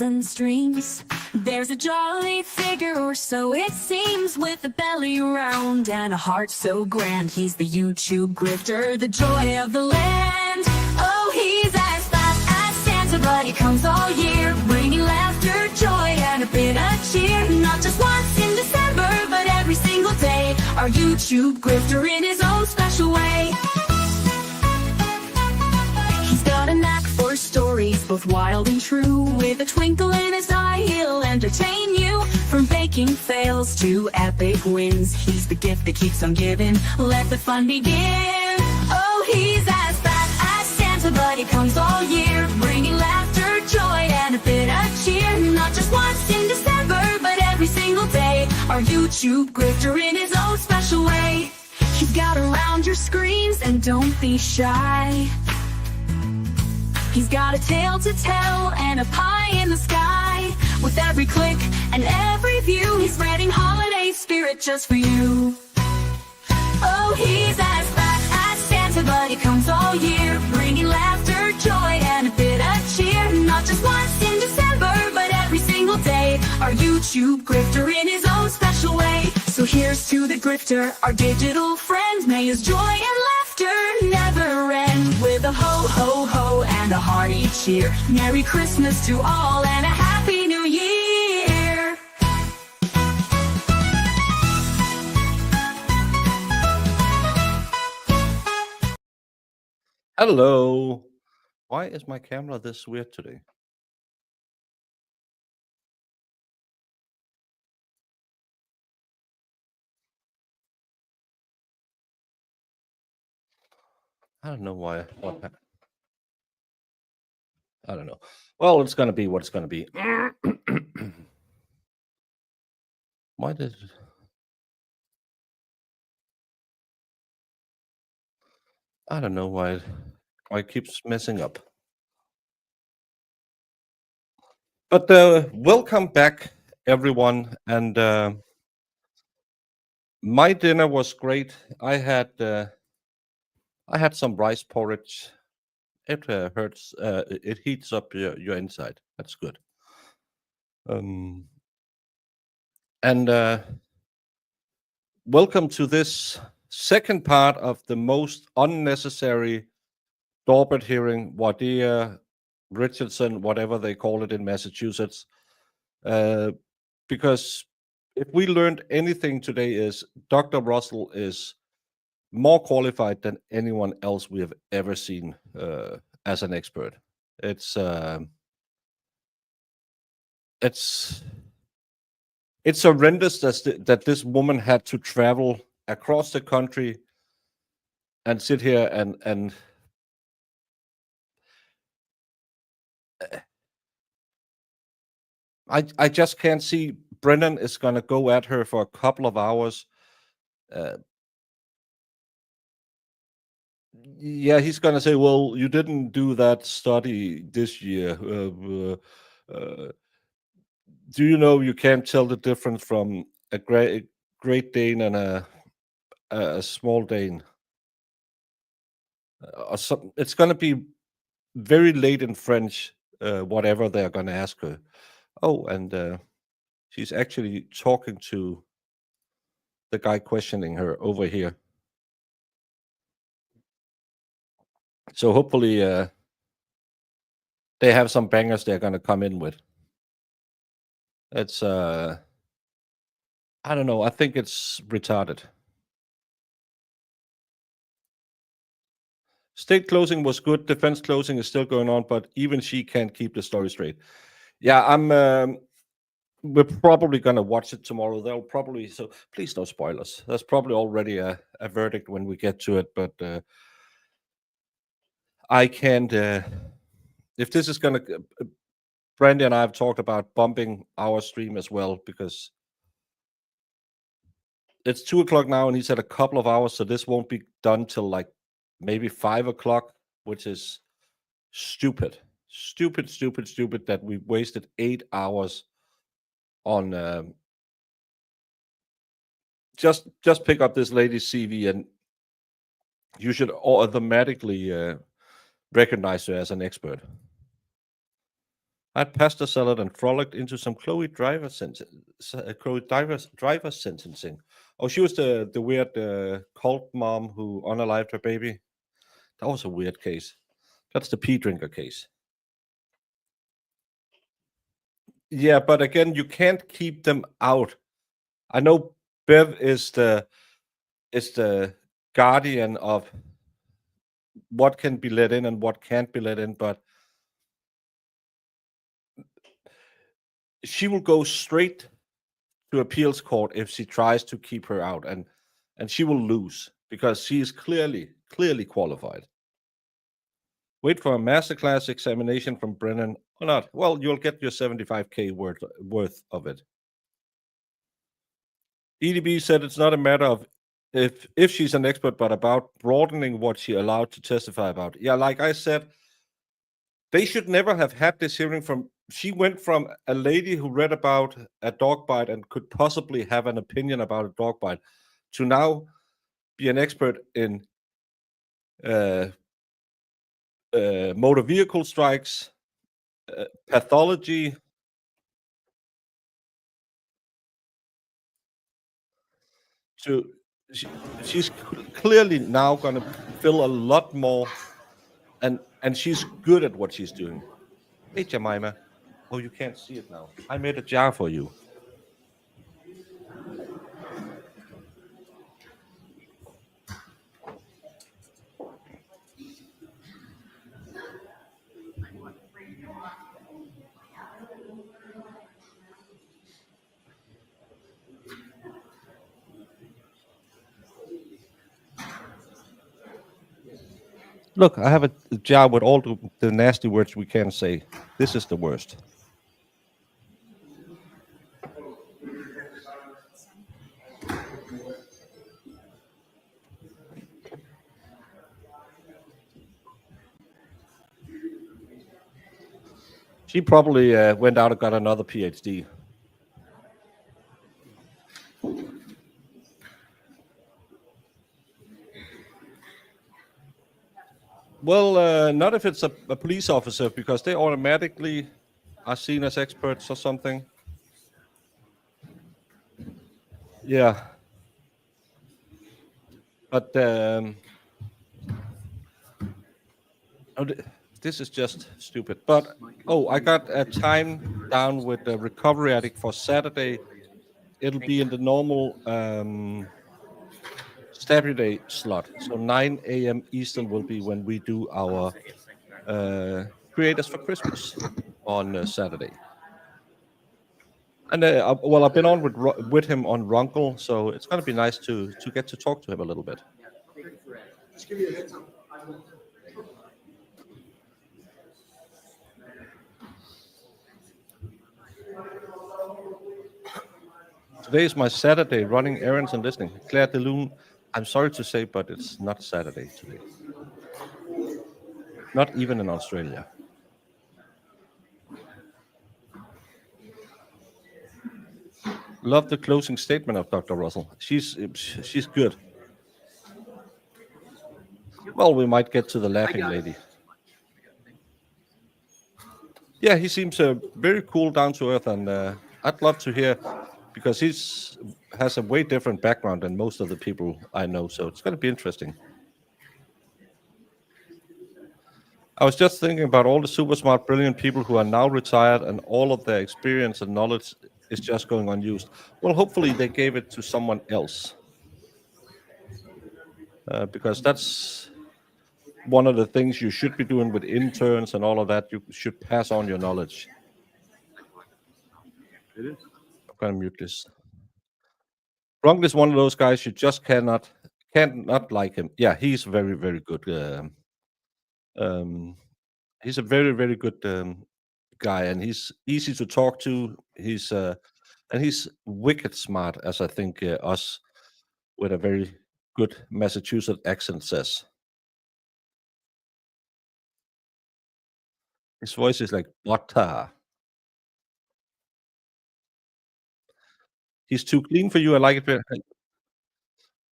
and streams. There's a jolly figure, or so it seems, with a belly round and a heart so grand. He's the YouTube grifter, the joy of the land. Oh, he's as fat as Santa, but he comes all year, bringing laughter, joy, and a bit of cheer. Not just once in December, but every single day. Our YouTube grifter in his own special way. He's got a knack for stories, both wild and true. With a twinkle in his eye, he'll entertain you. From baking fails to epic wins, he's the gift that keeps on giving. Let the fun begin. Oh, he's as fat as Santa, but he comes all year, bringing laughter, joy, and a bit of cheer. Not just once in December, but every single day. Our YouTube grifter in his own special way. He's got around your screens, and don't be shy. He's got a tale to tell and a pie in the sky. With every click and every view, he's spreading holiday spirit just for you. Oh, he's as fat as Santa, but he comes all year, bringing laughter, joy, and a bit of cheer. Not just once in December, but every single day. Our YouTube grifter in his own special way. So here's to the grifter, our digital friend. May his joy and laughter never end. With a ho, ho, ho, and a hearty cheer. Merry Christmas to all, and a Happy New Year. Hello. Why is my camera this weird today? I don't know why. I don't know. Well, it's going to be what it's going to be. Why did it? I don't know why it keeps messing up. But welcome back, everyone. And my dinner was great. I had some rice porridge. It hurts. It heats up your inside. That's good. And welcome to this second part of the most unnecessary Dorbert hearing, Voir Dire, Richardson, whatever they call it in Massachusetts. Because if we learned anything today, is Dr. Russell is more qualified than anyone else we have ever seen as an expert. It's horrendous that this woman had to travel across the country and sit here and I just can't see. Brennan is going to go at her for a couple of hours. Yeah, he's going to say, well, you didn't do that study this year. Do you know you can't tell the difference from a Great Dane and a small Dane? It's going to be very late in French, whatever they're going to ask her. Oh, and she's actually talking to the guy questioning her over here. So hopefully they have some bangers they're going to come in with. It's, I don't know. I think it's retarded. State closing was good. Defense closing is still going on, but even she can't keep the story straight. Yeah, we're probably going to watch it tomorrow. They'll probably, so please no spoilers. There's probably already a verdict when we get to it, but I can't, if this is going to, Brandy and I have talked about bumping our stream as well, because it's 2:00 now and he said a couple of hours, so this won't be done till like maybe 5:00, which is stupid that we wasted 8 hours on just pick up this lady's CV and you should automatically recognize her as an expert. I had pasta salad and frolicked into some Chloe driver sentencing. Oh, she was the weird cult mom who unalived her baby. That was a weird case. That's the pea drinker case. Yeah, but again, you can't keep them out. I know Bev is the guardian of what can be let in and what can't be let in, but she will go straight to appeals court if she tries to keep her out, and she will lose because she is clearly qualified. Wait for a masterclass examination from Brennan or not? Well, you'll get your 75K worth of it. EDB said it's not a matter of if she's an expert, but about broadening what she allowed to testify about. Yeah, like I said, they should never have had this hearing from. She went from a lady who read about a dog bite and could possibly have an opinion about a dog bite to now be an expert in uh, motor vehicle strikes, pathology. To she, she's clearly now going to fill a lot more, and she's good at what she's doing. Hey, Jemima. Oh, you can't see it now. I made a jar for you. Look, I have a jar with all the nasty words we can say. This is the worst. She probably went out and got another PhD. Well, not if it's a police officer, because they automatically are seen as experts or something. Yeah. But this is just stupid. But I got a time down with the recovery addict for Saturday. It'll be in the normal Saturday slot. So 9 a.m. Eastern will be when we do our Creators for Christmas on Saturday. And I've been on with him on Runkle, so it's going to be nice to get to talk to him a little bit. Today is my Saturday, running errands and listening. Claire DeLune, I'm sorry to say, but it's not Saturday today. Not even in Australia. Love the closing statement of Dr. Russell. She's good. Well, we might get to the laughing lady. Yeah, he seems very cool, down to earth, and I'd love to hear, because has a way different background than most of the people I know, so it's going to be interesting. I was just thinking about all the super smart, brilliant people who are now retired, and all of their experience and knowledge is just going unused. Well, hopefully they gave it to someone else, because that's one of the things you should be doing with interns and all of that. You should pass on your knowledge. I'm going to mute this. Gronk is one of those guys you just can't not like him. Yeah, he's very, very good. He's a very, very good guy, and he's easy to talk to. And he's wicked smart, as I think us with a very good Massachusetts accent says. His voice is like butter. He's too clean for you. I like it very.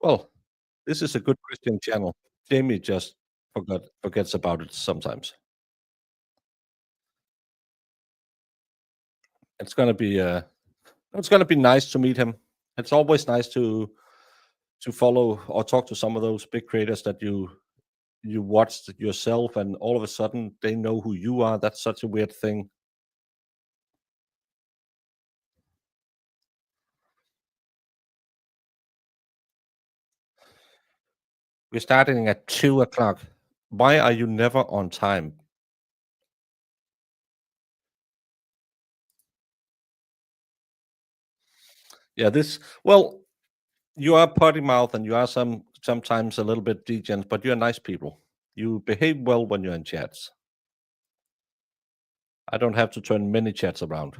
Well, this is a good Christian channel. Jamie just forgets about it sometimes. It's gonna be it's gonna be nice to meet him. It's always nice to follow or talk to some of those big creators that you watched yourself, and all of a sudden they know who you are. That's such a weird thing. We're starting at 2 o'clock. Why are you never on time? Yeah, this well, you are potty mouth and you are sometimes a little bit degen, but you're nice people. You behave well when you're in chats. I don't have to turn many chats around.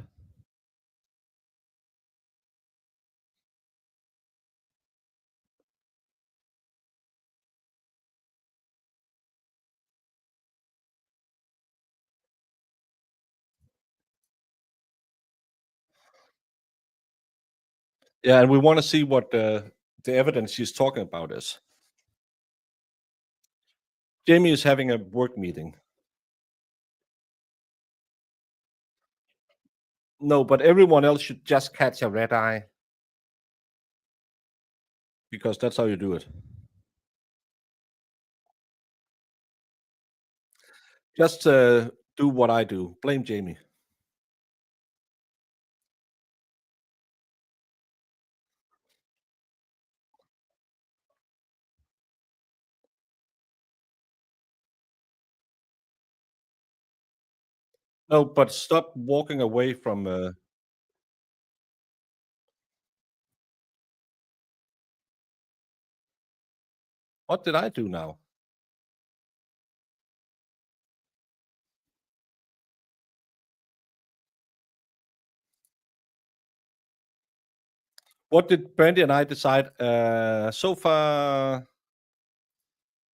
Yeah, and we want to see what the evidence she's talking about is. Jamie is having a work meeting. No, but everyone else should just catch a red eye because that's how you do it. Just do what I do. Blame Jamie. No, but stop walking away from. What did I do now? What did Brandy and I decide? So far,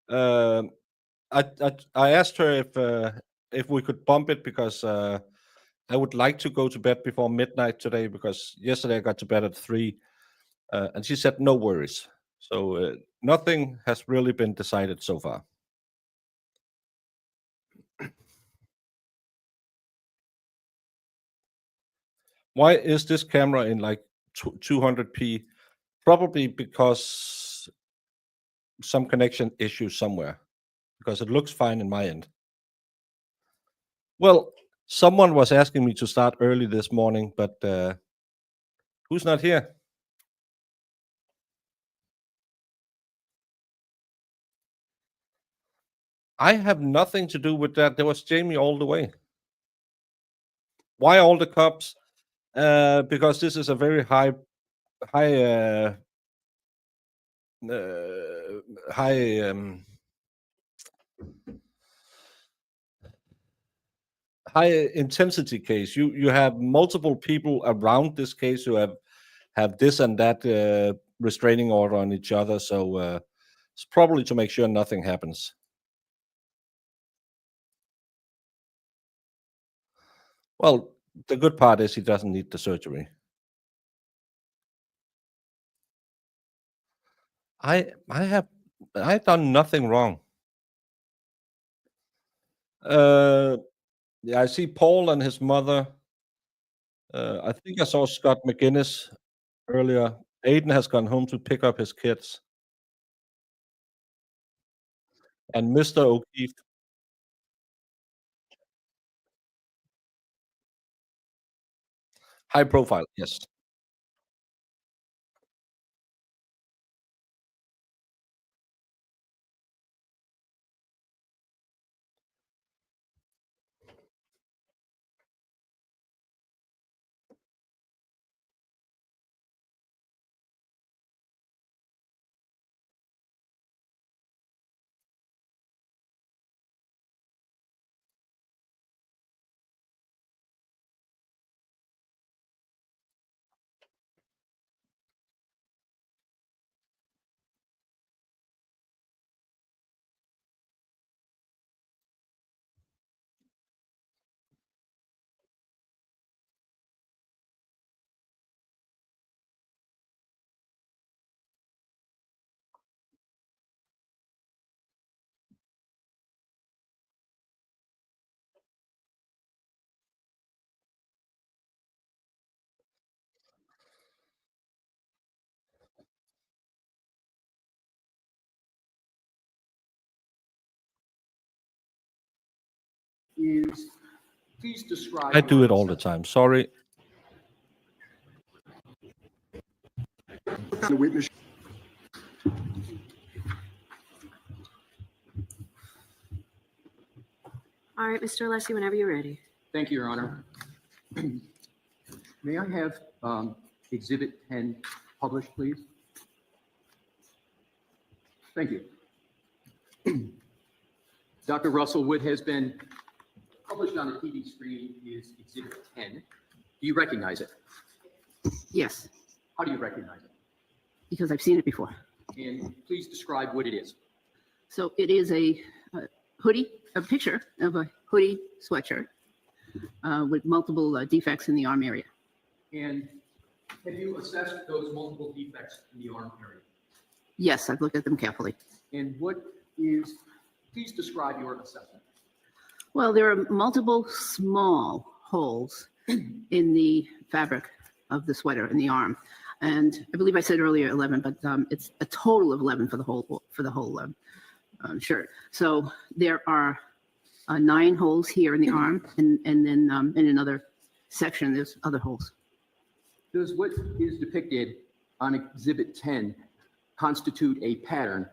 uh, I asked her if we could bump it because I would like to go to bed before midnight today because yesterday I got to bed at 3, and she said no worries. So nothing has really been decided so far. Why is this camera in like 200p? Probably because some connection issue somewhere. Because it looks fine in my end. Well, someone was asking me to start early this morning, but who's not here? I have nothing to do with that. There was Jamie all the way. Why all the cops? Because this is a very high, uh, high, high intensity case. You have multiple people around this case who have this and that restraining order on each other. So it's probably to make sure nothing happens. Well, the good part is he doesn't need the surgery. I have I done nothing wrong. Uh, yeah, I see Paul and his mother. I think I saw Scott McGinnis earlier. Aiden has gone home to pick up his kids, and Mr. O'Keefe, high profile. Yes. is, please describe. I do your it all the time. Sorry. The witness. All right, Mr. Alessi, whenever you're ready. Thank you, Your Honor. May I have Exhibit 10 published, please? Thank you. Dr. Russell, what has been published on the TV screen is Exhibit 10. Do you recognize it? Yes, How do you recognize it? because I've seen it before. And please describe what it is. So it is a hoodie, a picture of a hoodie sweatshirt with multiple defects in the arm area. And have you assessed those multiple defects in the arm area? Yes, I've looked at them carefully. And what is, please describe your assessment. Well, there are multiple small holes in the fabric of the sweater in the arm. And I believe I said earlier 11, but it's a total of 11 for the whole shirt. So there are 9 holes here in the arm, and then in another section there's other holes. Does what is depicted on Exhibit 10 constitute a pattern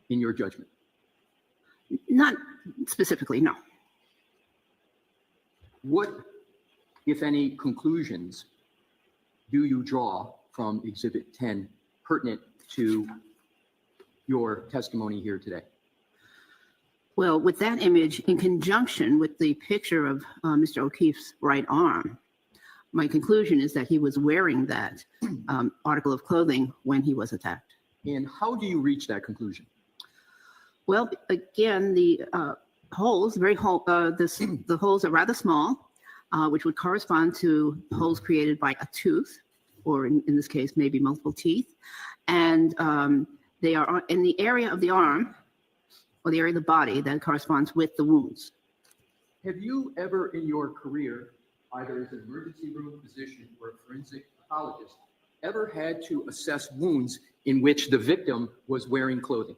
in your judgment? Not specifically, no. What, if any, conclusions do you draw from Exhibit 10 pertinent to your testimony here today? Well, with that image, in conjunction with the picture of Mr. O'Keefe's right arm, my conclusion is that he was wearing that article of clothing when he was attacked. And how do you reach that conclusion? Well, again, the holes, the holes are rather small, which would correspond to holes created by a tooth, or in this case, maybe multiple teeth. And they are in the area of the arm, or the area of the body that corresponds with the wounds. Have you ever in your career, either as an emergency room physician or a forensic pathologist, ever had to assess wounds in which the victim was wearing clothing?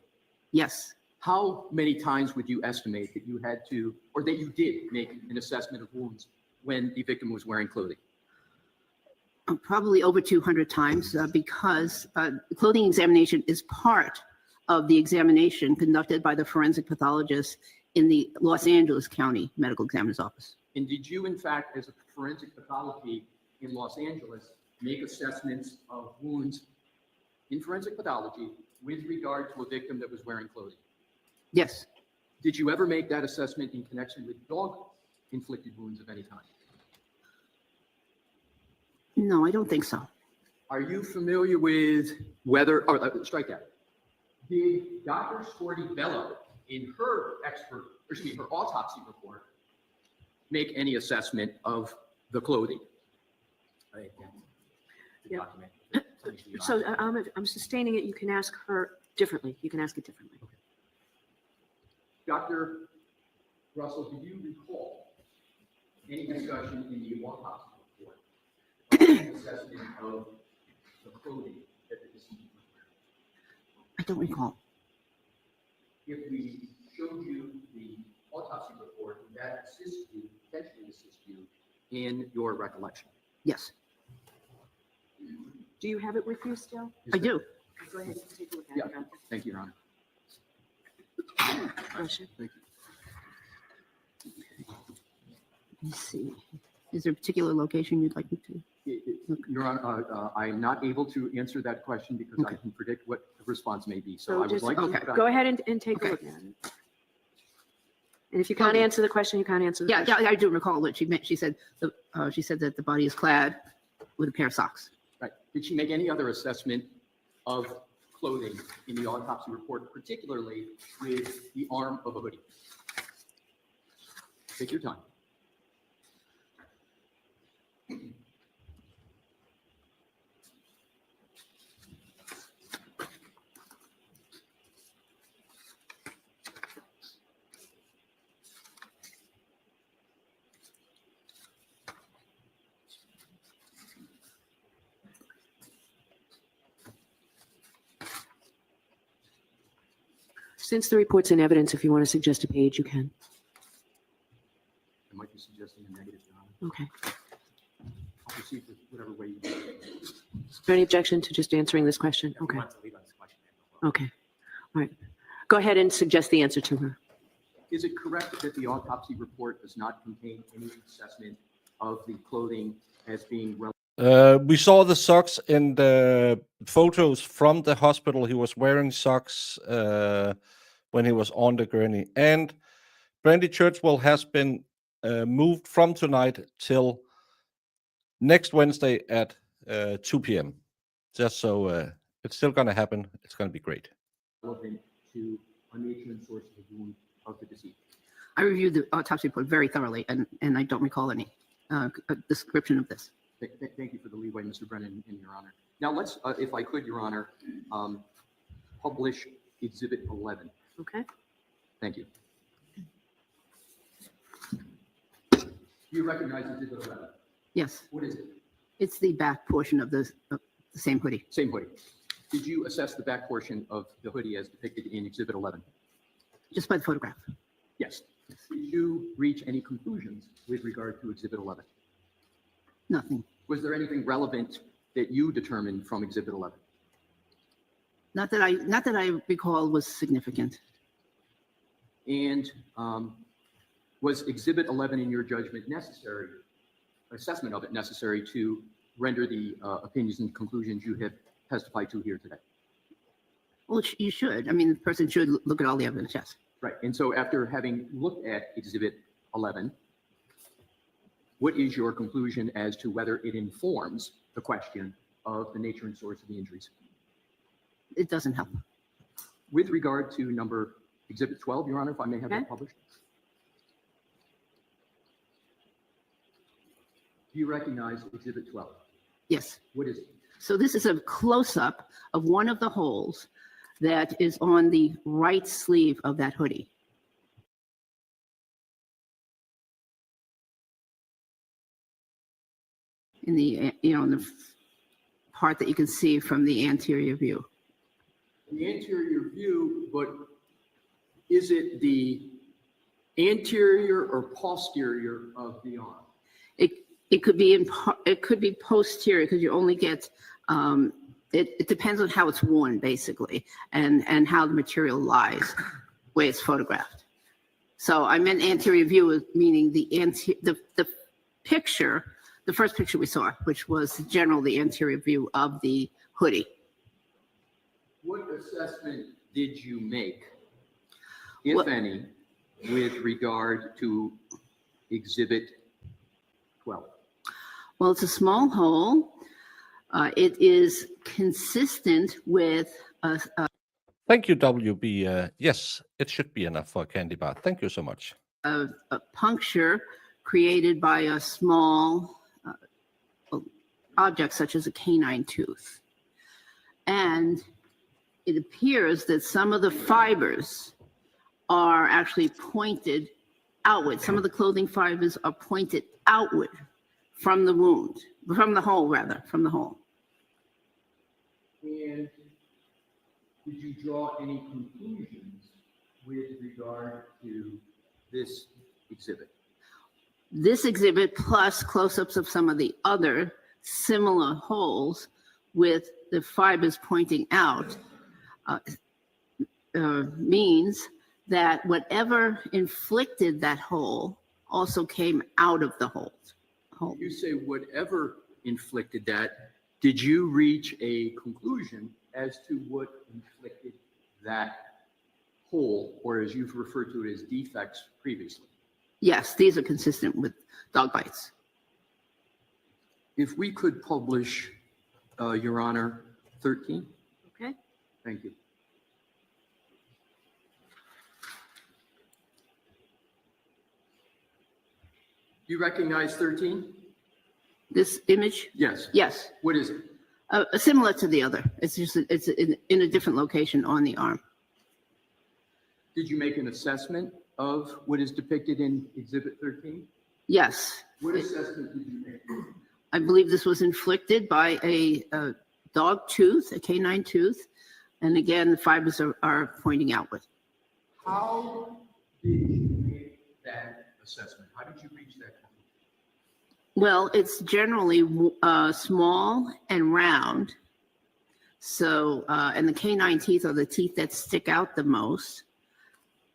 Yes. How many times would you estimate that you had to, or that you did make an assessment of wounds when the victim was wearing clothing? Probably over 200 times because clothing examination is part of the examination conducted by the forensic pathologist in the Los Angeles County Medical Examiner's Office. And did you, in fact, as a forensic pathology in Los Angeles, make assessments of wounds in forensic pathology with regard to a victim that was wearing clothing? Yes. Did you ever make that assessment in connection with dog-inflicted wounds of any kind? No, I don't think so. Are you familiar with whether, or strike that. Did Dr. Scordi-Bello, in her her autopsy report, make any assessment of the clothing? Yeah. So I'm sustaining it. You can ask her differently. You can ask it differently. Okay. Dr. Russell, do you recall any discussion in the autopsy report about the assessment of the clothing that the deceased was wearing? I don't recall. If we showed you the autopsy report, would that potentially assist you in your recollection? Yes, do you have it with you still? Is I that- do. Go ahead and take a look Yeah, at it. thank you, Your Honor. Bless you. Thank you. Let me see. Is there a particular location you'd like me to? Your Honor, I'm not able to answer that question because I Okay. can predict what the response may be. So I So would just, like to. okay, but I- go ahead and take a Okay. look at it. And if you can't answer the question, you can't answer the Yeah, question. yeah, I do recall what she meant. She said that the body is clad with a pair of socks. Right. Did she make any other assessment of clothing in the autopsy report, particularly with the arm of a hoodie? Take your time. Since the report's in evidence, if you want to suggest a page, you can. suggesting a negative, Your Honor. Okay. I'll proceed with whatever way you want. Is there any objection to just answering this question? Okay. Okay. All right. Go ahead and suggest the answer to her. Is it correct that the autopsy report does not contain any assessment of the clothing as being relevant? We saw the socks in the photos from the hospital. He was wearing socks when he was on the gurney. And Brandy Churchwell has been moved from tonight till next Wednesday at 2 p.m. Just so it's still going to happen. It's going to be great. Relevant to a nature and source of the wound of the deceased? I reviewed the autopsy report very thoroughly, and I don't recall any description of this. Thank you for the leeway, Mr. Brennan, and Your Honor. Now let's, if I could, Your Honor, publish Exhibit 11. Okay. Thank you. Do you recognize Exhibit 11? Yes, What is it? it's the back portion of the same hoodie. Same hoodie. Did you assess the back portion of the hoodie as depicted in Exhibit 11? Just by the photograph. Yes. Did you reach any conclusions with regard to Exhibit 11? Nothing. Was there anything relevant that you determined from Exhibit 11? Not that I recall was significant. And was Exhibit 11, in your judgment, necessary, assessment of it necessary to render the opinions and conclusions you have testified to here today? Well, you should. I mean, the person should look at all the evidence, yes. Right. And so after having looked at Exhibit 11, what is your conclusion as to whether it informs the question of the nature and source of the injuries? It doesn't help. With regard to number Exhibit 12, Your Honor, if I may have Okay. that published. Do you recognize Exhibit 12? Yes. What is it? So this is a close-up of one of the holes that is on the right sleeve of that hoodie. In the, in the part that you can see from the anterior view. The anterior view, but is it the anterior or posterior of the arm? It could be it could be posterior because you only get it depends on how it's worn basically and how the material lies, way it's photographed. So I meant anterior view meaning the picture, the first picture we saw, which was the anterior view of the hoodie. What assessment did you make, if any, with regard to Exhibit 12? Well, it's a small hole. It is consistent with Thank you, WB. Yes, it should be enough for a candy bar. Thank you so much. a puncture created by a small object such as a canine tooth. And it appears that some of the fibers are actually pointed outward. Some of the clothing fibers are pointed outward from the wound, from the hole rather, from the hole. And did you draw any conclusions with regard to this exhibit? This exhibit plus close-ups of some of the other similar holes with the fibers pointing out means that whatever inflicted that hole also came out of the hole. You say whatever inflicted that. Did you reach a conclusion as to what inflicted that hole, or as you've referred to it as defects previously? Yes, these are consistent with dog bites. If we could publish, Your Honor, 13. Okay. Thank you. You recognize 13? This image? Yes. Yes, What is it? similar to the other. It's just, it's in a different location on the arm. Did you make an assessment of what is depicted in Exhibit 13? Yes, What assessment did you make? I believe this was inflicted by a dog tooth, a canine tooth. And again, the fibers are pointing outward. How did you make that assessment? How did you reach that conclusion? Well, it's generally small and round. So, and the canine teeth are the teeth that stick out the most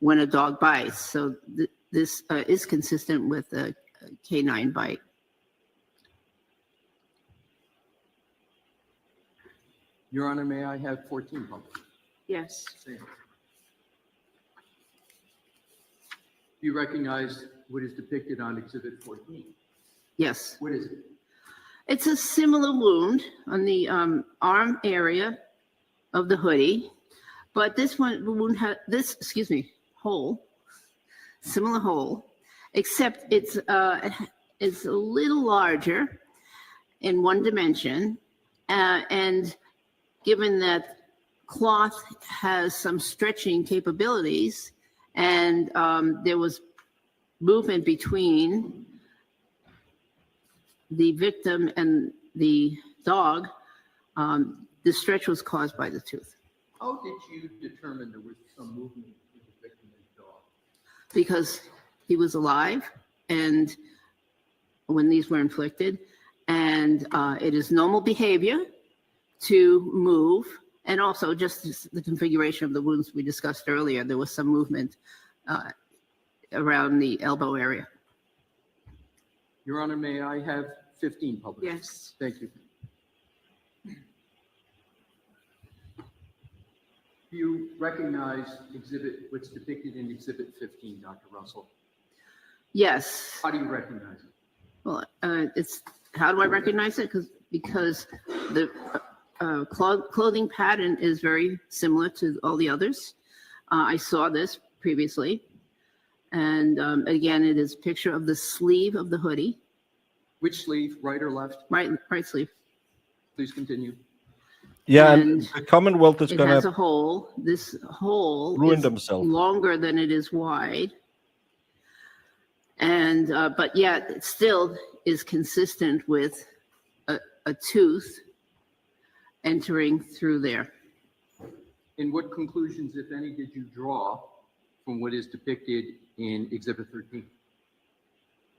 when a dog bites. So this is consistent with a canine bite. Your Honor, may I have 14 published? Yes. Same. Do you recognize what is depicted on Exhibit 14? Yes. What is it? It's a similar wound on the arm area of the hoodie, but this wound has hole, similar hole, except it's a little larger in one dimension, and given that cloth has some stretching capabilities, and there was movement between the victim and the dog, the stretch was caused by the tooth. How did you determine there was some movement with the victim and the dog? Because he was alive and when these were inflicted, and it is normal behavior to move, and also just the configuration of the wounds we discussed earlier, there was some movement around the elbow area. Your Honor, may I have 15 published? Yes. Thank you. Do you recognize what's depicted in Exhibit 15, Dr. Russell? Yes. How do you recognize it? Well, how do I recognize it? Because the clothing pattern is very similar to all the others. I saw this previously. And again, it is a picture of the sleeve of the hoodie. Which sleeve, right or left? Right sleeve. Please continue. Yeah, And and the Commonwealth is it going has a to hole. This hole ruin is themselves. longer than it is wide. And, but yet it still is consistent with a tooth entering through there. And what conclusions, if any, did you draw from what is depicted in Exhibit 13?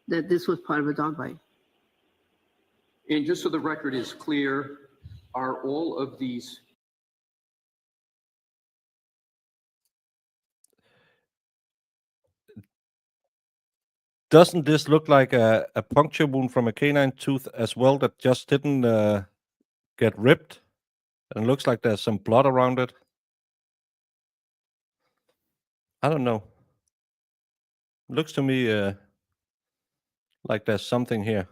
That this was part of a dog bite. And just so the record is clear, are all of these Doesn't this look like a puncture wound from a canine tooth as well that just didn't get ripped? And it looks like there's some blood around it. I don't know. Looks to me like there's something here.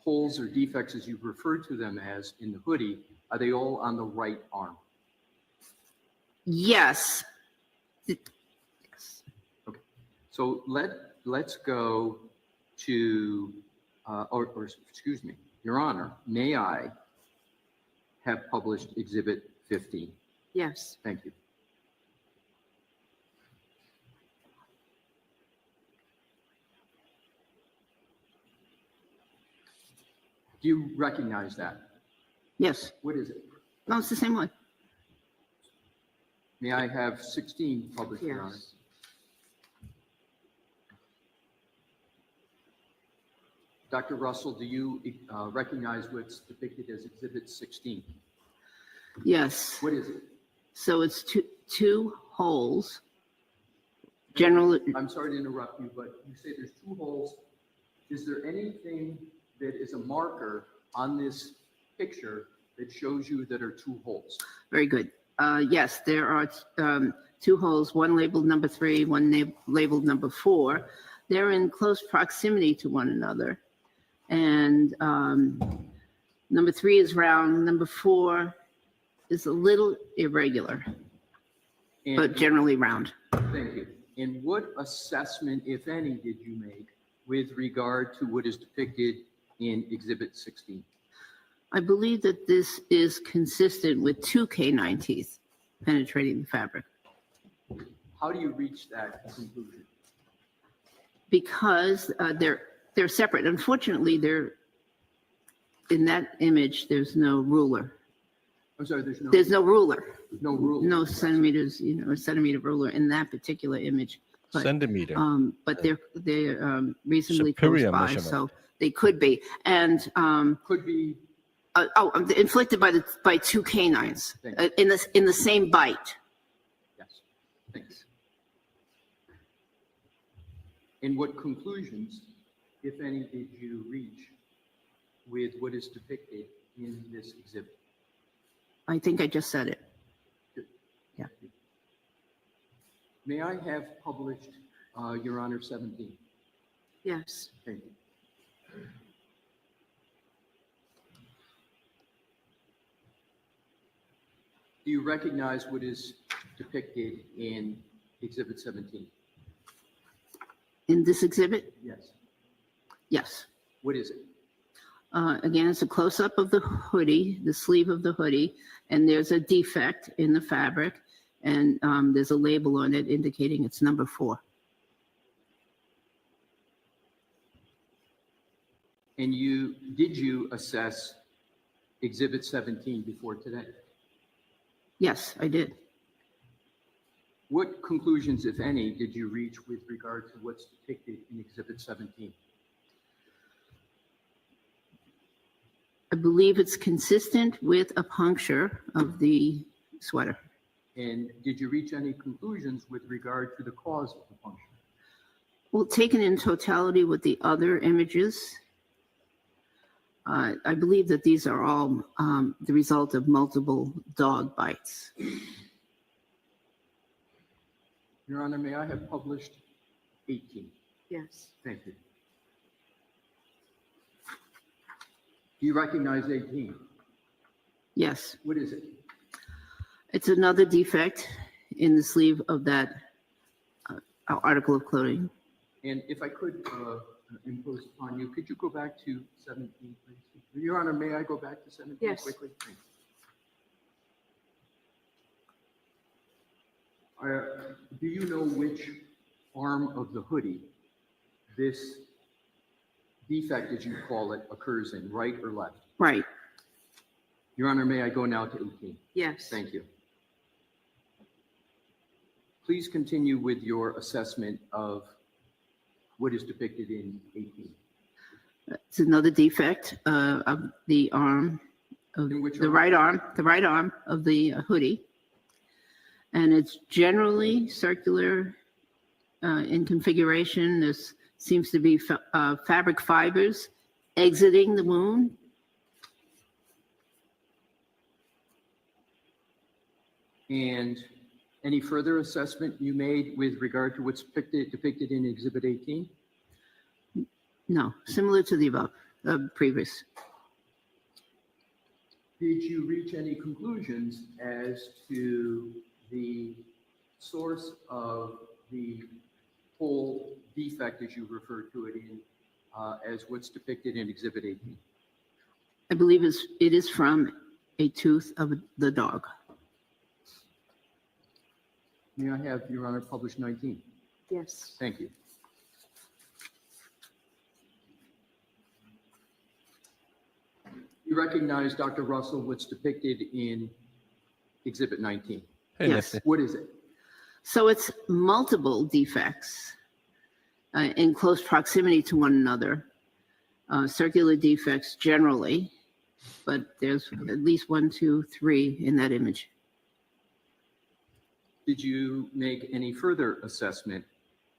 holes or defects, as you've referred to them as, in the hoodie, are they all on the right arm? Yes. Okay. So let's go to, or excuse me, Your Honor, may I have published Exhibit 15? Yes. Thank you. Do you recognize that? Yes. What is it? No, it's the same one. May I have 16 published, Your Honor? Yes. Dr. Russell, do you recognize what's depicted as Exhibit 16? Yes. What is it? So it's two holes. Generally, I'm sorry to interrupt you, but you say there's two holes. Is there anything that is a marker on this picture that shows you that are two holes? very good. Yes, there are two holes, one labeled number 3, one labeled number 4. They're in close proximity to one another. And number 3 is round, number 4 is a little irregular, And, but generally round. thank you. And what assessment, if any, did you make with regard to what is depicted in Exhibit 16? I believe that this is consistent with 2 canine teeth penetrating the fabric, How do you reach that conclusion? because they're separate. Unfortunately, in that image, there's no ruler. I'm sorry, There's no ruler, no rule. no centimeters, a centimeter ruler in that particular image. But, Centimeter. but they're reasonably Superior close by, measurement. so They could be. And, Could be, inflicted by two canines Thank you. in the same bite. yes, thanks. And what conclusions, if any, did you reach with what is depicted in this exhibit? I think I just said it. Yeah. May I have published, Your Honor, 17? Yes. Thank you. Do you recognize what is depicted in Exhibit 17? In this exhibit? Yes. Yes. What is it? Again, it's a close-up of the hoodie, the sleeve of the hoodie, and there's a defect in the fabric, and there's a label on it indicating it's number 4. And did you assess Exhibit 17 before today? Yes, I did. What conclusions, if any, did you reach with regard to what's depicted in Exhibit 17? I believe it's consistent with a puncture of the sweater. And did you reach any conclusions with regard to the cause of the puncture? Well, taken in totality with the other images, I believe that these are all the result of multiple dog bites. Your Honor, may I have published 18? Yes. Thank you. Do you recognize 18? Yes, What is it? it's another defect in the sleeve of that article of clothing. And if I could impose upon you, could you go back to 17, please? Your Honor, may I go back to 17 Yes. quickly? Thank you. Do you know which arm of the hoodie this defect, as you call it, occurs in, right or left? Right. Your Honor, may I go now to 18? Yes. Thank you. Please continue with your assessment of what is depicted in 18. It's another defect of the arm, of In which the arm? right arm of the hoodie. And it's generally circular in configuration. This seems to be fabric fibers exiting the wound. And any further assessment you made with regard to what's depicted in Exhibit 18? No, similar to the above, previous. Did you reach any conclusions as to the source of the whole defect, as you refer to it in, as what's depicted in Exhibit 18? I believe it is from a tooth of the dog. May I have, Your Honor, published 19? Yes. Thank you. You recognize, Dr. Russell, what's depicted in Exhibit 19? Hey, Yes. Leslie. What is it? So it's multiple defects in close proximity to one another, circular defects generally, but there's at least 1, 2, 3 in that image. Did you make any further assessment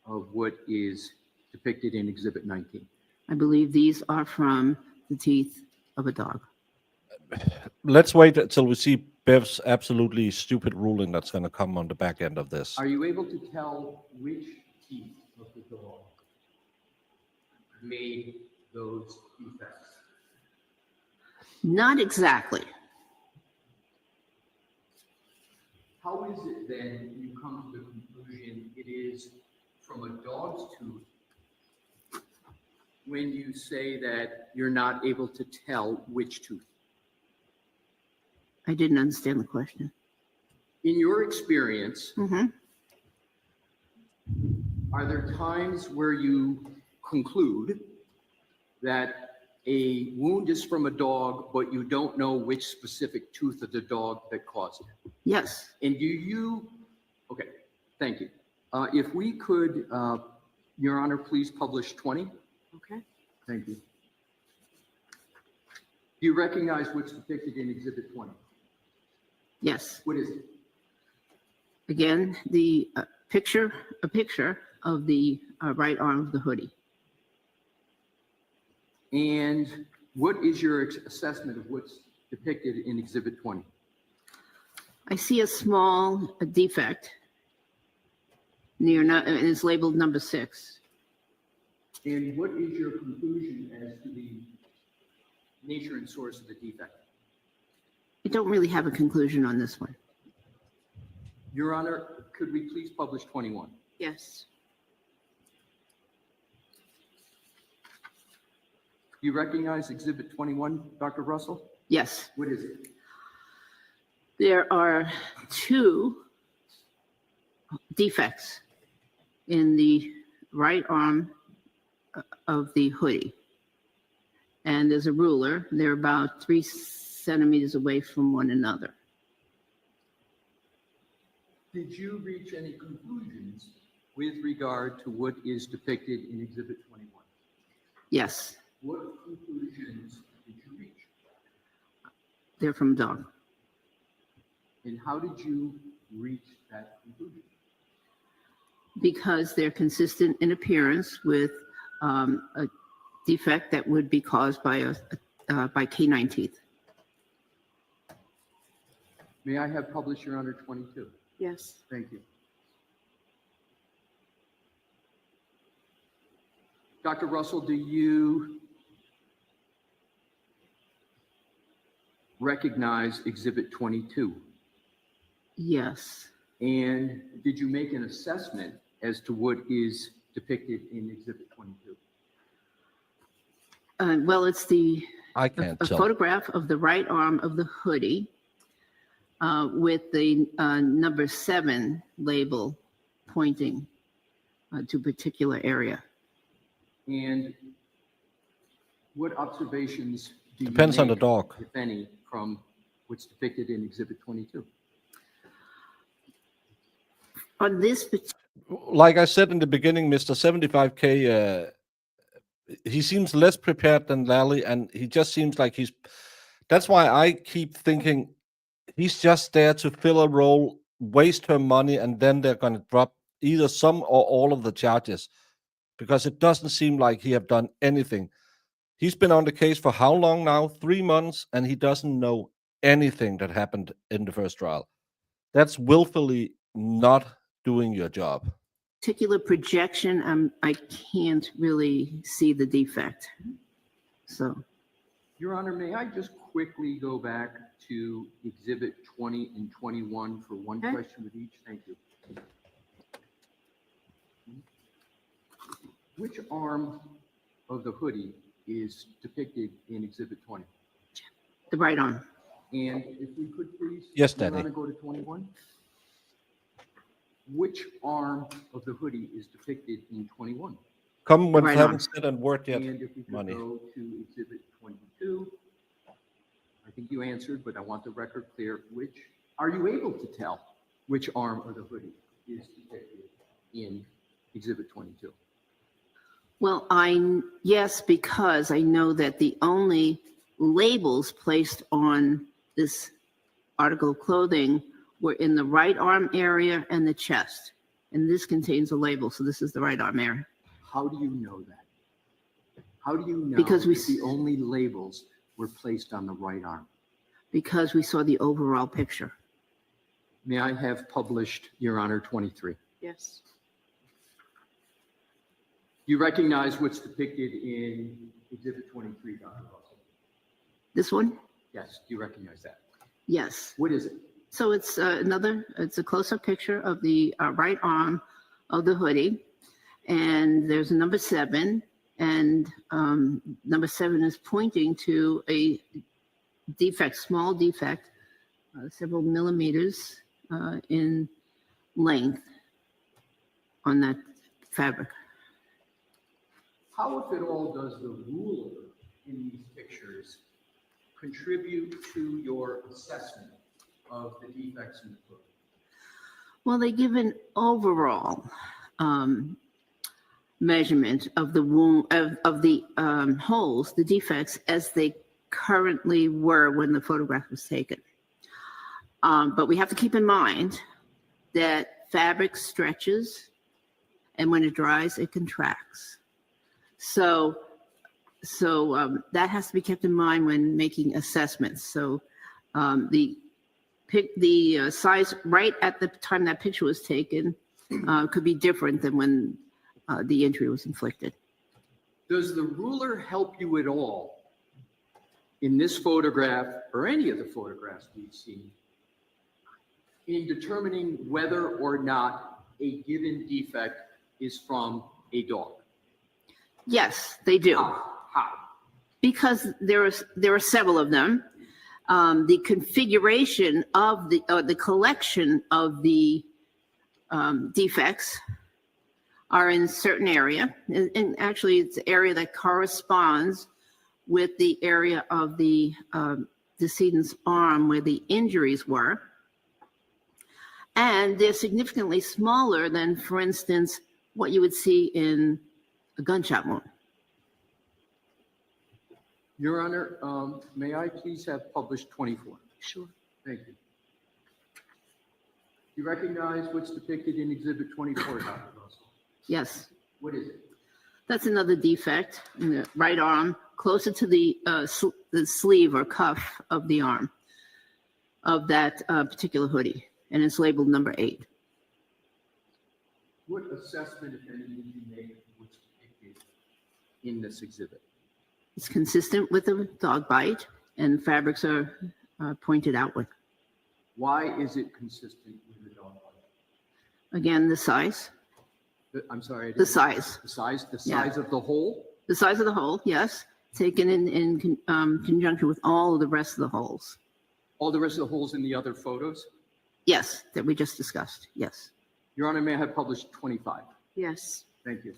of what is depicted in Exhibit 19? I believe these are from the teeth of a dog. Let's wait until we see Bev's absolutely stupid ruling that's going to come on the back end of this. Are you able to tell which teeth of the dog made those defects? Not exactly. How is it then you come to the conclusion it is from a dog's tooth when you say that you're not able to tell which tooth? I didn't understand the question. In your experience, Mhm. are there times where you conclude that a wound is from a dog, but you don't know which specific tooth of the dog that caused it? Yes. And do you, okay, thank you. If we could, Your Honor, please publish 20. Okay. Thank you. Do you recognize what's depicted in Exhibit 20? Yes. What is it? Again, the a picture of the right arm of the hoodie. And what is your assessment of what's depicted in Exhibit 20? I see a small defect near, and it's labeled number 6. And what is your conclusion as to the nature and source of the defect? I don't really have a conclusion on this one. Your Honor, could we please publish 21? Yes. Do you recognize Exhibit 21, Dr. Russell? Yes. What is it? There are 2 defects in the right arm of the hoodie. And there's a ruler. They're about 3 centimeters away from one another. Did you reach any conclusions with regard to what is depicted in Exhibit 21? Yes, What conclusions did you reach? they're from a dog. And how did you reach that conclusion? Because they're consistent in appearance with a defect that would be caused by by canine teeth. May I have published, Your Honor, 22? Yes. Thank you. Dr. Russell, do you recognize Exhibit 22? Yes. And did you make an assessment as to what is depicted in Exhibit 22? Well, it's I can't a tell. photograph of the right arm of the hoodie with the number 7 label pointing to a particular area. And what observations do you Depends on the make, dog. if any, from what's depicted in Exhibit 22? On this, Like I said in the beginning, Mr. 75K, he seems less prepared than Lally, and he just seems like that's why I keep thinking he's just there to fill a role, waste her money, and then they're going to drop either some or all of the charges, because it doesn't seem like he have done anything. He's been on the case for how long now? 3 months, and he doesn't know anything that happened in the first trial. That's willfully not doing your job. particular projection, I can't really see the defect. So, Your Honor, may I just quickly go back to Exhibit 20 and 21 for one Okay. question with each? Thank you. Which arm of the hoodie is depicted in Exhibit 20? the right arm. And if we could please, Yes, Your Daddy. Honor, go to 21. Which arm of the hoodie is depicted in 21? Come when Right I haven't on. said a word yet. And if we could money. go to Exhibit 22. I think you answered, but I want the record clear. Are you able to tell which arm of the hoodie is depicted in Exhibit 22? Well, yes, because I know that the only labels placed on this article of clothing were in the right arm area and the chest. And this contains a label, so this is the right arm area. How do you know that? How do you know Because we that the only labels were placed on the right arm? Because we saw the overall picture. May I have published, Your Honor, 23? Yes. You recognize what's depicted in Exhibit 23, Dr. Russell? This one? Yes, do you recognize that? Yes. What is it? So it's it's a close-up picture of the right arm of the hoodie. And there's a number 7, and number 7 is pointing to a defect, small defect, several millimeters in length on that fabric. How, if at all, does the ruler in these pictures contribute to your assessment of the defects in the clothing? Well, they give an overall measurement of the wound, of the holes, the defects, as they currently were when the photograph was taken. But we have to keep in mind that fabric stretches, and when it dries, it contracts. So that has to be kept in mind when making assessments. So the size right at the time that picture was taken could be different than when the injury was inflicted. Does the ruler help you at all in this photograph or any of the photographs we've seen in determining whether or not a given defect is from a dog? Yes, they do. How? Because there are several of them. The configuration of the collection of the defects are in a certain area, and actually it's an area that corresponds with the area of the decedent's arm where the injuries were. And they're significantly smaller than, for instance, what you would see in a gunshot wound. Your Honor, may I please have published 24? Sure. Thank you. You recognize what's depicted in Exhibit 24, Dr. Russell? Yes. What is it? That's another defect in the right arm, closer to the sleeve or cuff of the arm of that particular hoodie, and it's labeled number 8. What assessment, if any, did you make of what's depicted in this exhibit? It's consistent with a dog bite, and fabrics are pointed outward. Why is it consistent with the dog bite? Again, the size. I'm sorry. The size. The size Yeah. of the hole? The size of the hole, yes, taken in conjunction with all of the rest of the holes. All the rest of the holes in the other photos? Yes, that we just discussed, yes. Your Honor, may I have published 25? Yes. Thank you.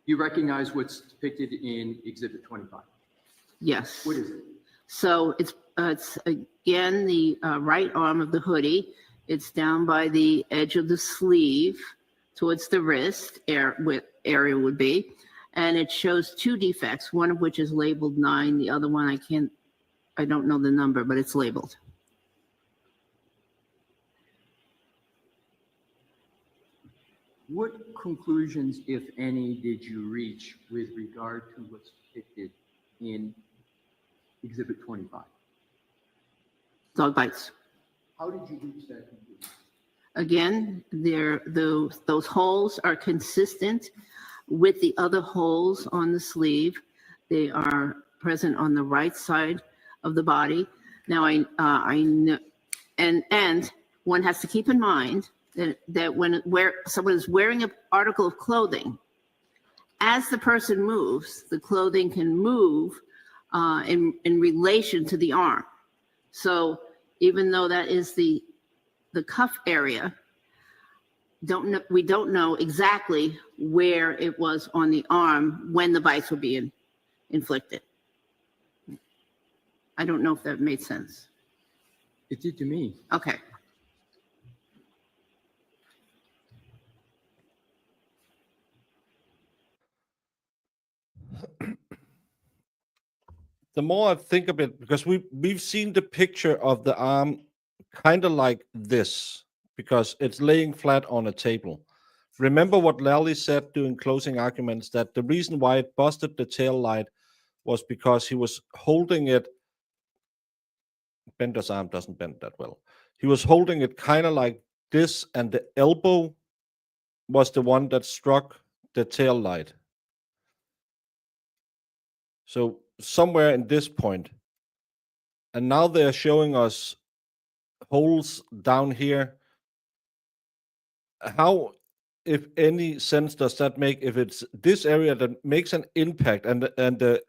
You recognize what's depicted in Exhibit 25? Yes. What is it? So it's again, the right arm of the hoodie. It's down by the edge of the sleeve towards the wrist area would be. And it shows 2 defects, one of which is labeled 9. The other one, I don't know the number, but it's labeled. What conclusions, if any, did you reach with regard to what's depicted in Exhibit 25? Dog bites. How did you reach that conclusion? Again, those holes are consistent with the other holes on the sleeve. They are present on the right side of the body. Now I know, and one has to keep in mind that when someone is wearing an article of clothing, as the person moves, the clothing can move in relation to the arm. So even though that is the cuff area, we don't know exactly where it was on the arm when the bites were being inflicted. I don't know if that made sense. It did to me. Okay. The more I think of it, because we've seen the picture of the arm kind of like this, because it's laying flat on a table. Remember what Lally said during closing arguments, that the reason why it busted the tail light was because he was holding it. Bender's arm doesn't bend that well. He was holding it kind of like this, and the elbow was the one that struck the tail light. So somewhere in this point, and now they're showing us holes down here. How, if any sense, does that make if it's this area that makes an impact, and the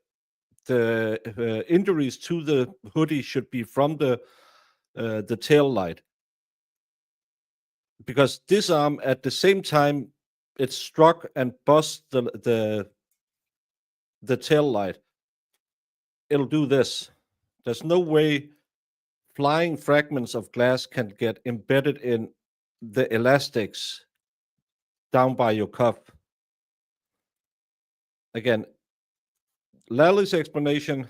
injuries to the hoodie should be from the tail light? Because this arm, at the same time, it struck and bust the tail light. It'll do this. There's no way flying fragments of glass can get embedded in the elastics down by your cuff. Again, Lally's explanation,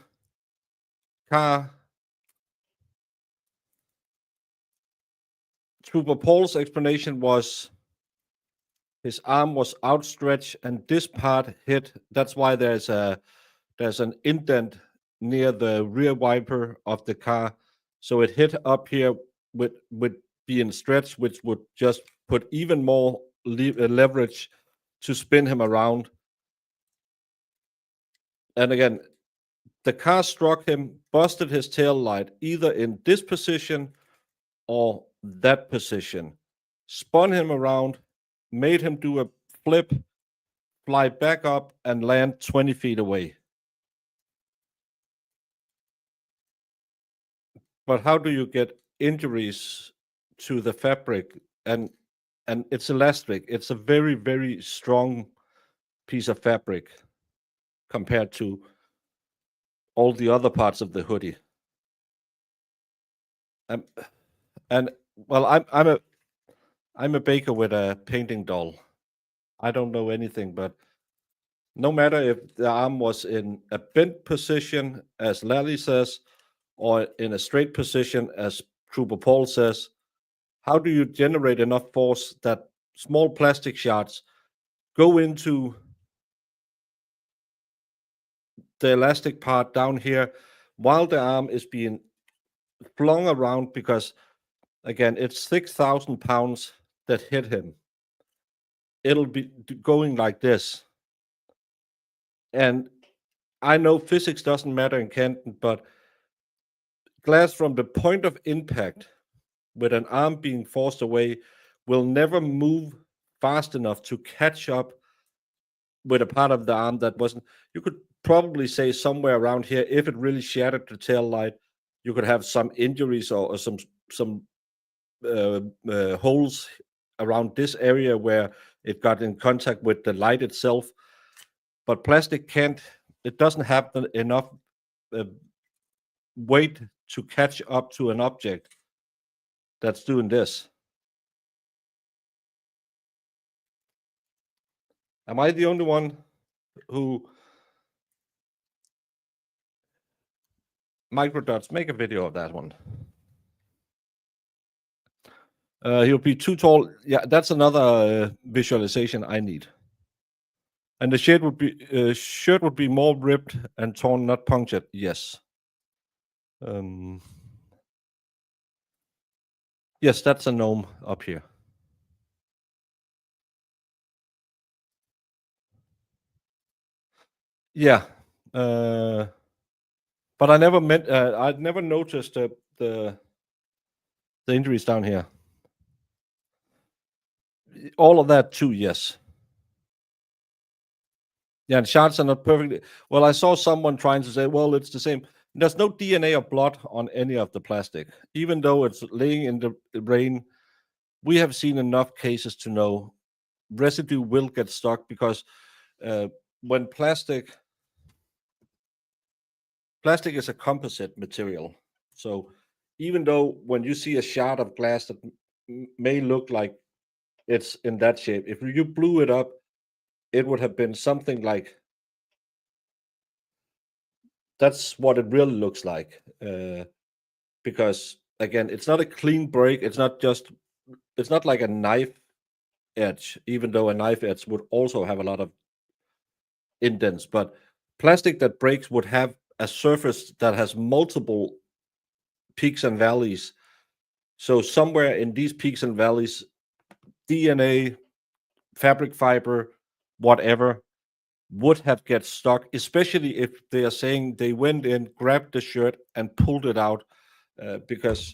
Trooper Paul's explanation was his arm was outstretched and this part hit. That's why there's an indent near the rear wiper of the car. So it hit up here with being stretched, which would just put even more leverage to spin him around. And again, the car struck him, busted his tail light, either in this position or that position, spun him around, made him do a flip, fly back up, and land 20 feet away. But how do you get injuries to the fabric? And it's elastic. It's a very, very strong piece of fabric compared to all the other parts of the hoodie. And well, I'm a baker with a painting doll. I don't know anything, but no matter if the arm was in a bent position, as Lally says, or in a straight position, as Trooper Paul says, how do you generate enough force that small plastic shards go into the elastic part down here while the arm is being flung around? Because again, it's 6,000 pounds that hit him. It'll be going like this. And I know physics doesn't matter in Canton, but glass from the point of impact with an arm being forced away will never move fast enough to catch up with a part of the arm that wasn't. You could probably say somewhere around here, if it really shattered the tail light, you could have some injuries or some holes around this area where it got in contact with the light itself. But plastic can't, it doesn't have enough weight to catch up to an object that's doing this. Am I the only one who microdots? Make a video of that one. He'll be too tall. Yeah, that's another visualization I need. And the shirt would be more ripped and torn, not punctured. Yes. Yes, that's a gnome up here. Yeah. But I never meant. I'd never noticed the injuries down here. All of that too. Yes. Yeah, and shards are not perfectly. Well, I saw someone trying to say, well, it's the same. There's no DNA or blood on any of the plastic, even though it's laying in the rain. We have seen enough cases to know residue will get stuck because when plastic is a composite material. So even though when you see a shard of glass that may look like it's in that shape, if you blew it up, it would have been something like, that's what it really looks like. Because again, it's not a clean break. It's not like a knife edge, even though a knife edge would also have a lot of indents. But plastic that breaks would have a surface that has multiple peaks and valleys. So somewhere in these peaks and valleys, DNA, fabric fiber, whatever, would have get stuck, especially if they are saying they went in, grabbed the shirt, and pulled it out, because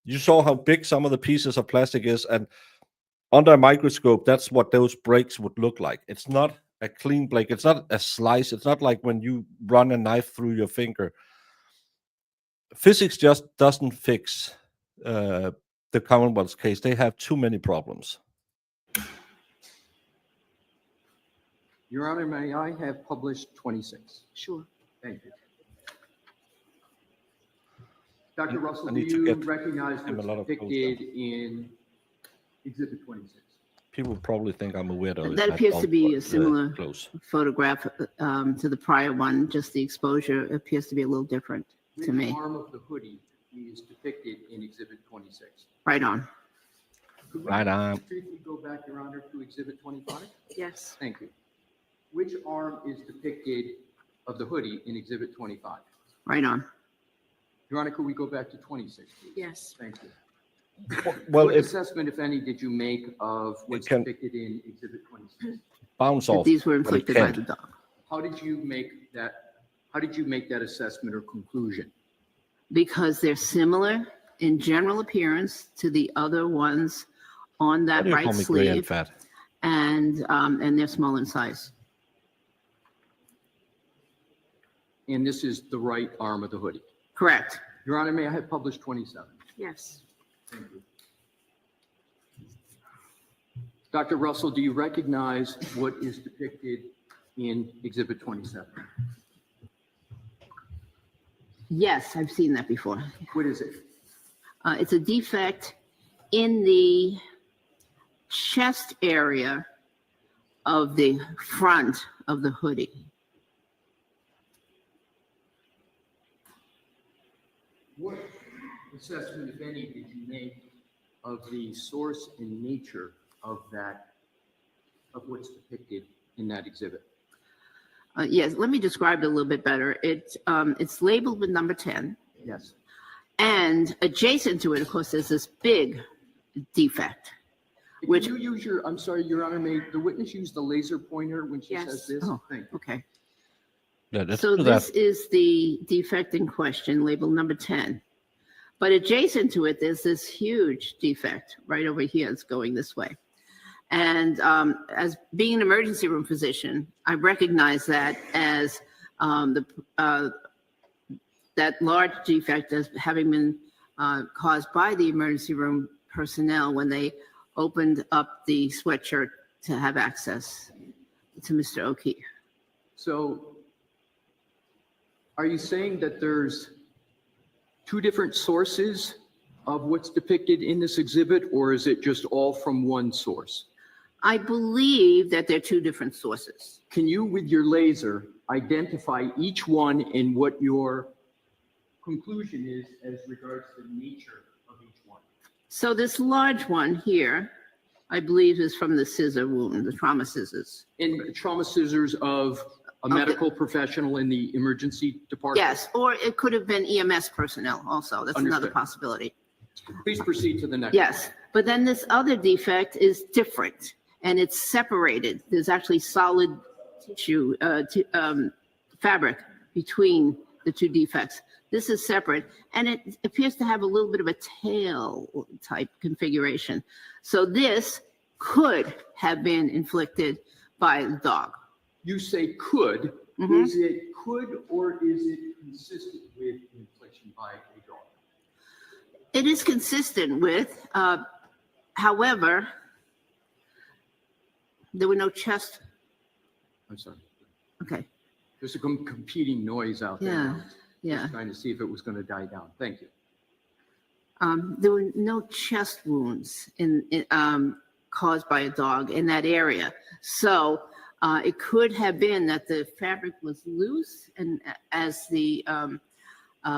you saw how big some of the pieces of plastic is, and under a microscope, that's what those breaks would look like. It's not a clean break. It's not a slice. It's not like when you run a knife through your finger. Physics just doesn't fix the Commonwealth's case. They have too many problems. Your Honor, may I have published 26? Sure. Thank you. Dr. Russell, I do need to you get recognize him a what's lot of depicted in Exhibit 26? People probably think I'm a weirdo. if That I appears to don't be put, a similar close. photograph to the prior one, just the exposure appears to be a little different to Which me. arm of the hoodie is depicted in Exhibit 26? Right on. Could we Right on. briefly go back, Your Honor, to Exhibit 25? Yes. Thank you. Which arm is depicted of the hoodie in Exhibit 25? Right on. Your Honor, could we go back to 26, please? Yes. Thank you. Well, What if assessment, if any, did you make of what's can- depicted in Exhibit 26? bounce That off. these were but it inflicted by can't. the dog. How did you make that assessment or conclusion? Because they're similar in general appearance to the other ones on Why that do you right call me gray and sleeve, fat? and they're small in size. And this is the right arm of the hoodie. Correct. Your Honor, may I have published 27? Yes. Thank you. Dr. Russell, do you recognize what is depicted in Exhibit 27? Yes, I've seen that before. What is it? It's a defect in the chest area of the front of the hoodie. What assessment, if any, did you make of the source and nature of what's depicted in that exhibit? Yes, let me describe it a little bit better. It's labeled with number 10, Yes. and adjacent to it, of course, there's this big defect. Can Which- you use I'm sorry, Your Honor, may the witness use the laser pointer when she Yes. says this? Oh, Thank you. okay. Yeah, let's So do this that. is the defect in question, labeled number 10. But adjacent to it, there's this huge defect right over here. It's going this way. And as being an emergency room physician, I recognize that as that large defect as having been caused by the emergency room personnel when they opened up the sweatshirt to have access to Mr. O'Keefe. So are you saying that there's two different sources of what's depicted in this exhibit, or is it just all from one source? I believe that they're two different sources. Can you, with your laser, identify each one and what your conclusion is as regards to the nature of each one? So this large one here, I believe is from the scissor wound, the trauma scissors. And trauma scissors of a the- medical professional in the emergency department? Yes, or it could have been EMS personnel also. That's another Understood. possibility. Please proceed to the next. Yes, but then this other defect is different and it's separated. There's actually solid tissue, fabric between the two defects. This is separate and it appears to have a little bit of a tail type configuration. So this could have been inflicted by the dog. You say could. Mhm. Is it could or is it consistent with infliction by a dog? It is consistent with, however, there were no chest. I'm sorry. Okay, There's a competing noise out there. yeah, now. yeah. Just trying to see if it was going to die down. Thank you. There were no chest wounds caused by a dog in that area. So it could have been that the fabric was loose, and as the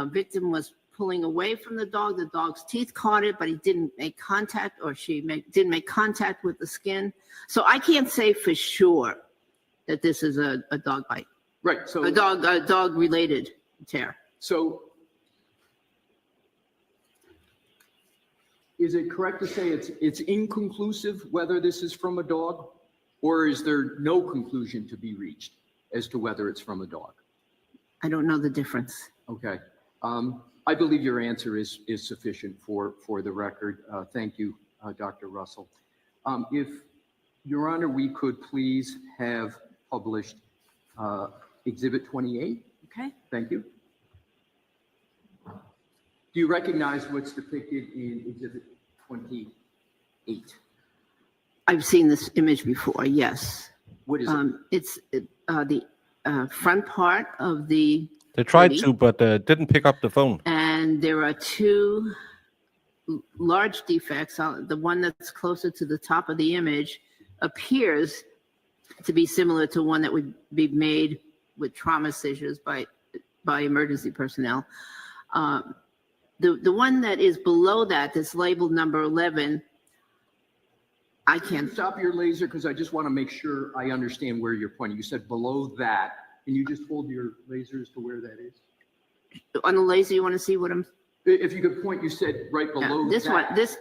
victim was pulling away from the dog's teeth caught it, but he didn't make contact, or didn't make contact with the skin. So I can't say for sure that this is a dog bite, Right. So a dog related tear. So is it correct to say it's inconclusive whether this is from a dog, or is there no conclusion to be reached as to whether it's from a dog? I don't know the difference. Okay. I believe your answer is sufficient for the record. Thank you, Dr. Russell. If, Your Honor, we could please have published Exhibit 28. Okay. Thank you. Do you recognize what's depicted in Exhibit 28? I've seen this image before, yes. What is it? It's the front part of the, They tried Hoodie. to, but didn't pick up the phone. and there are two large defects. The one that's closer to the top of the image appears to be similar to one that would be made with trauma seizures by emergency personnel. The one that is below that, that's labeled number 11, I can't. Stop your laser, because I just want to make sure I understand where you're pointing. You said below that. Can you just hold your lasers to where that is? On the laser, you want to see what I'm? If you could point, you said right below This that. one,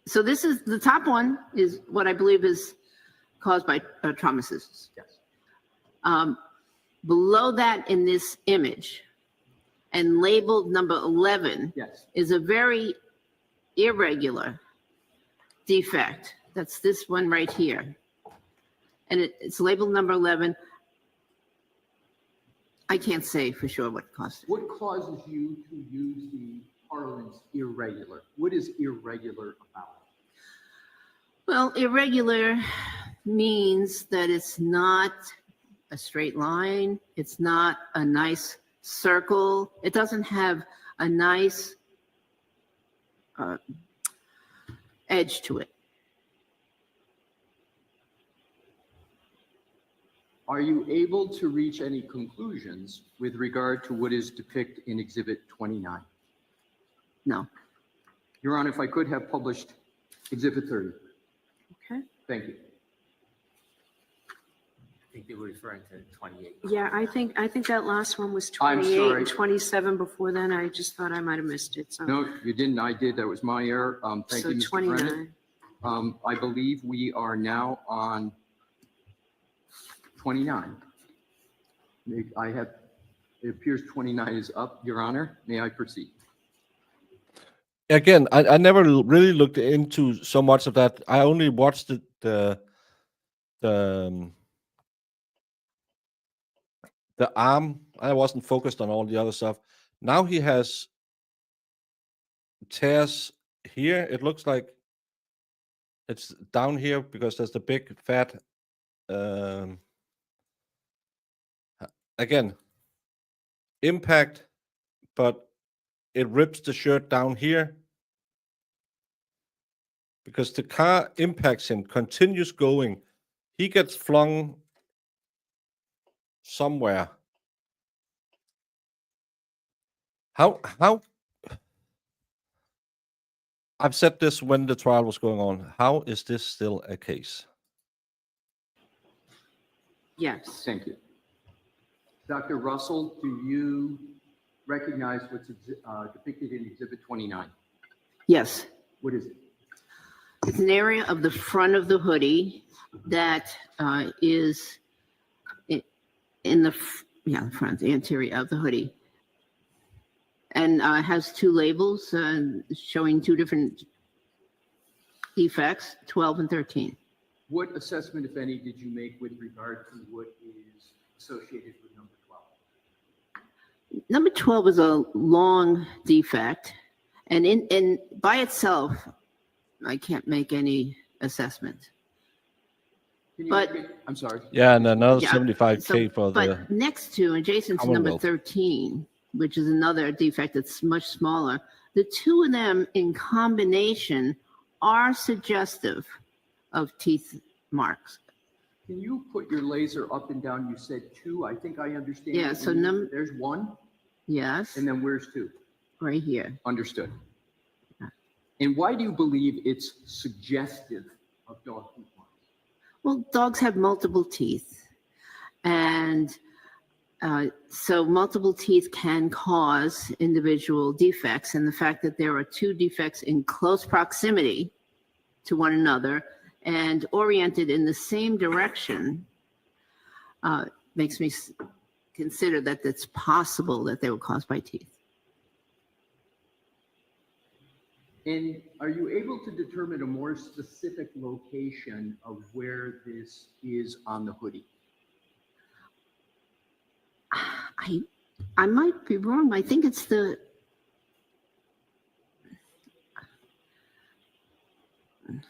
so this is, the top one is what I believe is caused by trauma seizures. Yes. Below that in this image and labeled number 11 Yes. is a very irregular defect. That's this one right here. And it's labeled number 11. I can't say for sure what caused it. What causes you to use the parlance irregular? What is irregular about it? Well, irregular means that it's not a straight line. It's not a nice circle. It doesn't have a nice edge to it. Are you able to reach any conclusions with regard to what is depicted in Exhibit 29? No. Your Honor, if I could have published Exhibit 30. Okay. Thank you. I think they were referring to 28. Yeah, I think that last one was I'm 28 sorry. and 27 before then. I just thought I might have missed it. So, No, you didn't. I did. That was my error. Thank so you, Mr. Brennan. 29. I believe we are now on 29. It appears 29 is up, Your Honor. May I proceed? Again, I never really looked into so much of that. I only watched the arm. I wasn't focused on all the other stuff. Now he has tears here. It looks like it's down here because there's the big fat. Again, impact, but it rips the shirt down here because the car impacts him, continues going. He gets flung somewhere. How I've said this when the trial was going on. How is this still a case? Yes. Thank you. Dr. Russell, do you recognize what's depicted in Exhibit 29? Yes. What is it? It's an area of the front of the hoodie that is in the front, the interior of the hoodie, and has two labels showing two different defects, 12 and 13. What assessment, if any, did you make with regard to what is associated with number 12? Number 12 is a long defect, and by itself, I can't make any assessment. Can you But- make it- I'm sorry. Yeah, and another Yeah, 75K for the. But next to, adjacent to number Commonwealth. 13, which is another defect that's much smaller, the two of them in combination are suggestive of teeth marks. Can you put your laser up and down? You said 2. I think I understand. Yeah, what so you mean. There's 1, Yes, and then where's 2? right here. Understood. And why do you believe it's suggestive of dog teeth marks? Well, dogs have multiple teeth, and so multiple teeth can cause individual defects, and the fact that there are two defects in close proximity to one another and oriented in the same direction makes me consider that it's possible that they were caused by teeth. And are you able to determine a more specific location of where this is on the hoodie? I might be wrong. I think it's the.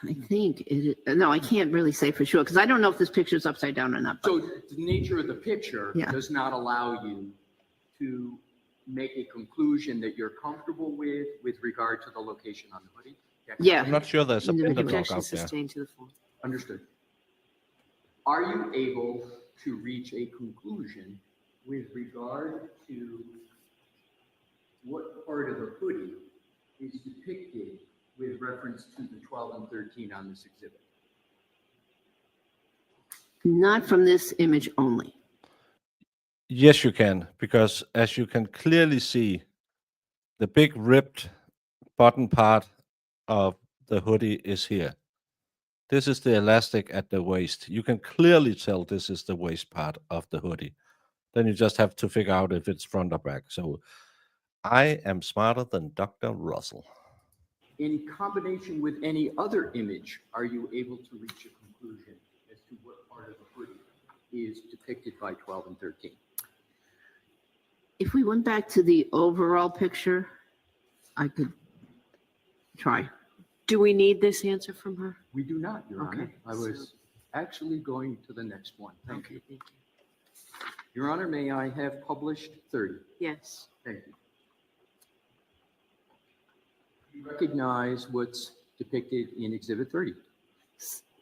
I think it. No, I can't really say for sure because I don't know if this picture is upside down or not. But So the nature of the picture Yeah. does not allow you to make a conclusion that you're comfortable with regard to the location on the hoodie? Yeah. I'm not sure there's a bigger dog Objection out there. sustained to the form. Understood. Are you able to reach a conclusion with regard to what part of the hoodie is depicted with reference to the 12 and 13 on this exhibit? Not from this image only. Yes, you can, because as you can clearly see, the big ripped bottom part of the hoodie is here. This is the elastic at the waist. You can clearly tell this is the waist part of the hoodie. Then you just have to figure out if it's front or back. So I am smarter than Dr. Russell. In combination with any other image, are you able to reach a conclusion as to what part of the hoodie is depicted by 12 and 13? If we went back to the overall picture, I could try. Do we need this answer from her? We do not, Your Honor. Okay, I was actually going to the next one. Thank you. Okay, thank you. Your Honor, may I have published 30? Yes. Thank you. You recognize what's depicted in Exhibit 30?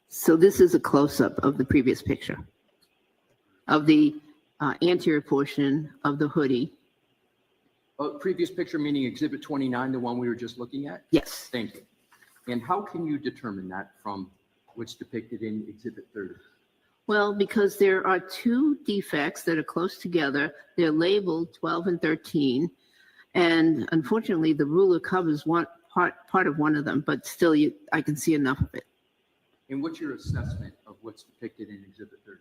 So this is a close-up of the previous picture of the anterior portion of the hoodie. Previous picture meaning Exhibit 29, the one we were just looking at? Yes. Thank you. And how can you determine that from what's depicted in Exhibit 30? Well, because there are two defects that are close together. They're labeled 12 and 13. And unfortunately, the ruler covers one part of one of them, but still I can see enough of it. And what's your assessment of what's depicted in Exhibit 30?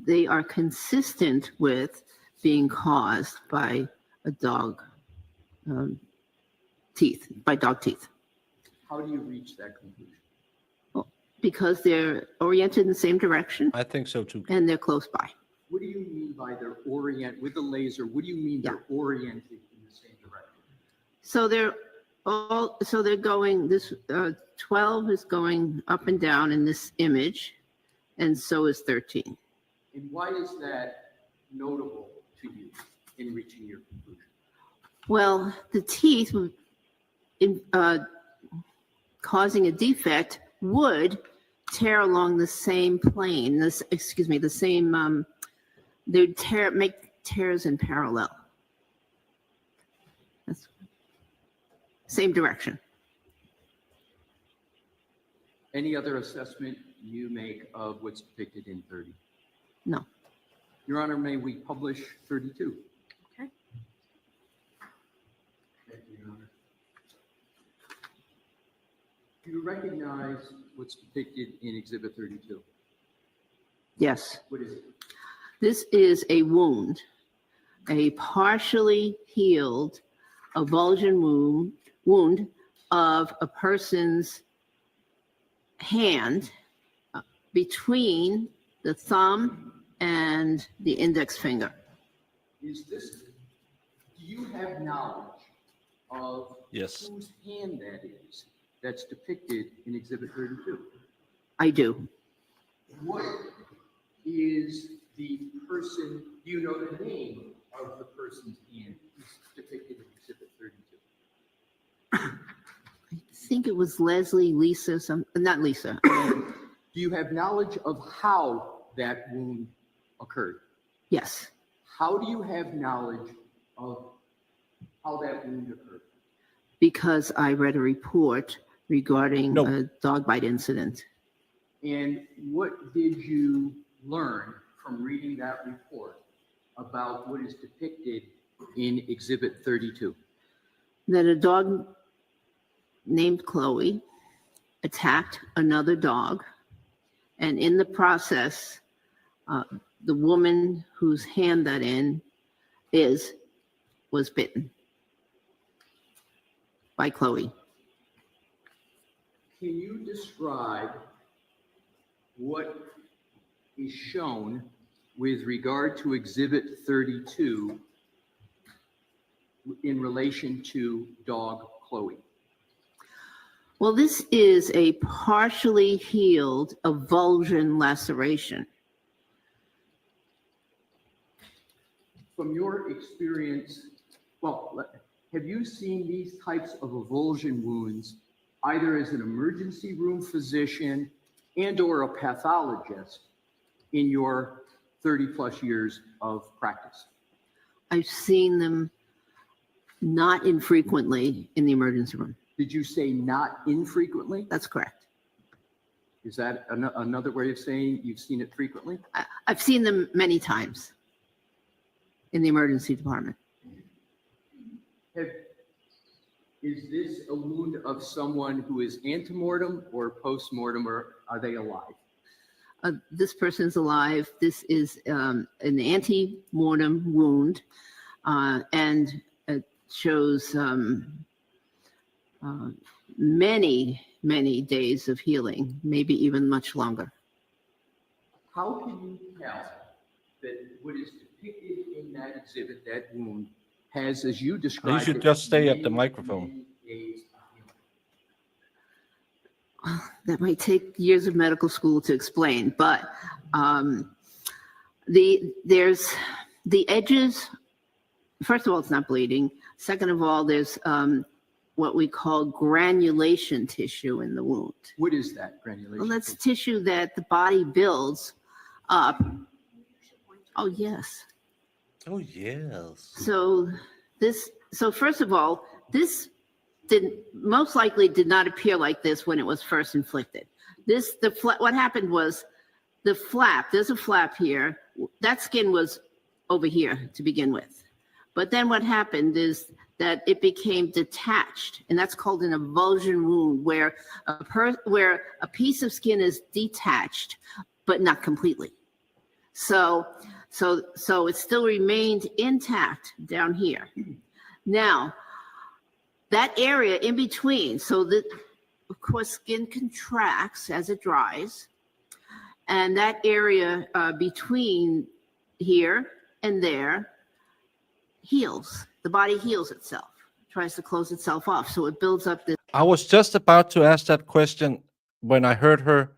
They are consistent with being caused by a dog teeth. How do you reach that conclusion? Because they're oriented in the same direction I think so too. and they're close by. What do you mean by they're with the laser? What do you mean they're oriented in the same direction? So they're going, this 12 is going up and down in this image, and so is 13. And why is that notable to you in reaching your conclusion? Well, the teeth in causing a defect would tear along the same plane, the same, they'd make tears in parallel. That's same direction. Any other assessment you make of what's depicted in 30? No. Your Honor, may we publish 32? Okay. Thank you, Your Honor. Do you recognize what's depicted in Exhibit 32? Yes. What is it? This is a wound, a partially healed avulsion wound of a person's hand between the thumb and the index finger. Do you have knowledge of Yes. whose hand that is that's depicted in Exhibit 32? I do. What is the person, do you know the name of the person's hand who's depicted in Exhibit 32? I think it was Lisa, not Lisa. Do you have knowledge of how that wound occurred? Yes, How do you have knowledge of how that wound occurred? because I read a report regarding No. a dog bite incident. And what did you learn from reading that report about what is depicted in Exhibit 32? That a dog named Chloe attacked another dog, and in the process, the woman whose hand that was bitten by Chloe. Can you describe what is shown with regard to Exhibit 32 in relation to dog Chloe? Well, this is a partially healed avulsion laceration. From your experience, well, have you seen these types of avulsion wounds either as an emergency room physician and/or a pathologist in your 30-plus years of practice? I've seen them not infrequently in the emergency room. Did you say not infrequently? That's correct. Is that another way of saying you've seen it frequently? I've seen them many times in the emergency department. Is this a wound of someone who is antemortem or postmortem, or are they alive? This person's alive. This is an ante-mortem wound, and it shows many, many days of healing, maybe even much longer. How can you tell that what is depicted in that exhibit, that wound, has, as you described, should it, just stay at the many, microphone. many days of healing? That might take years of medical school to explain, but there's the edges. First of all, it's not bleeding. Second of all, there's what we call granulation tissue in the wound. What is that granulation? Well, that's tissue that the body builds up. Oh, yes. Oh, yes. So first of all, this most likely did not appear like this when it was first inflicted. What happened was the flap, there's a flap here. That skin was over here to begin with. But then what happened is that it became detached, and that's called an avulsion wound, where a piece of skin is detached, but not completely. So it still remained intact down here. Now, that area in between, so that, of course, skin contracts as it dries, and that area between here and there heals. The body heals itself, tries to close itself off, so it builds up this. I was just about to ask that question when I heard her.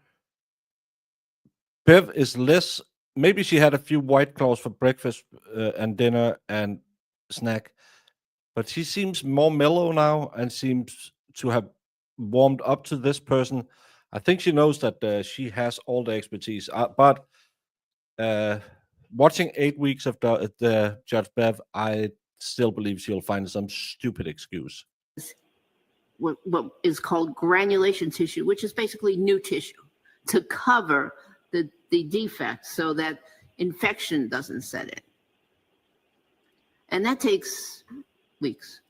Bev is less, maybe she had a few White Claws for breakfast and dinner and snack, but she seems more mellow now and seems to have warmed up to this person. I think she knows that she has all the expertise, but watching 8 weeks of the Judge Bev, I still believe she'll find some stupid excuse. What is called granulation tissue, which is basically new tissue to cover the defect so that infection doesn't set in. And that takes weeks,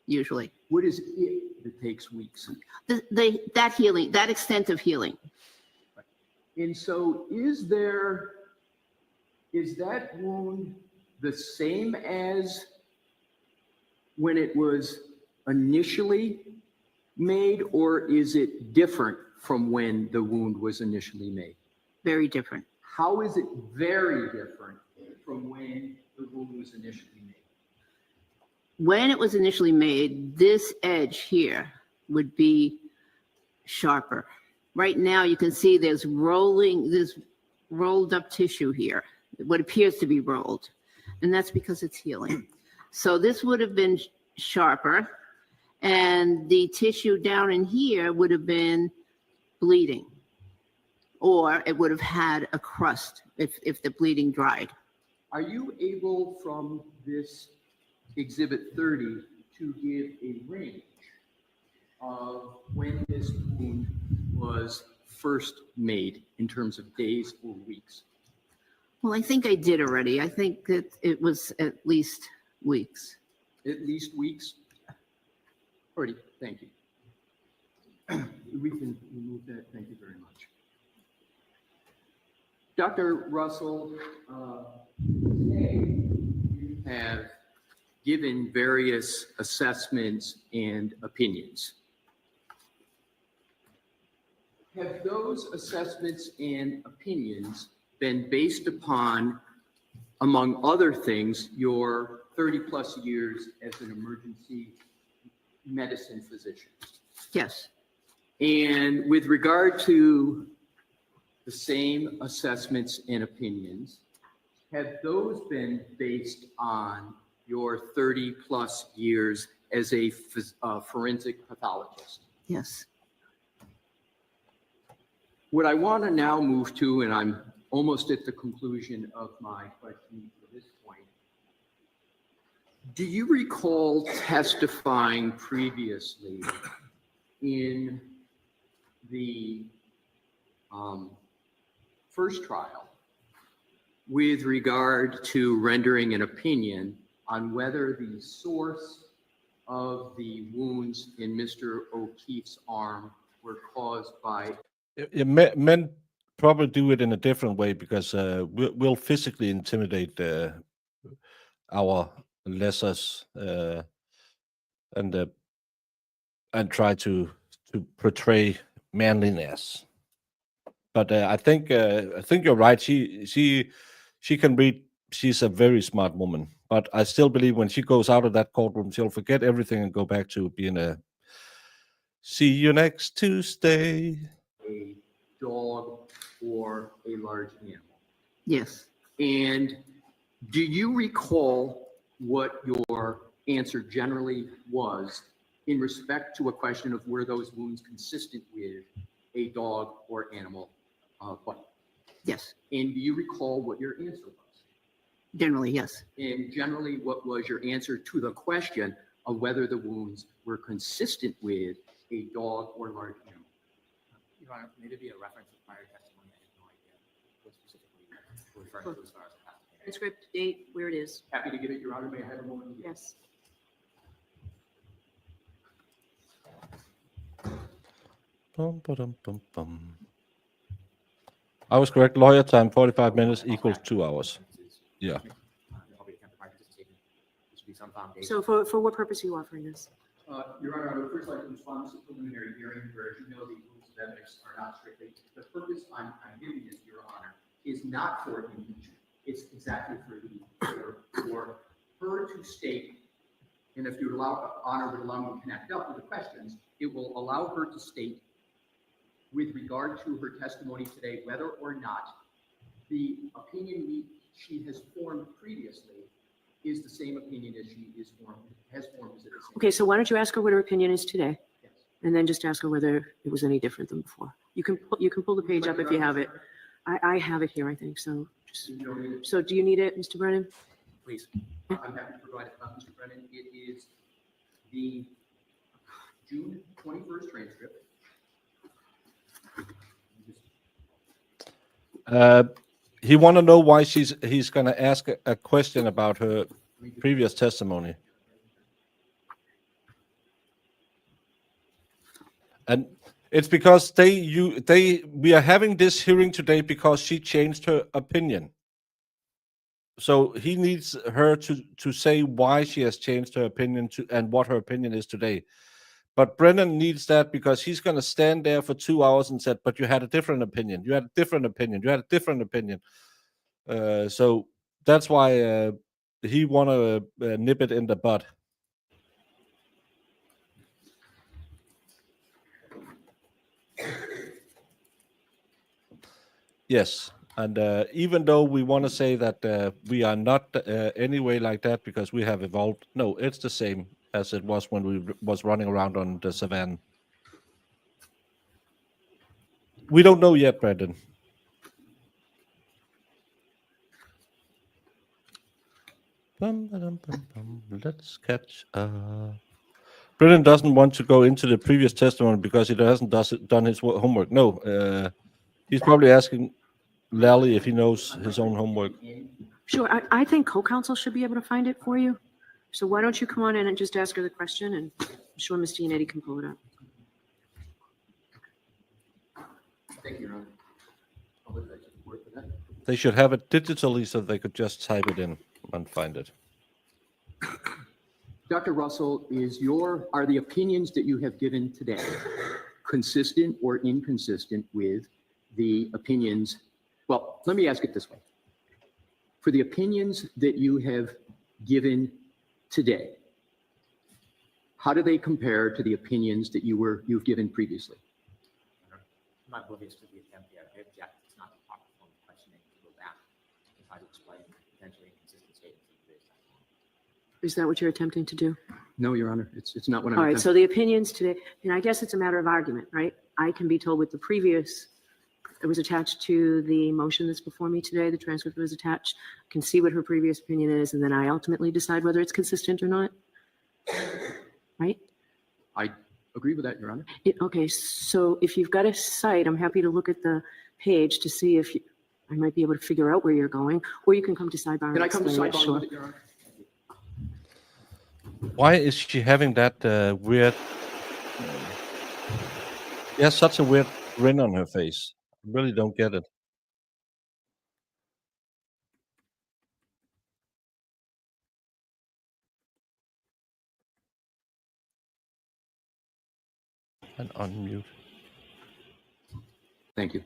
usually. What is it that takes weeks? That healing, that extent of healing. And so is that wound the same as when it was initially made, or is it different from when the wound was initially made? Very different. How is it very different from when the wound was initially made? When it was initially made, this edge here would be sharper. Right now, you can see there's rolled up tissue here, what appears to be rolled, and that's because it's healing. So this would have been sharper, and the tissue down in here would have been bleeding, or it would have had a crust if the bleeding dried. Are you able, from this Exhibit 30, to give a range of when this wound was first made in terms of days or weeks? Well, I think I did already. I think that it was at least weeks. At least weeks? Already, thank you. We can remove that, thank you very much. Dr. Russell, today you have given various assessments and opinions. Have those assessments and opinions been based upon, among other things, your 30-plus years as an emergency medicine physician? Yes. And with regard to the same assessments and opinions, have those been based on your 30-plus years as a forensic pathologist. Yes. What I want to now move to, and I'm almost at the conclusion of my questioning for this point. Do you recall testifying previously in the first trial with regard to rendering an opinion on whether the source of the wounds in Mr. O'Keefe's arm were caused by? Men probably do it in a different way because we'll physically intimidate our lessers and try to portray manliness. But I think you're right. She can read. She's a very smart woman. But I still believe when she goes out of that courtroom, she'll forget everything and go back to being a. See you next Tuesday. A dog or a large animal. Yes. And do you recall what your answer generally was in respect to a question of were those wounds consistent with a dog or animal bite? Yes. And do you recall what your answer was? Generally, yes. And generally, what was your answer to the question of whether the wounds were consistent with a dog or large animal? Your Honor, may there be a reference to prior testimony? I have no idea what specifically we're referring to as far as the past. Transcript, date, where it is. Happy to give it, Your Honor. May I have a moment? Yes. Bum, ba-dum, bum, bum. I was correct. Lawyer time 45 minutes equals 2 hours. Yeah. So for what purpose are you offering this? Your Honor, I would first like to respond to the preliminary hearing where, as you know, the rules of evidence are not strictly. The purpose I'm giving this, Your Honor, is not for impeachment. It's exactly for her to state, and if you would allow, Honor would allow me to connect up with the questions, it will allow her to state with regard to her testimony today, whether or not the opinion she has formed previously is the same opinion as she has formed. Is it the same? Okay, so why don't you ask her what her opinion is today? Yes. And then just ask her whether it was any different than before. You can pull the page up if you have it. I have it here, I think, so just, so do you need it, Mr. Brennan? Please. I'm happy to provide it, Mr. Brennan. It is the June 21st transcript. He want to know why he's going to ask a question about her previous testimony. And it's because we are having this hearing today because she changed her opinion. So he needs her to say why she has changed her opinion and what her opinion is today. But Brennan needs that because he's going to stand there for 2 hours and said, but you had a different opinion. You had a different opinion. You had a different opinion. So that's why he want to nip it in the bud. Yes. And even though we want to say that we are not anyway like that because we have evolved, no, it's the same as it was when we was running around on the savannah. We don't know yet, Brandon. Let's catch Brennan doesn't want to go into the previous testimony because he hasn't done his homework. No, he's probably asking Lally if he knows his own homework. Sure, I think co-counsel should be able to find it for you. So why don't you come on in and just ask her the question, and I'm sure Mr. Yannetti can pull it up. Thank you, Your Honor. I'll let that work for that. They should have it digitally so they could just type it in and find it. Dr. Russell, are the opinions that you have given today consistent or inconsistent with the opinions? Well, let me ask it this way. For the opinions that you have given today, how do they compare to the opinions that you've given previously? I'm not oblivious to the attempt here. I object. It's not the proper form of questioning to go back and try to explain potentially inconsistent statements of today's testimony. Is that what you're attempting to do? No, Your Honor, it's not what I'm. All right, so the opinions today, and I guess it's a matter of argument, right? I can be told with the previous, it was attached to the motion that's before me today, the transcript was attached, can see what her previous opinion is, and then I ultimately decide whether it's consistent or not, right? I agree with that, Your Honor. Okay, so if you've got a site, I'm happy to look at the page to see if I might be able to figure out where you're going, or you can come to sidebar and Can I come to explain it, sidebar sure. with it, Your Honor? Why is she having that weird? She has such a weird grin on her face. I really don't get it. And unmute. Thank you.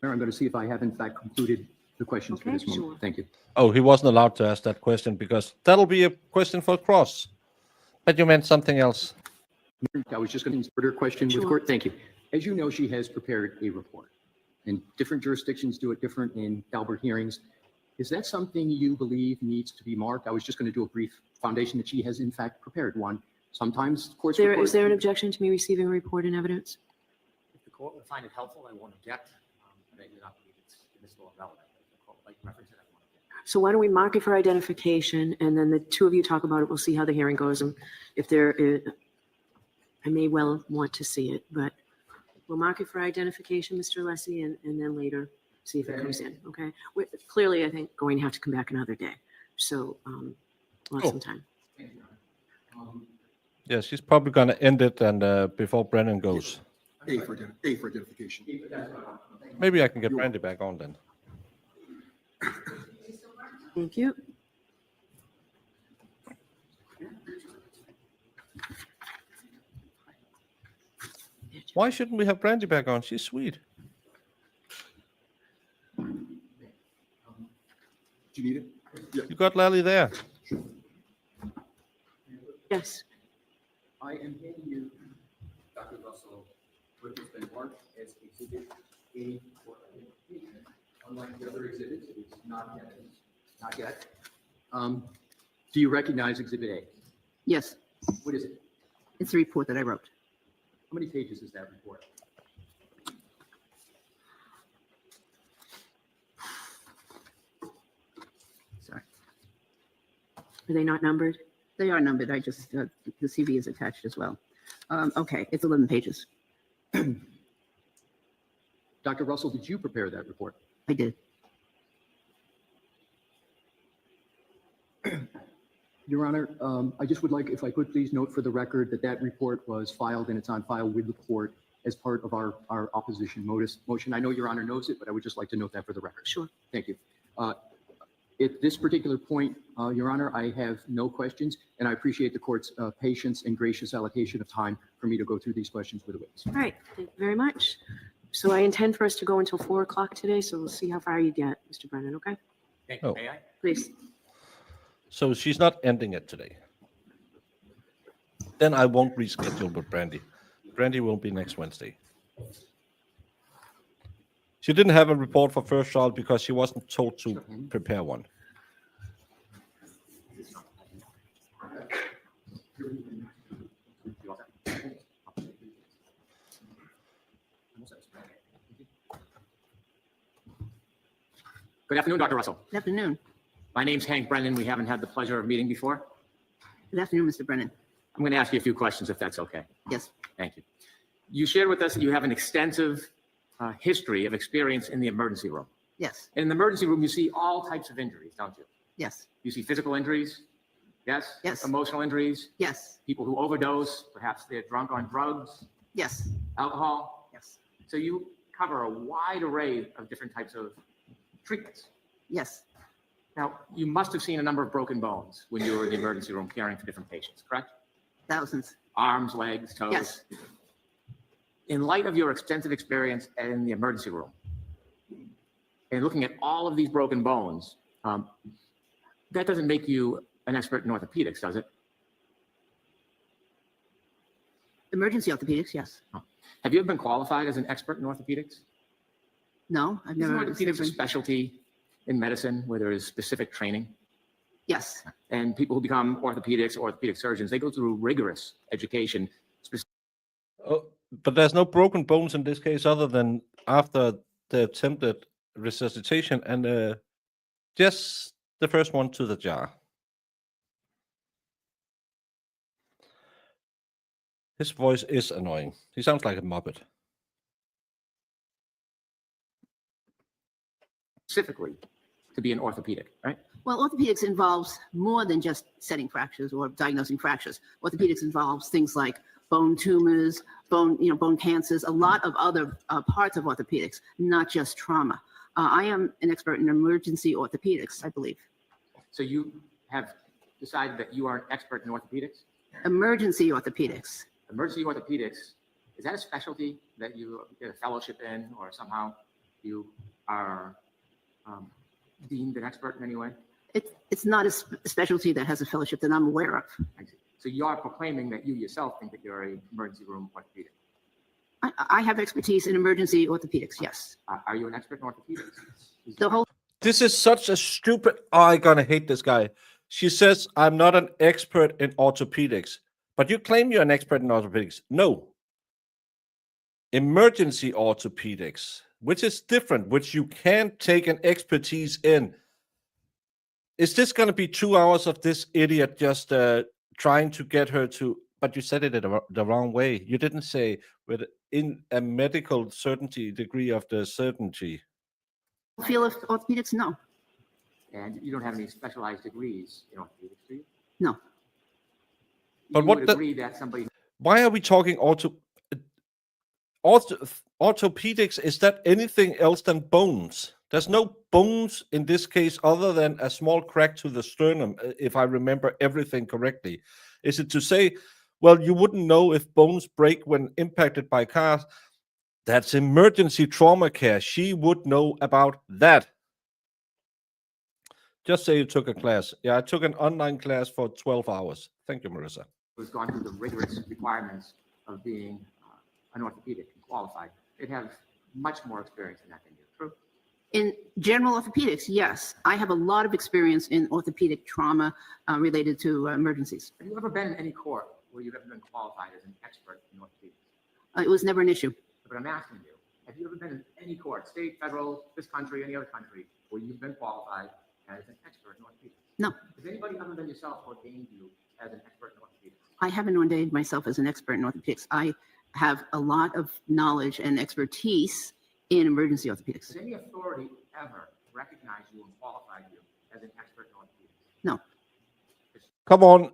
Mayor, I'm going to see if I have in fact concluded the questions for Okay, this moment. sure. Thank you. Oh, he wasn't allowed to ask that question because that'll be a question for Cross. But you meant something else. I was just going to insert her question with Sure. court. Thank you. As you know, she has prepared a report, and different jurisdictions do it different in Daubert hearings. Is that something you believe needs to be marked? I was just going to do a brief foundation that she has in fact prepared one. Sometimes courts. Is there an objection to me receiving a report and evidence? If the court would find it helpful, I won't object. I do not believe it's admissible and relevant. If the court would like to reference it, I won't object. So why don't we mark it for identification, and then the two of you talk about it, we'll see how the hearing goes, and if there is, I may well want to see it, but we'll mark it for identification, Mr. Lessie, and then later see if it comes in, okay? We're clearly, I think, going to have to come back another day, so we'll have some time. Yeah, she's probably going to end it and before Brennan goes. A for identification. Maybe I can get Brandy back on then. Thank you. Why shouldn't we have Brandy back on? She's sweet. Do you need it? Yeah. You got Lally there. Yes. I am handing you, Dr. Russell, what has been marked as Exhibit A for identification. Unlike the other exhibits, it is not yet. Not yet. Do you recognize Exhibit A? Yes, What is it? it's the report that I wrote. How many pages is that report? Sorry. Are they not numbered? They are numbered. I just, the CV is attached as well. Okay, it's 11 pages. Dr. Russell, did you prepare that report? I did. Your Honor, I just would like, if I could please note for the record that that report was filed and it's on file with the court as part of our opposition motion. I know Your Honor knows it, but I would just like to note that for the record. Sure. Thank you. At this particular point, Your Honor, I have no questions, and I appreciate the court's patience and gracious allocation of time for me to go through these questions with the witness. All right, thank you very much. So I intend for us to go until 4 o'clock today, so we'll see how far you get, Mr. Brennan, okay? Thank you. Oh. May I? Please. So she's not ending it today. Then I won't reschedule with Brandy. Brandy will be next Wednesday. She didn't have a report for first trial because she wasn't told to prepare one. Good afternoon, Dr. Russell. Good afternoon. My name's Hank Brennan. We haven't had the pleasure of meeting before. Good afternoon, Mr. Brennan. I'm going to ask you a few questions if that's okay. Yes, Thank you. You shared with us that you have an extensive history of experience in the emergency room. yes, In the emergency room, you see all types of injuries, don't you? yes, You see physical injuries, yes? Yes. Emotional injuries, yes, people who overdose, perhaps they're drunk on drugs, yes, alcohol. yes, So you cover a wide array of different types of treatments. yes, Now, you must have seen a number of broken bones when you were in the emergency room caring for different patients, correct? thousands. Arms, legs, toes. Yes. In light of your extensive experience in the emergency room, and looking at all of these broken bones, that doesn't make you an expert in orthopedics, does it? Emergency orthopedics, yes. Have you ever been qualified as an expert in orthopedics? No, I've Isn't never. orthopedics a specialty in medicine where there is specific training? Yes. And people who become orthopedics or orthopedic surgeons, they go through rigorous education. Oh, but there's no broken bones in this case other than after the attempted resuscitation and just the first one to the jar. His voice is annoying. He sounds like a Muppet. Specifically to be an orthopedic, right? Well, orthopedics involves more than just setting fractures or diagnosing fractures. Orthopedics involves things like bone tumors, bone cancers, a lot of other parts of orthopedics, not just trauma. I am an expert in emergency orthopedics, I believe. So you have decided that you are an expert in orthopedics? Emergency orthopedics. Emergency orthopedics, is that a specialty that you get a fellowship in, or somehow you are deemed an expert in any way? It's not a specialty that has a fellowship that I'm aware of. I see. So you are proclaiming that you yourself think that you're an emergency room orthopedic. I have expertise in emergency orthopedics, yes. Are you an expert in orthopedics? The whole This is such a stupid. Oh, I'm gonna hate this guy. She says, I'm not an expert in orthopedics, but you claim you're an expert in orthopedics. No. Emergency orthopedics, which is different, which you can take an expertise in. Is this going to be 2 hours of this idiot just trying to get her to, but you said it the wrong way. You didn't say with in a medical certainty degree of the certainty. field of orthopedics, no. And you don't have any specialized degrees in orthopedics, do you? No. But You what would the- agree that somebody Why are we talking orthopedics? Is that anything else than bones? There's no bones in this case other than a small crack to the sternum, if I remember everything correctly. Is it to say, well, you wouldn't know if bones break when impacted by cars? That's emergency trauma care. She would know about that. Just say you took a class. Yeah, I took an online class for 12 hours. Thank you, Marissa. who's gone through the rigorous requirements of being an orthopedic and qualified, they'd have much more experience in that than you. True. In general orthopedics, yes. I have a lot of experience in orthopedic trauma related to emergencies. Have you ever been in any court where you've ever been qualified as an expert in orthopedics? It was never an issue. But I'm asking you, have you ever been in any court, state, federal, this country, any other country, where you've been qualified as an expert in orthopedics? No. Has anybody other than yourself ordained you as an expert in orthopedics? I haven't ordained myself as an expert in orthopedics. I have a lot of knowledge and expertise in emergency orthopedics. Has any authority ever recognized you and qualified you as an expert in orthopedics? No. Come on.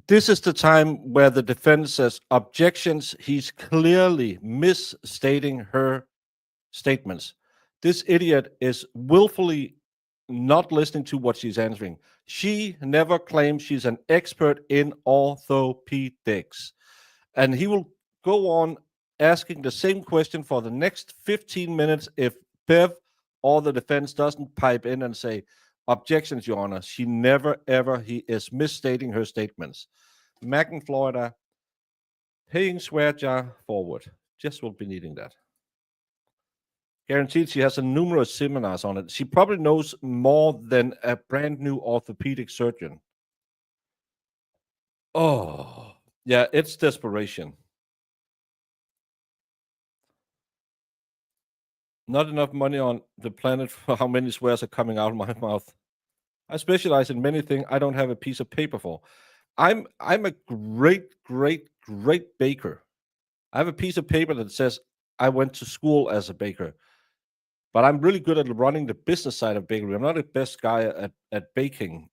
This is the time where the defense says objections. He's clearly misstating her statements. This idiot is willfully not listening to what she's answering. She never claimed she's an expert in orthopedics. And he will go on asking the same question for the next 15 minutes if Bev or the defense doesn't pipe in and say, objections, Your Honor. She never, ever, he is misstating her statements. Mac in Florida, paying swear jar forward. Just will be needing that. Guaranteed she has a numerous seminars on it. She probably knows more than a brand new orthopedic surgeon. Oh, yeah, it's desperation. Not enough money on the planet for how many swears are coming out of my mouth. I specialize in many things I don't have a piece of paper for. I'm a great baker. I have a piece of paper that says I went to school as a baker, but I'm really good at running the business side of bakery. I'm not the best guy at baking,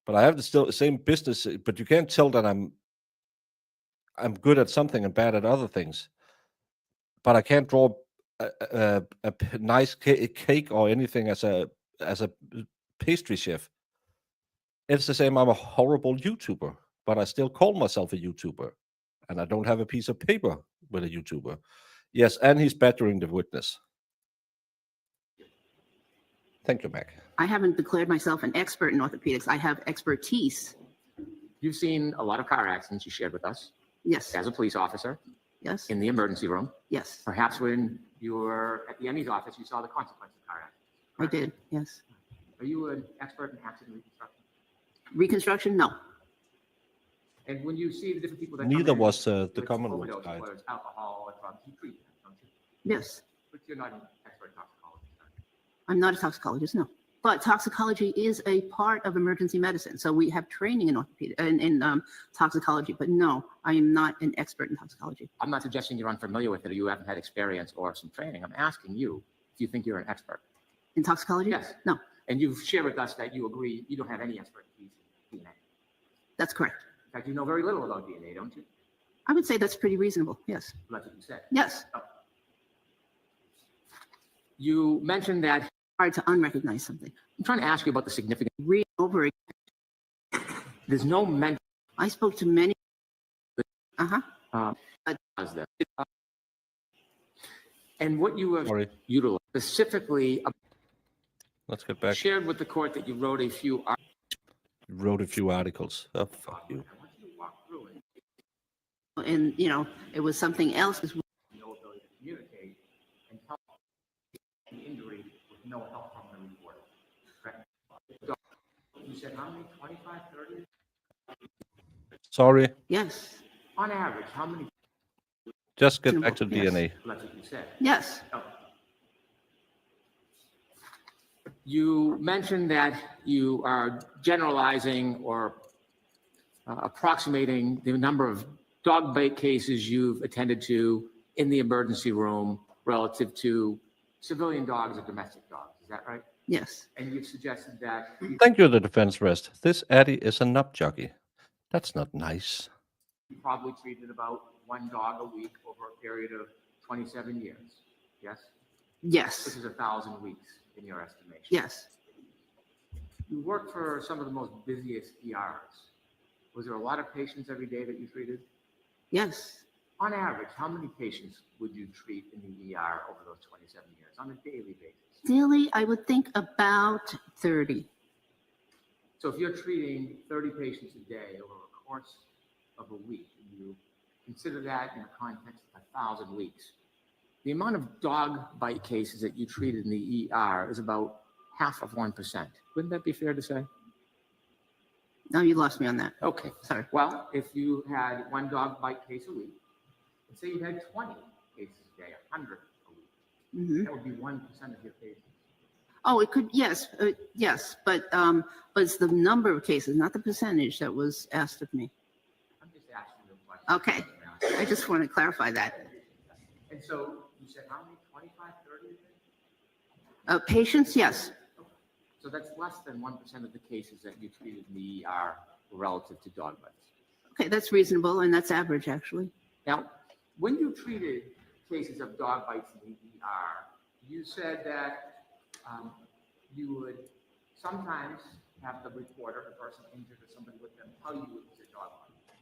but I have the same business. But you can't tell that I'm good at something and bad at other things. But I can't draw a nice cake or anything as a pastry chef. It's the same. I'm a horrible YouTuber, but I still call myself a YouTuber, and I don't have a piece of paper with a YouTuber. Yes, and he's battering the witness. Thank you, Mac. I haven't declared myself an expert in orthopedics. I have expertise. You've seen a lot of car accidents you shared with us Yes, as a police officer yes, in the emergency room. yes, Perhaps when you were at the ME's office, you saw the consequences of car accidents. I did, yes. Are you an expert in accident reconstruction? Reconstruction? No. And when you see the different people that Neither come in was the with Commonwealth overdose, guide. whether it's alcohol or drugs, you treat them, don't you? Yes. But you're not an expert in toxicology. are you? I'm not a toxicologist, no. But toxicology is a part of emergency medicine. So we have training in orthopedic in toxicology, but no, I am not an expert in toxicology. I'm not suggesting you're unfamiliar with it or you haven't had experience or some training. I'm asking you if you think you're an expert. In toxicology? Yes. No, And you've shared with us that you agree you don't have any expertise in DNA. that's correct. In fact, you know very little about DNA, don't you? I would say that's pretty reasonable. Yes. That's what you said. Yes. You mentioned that Hard to unrecognize something. I'm trying to ask you about the significance. Read over it. There's no mention I spoke to many. Uh-huh. of this. And what you have Sorry, utilized specifically let's get back. shared with the court that you wrote a few Wrote a few articles. Oh, fuck you. I want you to walk through it. And, it was something else. No ability to communicate and tell the injury with no help from the reporter. Correct? You said how many? 25, 30? Sorry, Yes. On average, how many? just get back to Yes. DNA. That's what you said. Yes. Oh. You mentioned that you are generalizing or approximating the number of dog bite cases you've attended to in the emergency room relative to civilian dogs or domestic dogs. Is that right? Yes. And you've suggested that Thank you, the defense rest. This Addy is a nut jockey. That's not nice. you probably treated about one dog a week over a period of 27 years. Yes? Which Yes. is 1,000 weeks in your estimation. Yes. You worked for some of the most busiest ERs. Was there a lot of patients every day that you treated? Yes. On average, how many patients would you treat in the ER over those 27 years on a daily basis? Daily, I would think about 30. So if you're treating 30 patients a day over a course of a week, and you consider that in the context of 1,000 weeks, the amount of dog bite cases that you treated in the ER is about half of 1%. Wouldn't that be fair to say? No, you lost me on that. Okay. Sorry. Well, if you had one dog bite case a week, and say you had 20 cases a day, 100 a week, Hmm. that would be 1% of your cases. Oh, it could, yes, yes, but it's the number of cases, not the percentage that was asked of me. I'm just asking you a question. Okay. I just want to clarify that. And so you said how many? 25, 30 a day? Patients, yes. So that's less than 1% of the cases that you treated in the ER relative to dog bites. Okay, that's reasonable, and that's average, actually. Now, when you treated cases of dog bites in the ER, you said that you would sometimes have the reporter, the person injured or somebody with them, tell you it was a dog bite.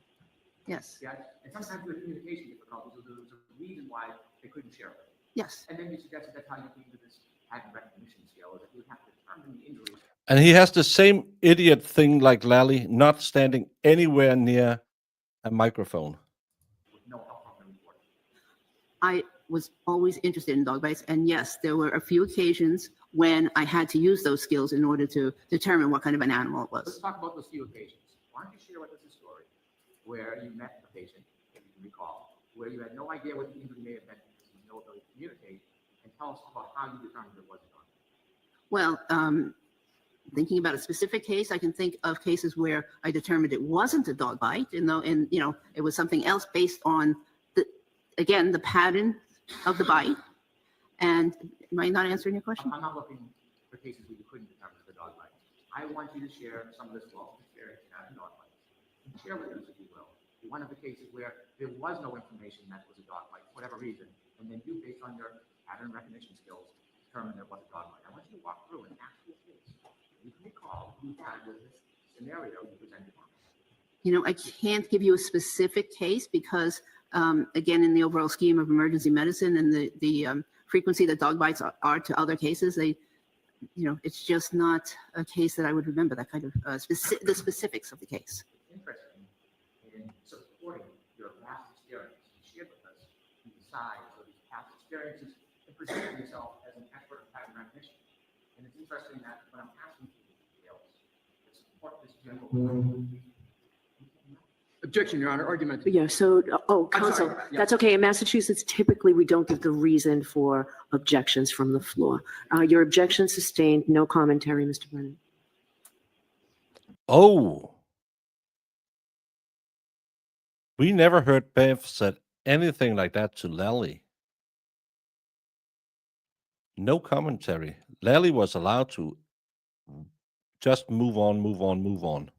Yes, Yeah, and sometimes you had communication difficulties, so there was a reason why they couldn't share it. yes. And then you suggested that's how you came to this pattern recognition scale, is that you would have to determine the injury And he has the same idiot thing like Lally, not standing anywhere near a microphone. with no help from the reporter. I was always interested in dog bites, and yes, there were a few occasions when I had to use those skills in order to determine what kind of an animal it Let's was. talk about those few occasions. Why don't you share with us a story where you met a patient, if you can recall, where you had no idea what the injury may have been because you had no ability to communicate, and tell us about how you determined it was a dog bite. Well, thinking about a specific case, I can think of cases where I determined it wasn't a dog bite, and it was something else based on the pattern of the bite. And am I not answering your question? I'm not looking for cases where you couldn't determine the dog bite. I want you to share some of this wealth of experience you have in dog bites. And share with us, if you will, one of the cases where there was no information that was a dog bite, for whatever reason, and then you, based on your pattern recognition skills, determined there was a dog bite. I want you to walk through an actual case. You can recall you had with this scenario you presented. I can't give you a specific case because, again, in the overall scheme of emergency medicine and the frequency that dog bites are to other cases, it's just not a case that I would remember that kind of the specifics of the case. It's interesting in supporting your past experience. You shared with us the size of these past experiences and presenting yourself as an expert in pattern recognition. And it's interesting that when I'm asking support this general. Objection, Your Honor, argument. Yeah, so, oh, I'm sorry, counsel, yeah. that's okay. In Massachusetts, typically, we don't give the reason for objections from the floor. Your objection sustained, no commentary, Mr. Brennan. Oh, we never heard Bev said anything like that to Lally. No commentary. Lally was allowed to just move on, move on, move on.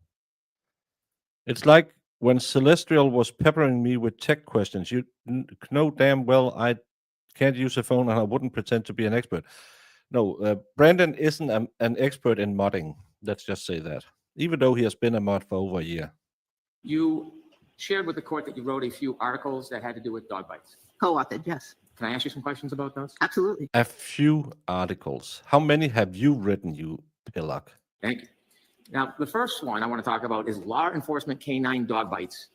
It's like when Celestial was peppering me with tech questions. You know damn well I can't use a phone and I wouldn't pretend to be an expert. No, Brandon isn't an expert in modding. Let's just say that. Even though he has been a mod for over a year. You shared with the court that you wrote a few articles that had to do with dog bites. Co-authored, yes, Can I ask you some questions about those? absolutely. A few articles. How many have you written, you pillock? Thank you. Now, the first one I want to talk about is law enforcement canine dog bites.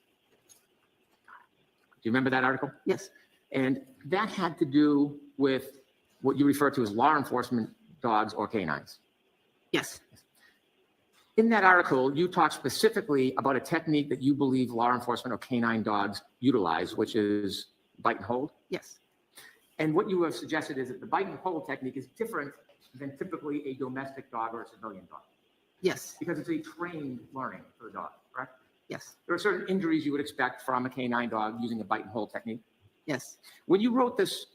Do you remember that article? Yes, And that had to do with what you refer to as law enforcement dogs or canines. yes, In that article, you talk specifically about a technique that you believe law enforcement or canine dogs utilize, which is bite and hold. yes, And what you have suggested is that the bite and hold technique is different than typically a domestic dog or a civilian dog, yes, because it's a trained learning for the dog, correct? yes, There are certain injuries you would expect from a canine dog using a bite and hold technique. yes. When you wrote this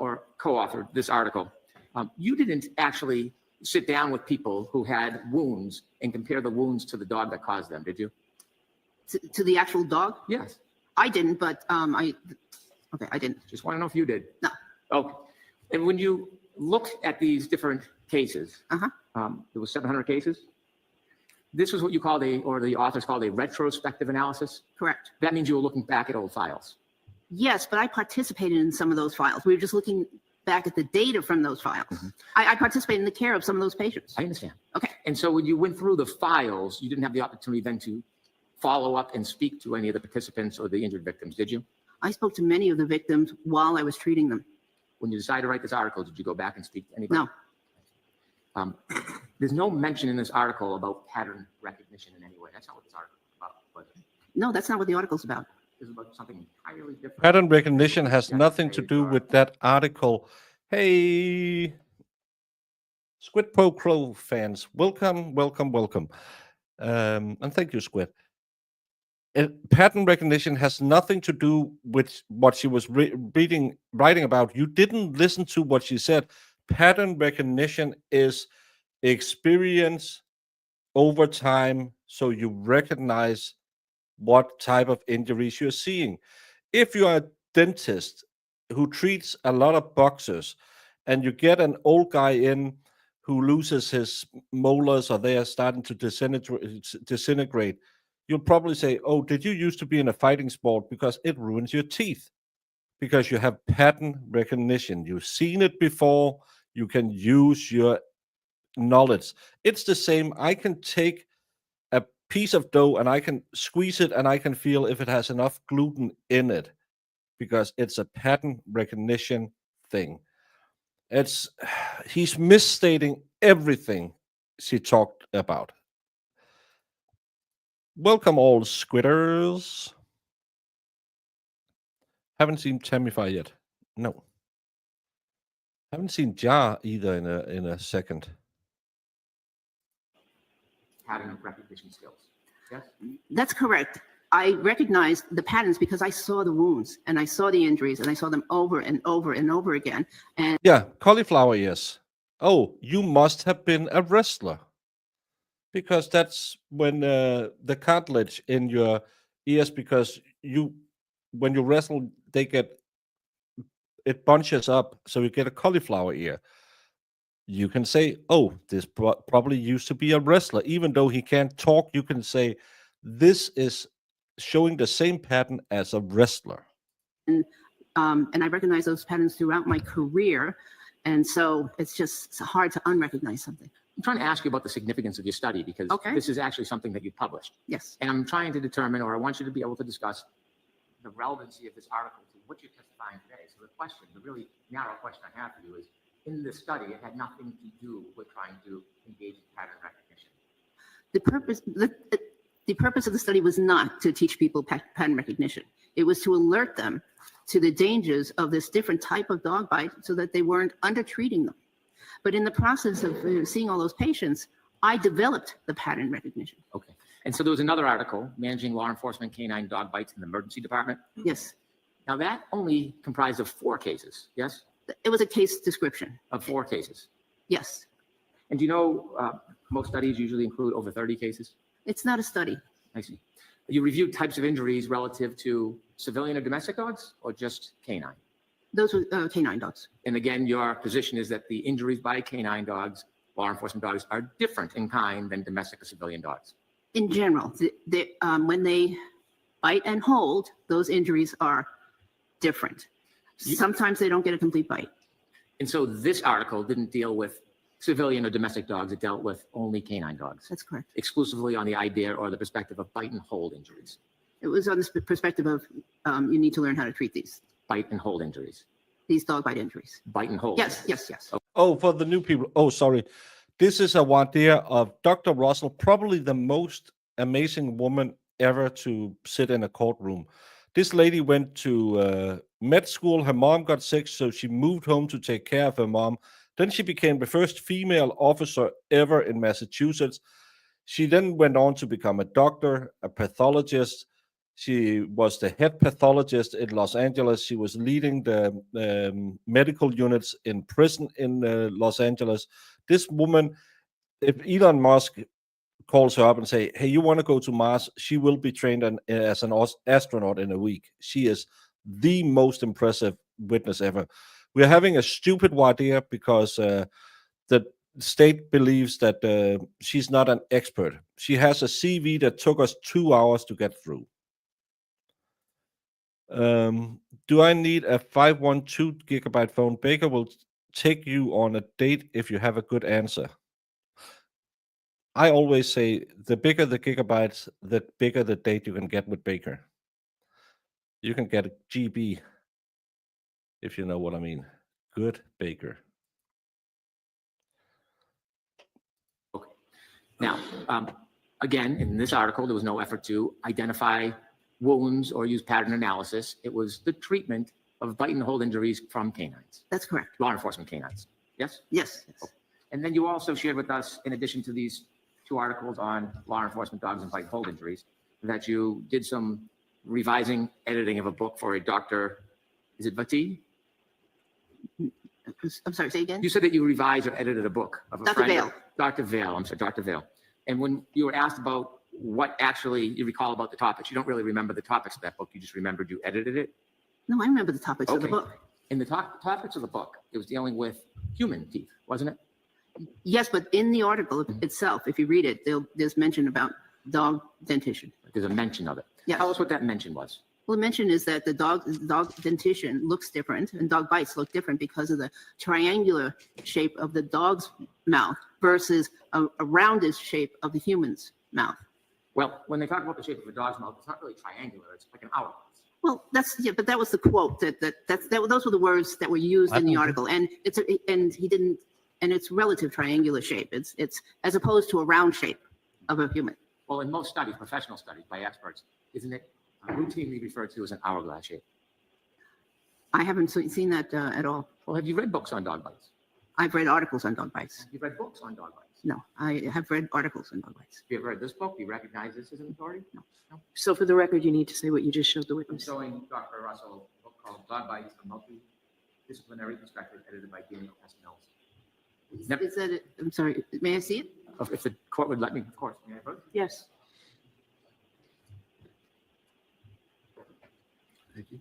or co-authored this article, you didn't actually sit down with people who had wounds and compare the wounds to the dog that caused them, did you? To the actual dog? Yes. I didn't, but okay, I didn't. Just want to know if you did. No. Okay. And when you look at these different cases, Uh-huh. There was 700 cases. This was what you called or the authors called a retrospective analysis. Correct. That means you were looking back at old files. Yes, but I participated in some of those files. We were just looking back at the data from those files. I participated in the care of some of those patients. I understand. Okay. And so when you went through the files, you didn't have the opportunity then to follow up and speak to any of the participants or the injured victims, did you? I spoke to many of the victims while I was treating them. When you decided to write this article, did you go back and speak to anybody? No, There's no mention in this article about pattern recognition in any way. That's not what this article is about. But no, that's not what the article's about. it's about something entirely different. Pattern recognition has Yeah, nothing to do with that article. Hey, Squid Pro Crow fans, welcome, welcome, welcome. And thank you, Squid. Pattern recognition has nothing to do with what she was writing about. You didn't listen to what she said. Pattern recognition is experience over time, so you recognize what type of injuries you're seeing. If you are a dentist who treats a lot of boxers and you get an old guy in who loses his molars or they are starting to disintegrate, you'll probably say, oh, did you used to be in a fighting sport? Because it ruins your teeth. Because you have pattern recognition. You've seen it before. You can use your knowledge. It's the same. I can take a piece of dough and I can squeeze it and I can feel if it has enough gluten in it, because it's a pattern recognition thing. He's misstating everything she talked about. Welcome all squitters. Haven't seen Tamify yet. No. Haven't seen Jar either in a second. Pattern recognition skills. Yes? That's correct. I recognized the patterns because I saw the wounds and I saw the injuries and I saw them over and over and over again. And Yeah, cauliflower ears. Oh, you must have been a wrestler. Because that's when the cartilage in your ears, because when you wrestle, it bunches up, so you get a cauliflower ear. You can say, oh, this probably used to be a wrestler. Even though he can't talk, you can say, this is showing the same pattern as a wrestler. and I recognize those patterns throughout my career. And so it's hard to unrecognize something. I'm trying to ask you about the significance of your study, because Okay. this is actually something that you published. Yes. And I'm trying to determine, or I want you to be able to discuss the relevancy of this article to what you're testifying today. So the really narrow question I have for you is, in this study, it had nothing to do with trying to engage in pattern recognition. The purpose of the study was not to teach people pattern recognition. It was to alert them to the dangers of this different type of dog bite so that they weren't undertreating them. But in the process of seeing all those patients, I developed the pattern recognition. Okay. And so there was another article, Managing Law Enforcement Canine Dog Bites in the Emergency Department. Yes, Now that only comprised of 4 cases, yes? it was a case description. Of 4 cases. Yes, And do you know, most studies usually include over 30 cases? it's not a study. I see. You reviewed types of injuries relative to civilian or domestic dogs, or just canine? Those were canine dogs. And again, your position is that the injuries by canine dogs, law enforcement dogs, are different in kind than domestic or civilian dogs. In general, when they bite and hold, those injuries are different. Sometimes they don't get a complete bite. And so this article didn't deal with civilian or domestic dogs. It dealt with only canine dogs, That's correct. exclusively on the idea or the perspective of bite and hold injuries. It was on the perspective of you need to learn how to treat Bite and hold injuries. these dog bite injuries. Bite and hold. Yes, yes, yes. Oh, for the new people. Oh, sorry. This is a Voir Dire of Dr. Russell, probably the most amazing woman ever to sit in a courtroom. This lady went to med school. Her mom got sick, so she moved home to take care of her mom. Then she became the first female officer ever in Massachusetts. She then went on to become a doctor, a pathologist. She was the head pathologist in Los Angeles. She was leading the medical units in prison in Los Angeles. This woman, if Elon Musk calls her up and say, hey, you want to go to Mars, she will be trained as an astronaut in a week. She is the most impressive witness ever. We're having a stupid Voir Dire because the state believes that she's not an expert. She has a CV that took us 2 hours to get through. Do I need a 512 gigabyte phone? Baker will take you on a date if you have a good answer. I always say the bigger the gigabytes, the bigger the date you can get with Baker. You can get a GB, if you know what I mean. Good Baker. Okay. Now, again, in this article, there was no effort to identify wounds or use pattern analysis. It was the treatment of bite and hold injuries from canines, That's correct. law enforcement canines. Yes? Yes, yes. And then you also shared with us, in addition to these 2 articles on law enforcement dogs and bite and hold injuries, that you did some revising, editing of a book for a Dr. Is it Vati? I'm sorry, say again? You said that you revised or edited a book of a Dr. friend. Vail. Dr. Vail, I'm sorry, Dr. Vail. And when you were asked about what actually you recall about the topics, you don't really remember the topics of that book. You just remembered you edited it. No, I remember the topics of the Okay. book. In the topics of the book, it was dealing with human teeth, wasn't it? Yes, but in the article itself, if you read it, there's mention about dog dentition. There's a mention of it. Yes. Tell us what that mention was. Well, the mention is that the dog dentition looks different and dog bites look different because of the triangular shape of the dog's mouth versus a rounded shape of the human's mouth. Well, when they talk about the shape of a dog's mouth, it's not really triangular. It's like an hourglass. Well, but that was the quote those were the words that were used in the article, and it's relative triangular shape. It's as opposed to a round shape of a human. Well, in most studies, professional studies by experts, isn't it routinely referred to as an hourglass shape? I haven't seen that at all. Well, have you read books on dog bites? I've read articles on dog bites. Have you read books on dog bites? No, I have read articles on dog bites. Have you ever read this book? Do you recognize this as an authority? No. So for the record, you need to say what you just showed the I'm witness. showing Dr. Russell a book called Dog Bites, a multidisciplinary perspective, edited by Daniel Castanels. Never- Is that it? I'm sorry, may I see it? If the court would let me, of course. May I approach? Yes. Thank you.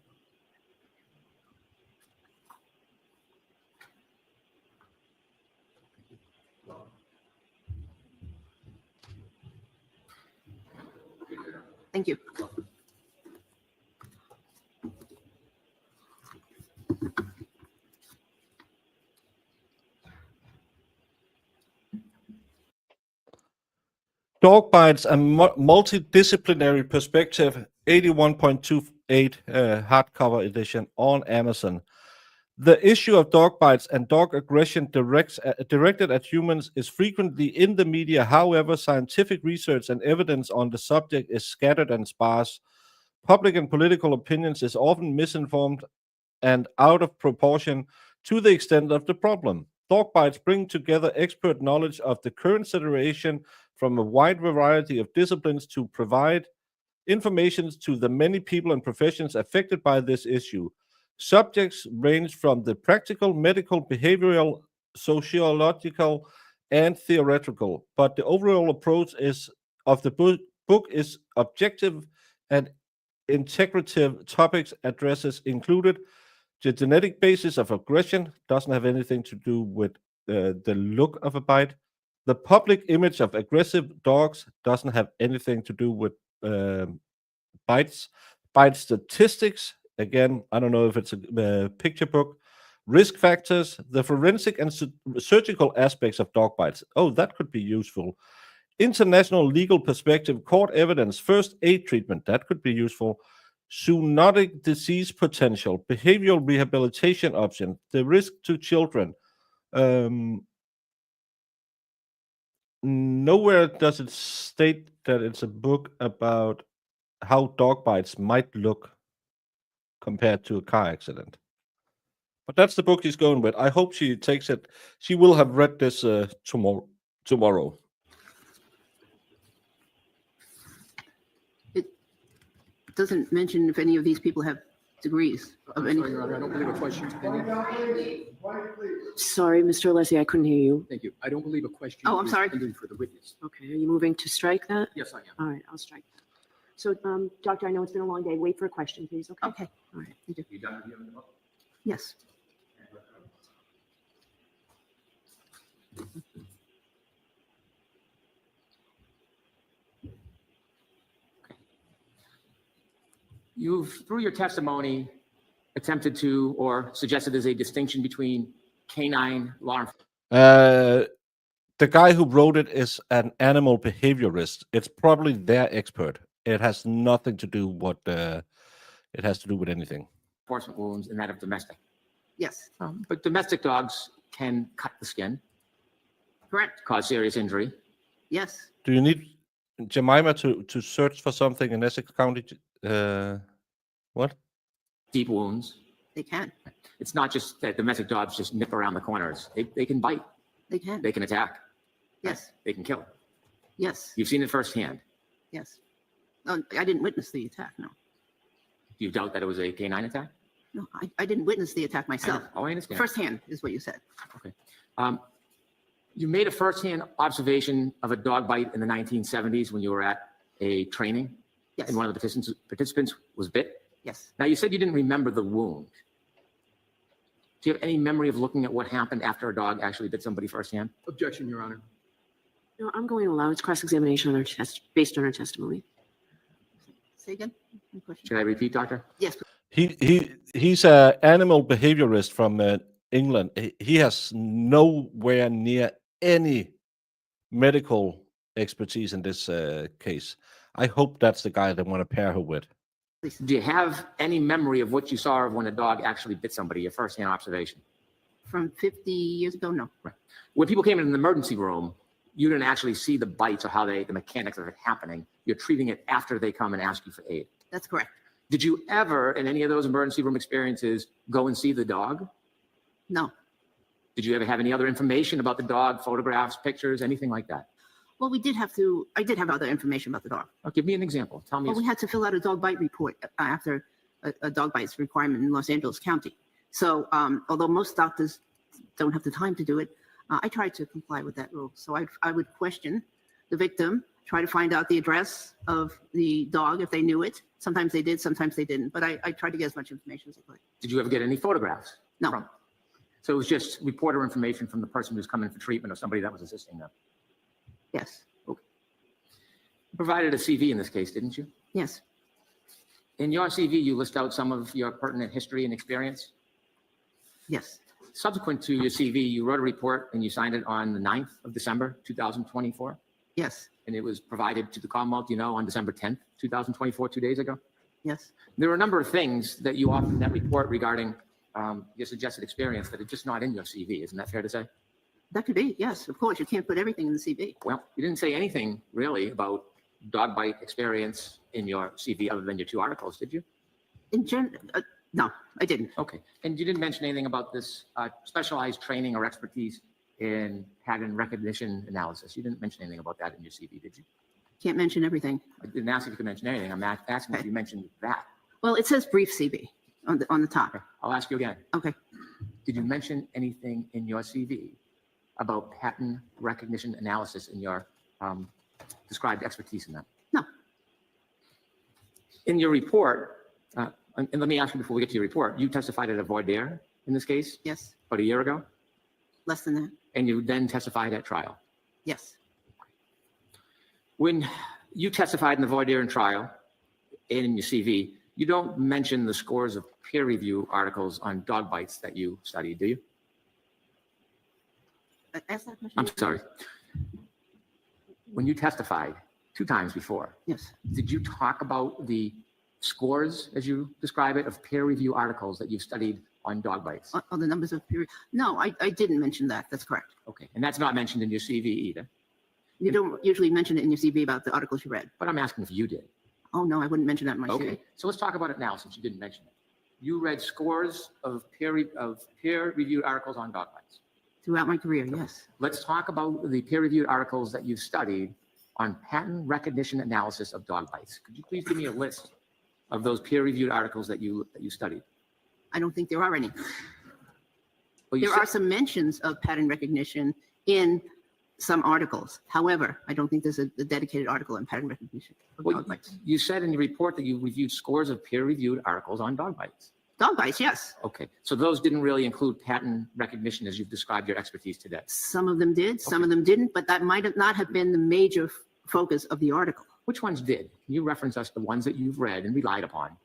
Thank you. Dog Bites, a multidisciplinary perspective, 81.28 hardcover edition on Amazon. The issue of dog bites and dog aggression directed at humans is frequently in the media. However, scientific research and evidence on the subject is scattered and sparse. Public and political opinions is often misinformed and out of proportion to the extent of the problem. Dog bites bring together expert knowledge of the current situation from a wide variety of disciplines to provide information to the many people and professions affected by this issue. Subjects range from the practical, medical, behavioral, sociological, and theoretical, but the overall approach of the book is objective and integrative. Topics addresses included the genetic basis of aggression, doesn't have anything to do with the look of a bite. The public image of aggressive dogs doesn't have anything to do with bites. Bite statistics, again, I don't know if it's a picture book. Risk factors, the forensic and surgical aspects of dog bites. Oh, that could be useful. International legal perspective, court evidence, first aid treatment, that could be useful. Zoonotic disease potential, behavioral rehabilitation option, the risk to children. Nowhere does it state that it's a book about how dog bites might look compared to a car accident. But that's the book he's going with. I hope she takes it. She will have read this tomorrow. It doesn't mention if any of these people have degrees of I'm any. sorry, Your Honor, I don't believe a question's pending. Sorry, Mr. Alessi, I couldn't hear you. Thank you. I don't believe a question Oh, I'm is sorry. pending for the witness. Okay, are you moving to strike that? Yes, I am. All right, I'll strike that. So, Doctor, I know it's been a long day. Wait for a question, please, okay? Okay, All right. you do. You done reviewing the book? Yes. You've, through your testimony, attempted to or suggested there's a distinction between canine law enforcement. The guy who wrote it is an animal behaviorist. It's probably their expert. It has nothing to do what it has to do with anything. Wounds and that of domestic. Yes, But domestic dogs can cut the skin, correct. cause serious injury. Yes, Do you need Jemima to search for something in Essex County? What? Deep wounds. they can. It's not just that domestic dogs just nip around the corners. They can bite. They can. They can attack. Yes, They can kill. yes, You've seen it firsthand. yes. Oh, I didn't witness the attack, no. Do you doubt that it was a canine attack? No, I didn't witness the attack I myself. know. Oh, I understand. Firsthand is what you said. You made a firsthand observation of a dog bite in the 1970s when you were at a training Yes, and one of the participants was bit. yes. Now, you said you didn't remember the wound. Do you have any memory of looking at what happened after a dog actually bit somebody firsthand? Objection, Your Honor. No, I'm going to allow it's cross-examination on our based on our testimony. Say again? Any question? Should I repeat, Doctor? Yes, He's an animal behaviorist from England. He has nowhere near any medical expertise in this case. I hope that's the guy they want to pair her with. Do you have any memory of what you saw of when a dog actually bit somebody, your firsthand observation? from 50 years ago, no. When people came in the emergency room, you didn't actually see the bites or how the mechanics of it happening. You're treating it after they come and ask you for aid. That's correct. Did you ever, in any of those emergency room experiences, go and see the dog? No. Did you ever have any other information about the dog, photographs, pictures, anything like that? Well, I did have other information about the dog. Oh, give me an example. Tell me. Well, we had to fill out a dog bite report after a dog bite's requirement in Los Angeles County. So although most doctors don't have the time to do it, I tried to comply with that rule. So I would question the victim, try to find out the address of the dog if they knew it. Sometimes they did, sometimes they didn't. But I tried to get as much information as I could. Did you ever get any photographs? No. From? So it was just reporter information from the person who's coming for treatment or somebody that was assisting them. Yes. You provided a CV in this case, didn't you? Yes. In your CV, you list out some of your pertinent history and experience. Yes. Subsequent to your CV, you wrote a report and you signed it on the 9th of December, 2024. Yes. And it was provided to the Commonwealth, on December 10th, 2024, 2 days ago. Yes. There were a number of things that you offered in that report regarding your suggested experience that it's just not in your CV. Isn't that fair to say? That could be, yes, of course. You can't put everything in the CV. Well, you didn't say anything really about dog bite experience in your CV other than your 2 articles, did you? No, I didn't. Okay. And you didn't mention anything about this specialized training or expertise in pattern recognition analysis. You didn't mention anything about that in your CV, did you? Can't mention everything. I didn't ask if you could mention anything. I'm asking if you mentioned that. Well, it says brief CV on the top. Okay. I'll ask you again. Okay. Did you mention anything in your CV about pattern recognition analysis in your described expertise in that? No. In your report, and let me ask you before we get to your report, you testified at a voir dire in this case Yes. about a year ago, Less than that. and you then testified at trial. Yes. When you testified in the voir dire and trial and in your CV, you don't mention the scores of peer review articles on dog bites that you studied, do you? Ask that question. I'm sorry. When you testified 2 times before, Yes. did you talk about the scores, as you describe it, of peer review articles that you've studied on dog bites? On the numbers of period. No, I didn't mention that. That's correct. Okay, and that's not mentioned in your CV either, You don't usually mention it in your CV about the articles you read. but I'm asking if you did. Oh, no, I wouldn't mention that in my CV. Okay, so let's talk about it now since you didn't mention it. You read scores of peer-reviewed articles on dog bites. Throughout my career, yes. Let's talk about the peer-reviewed articles that you've studied on pattern recognition analysis of dog bites. Could you please give me a list of those peer-reviewed articles that you studied? I don't think there are any. Well, you There are some mentions of pattern recognition in some articles. However, I don't think there's a dedicated article on pattern recognition of Well, dog bites. you said in your report that you reviewed scores of peer-reviewed articles on dog bites. Dog bites, yes. Okay, so those didn't really include pattern recognition as you've described your expertise today. Some of them did, some of them didn't, but that might not have been the major focus of the article. Which ones did? Can you reference us the ones that you've read and relied upon,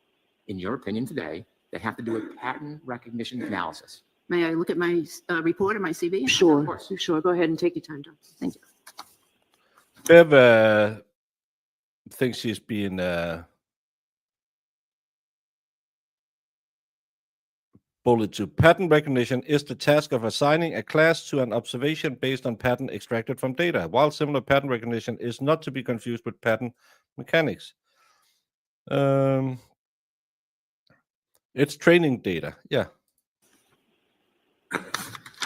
in your opinion today, that have to do with pattern recognition analysis? May I look at my report or my CV? Sure, Of course. sure. Go ahead and take your time, John. Thank you. Bev thinks she's being bullet to. Pattern recognition is the task of assigning a class to an observation based on pattern extracted from data, while similar pattern recognition is not to be confused with pattern mechanics. It's training data. Yeah.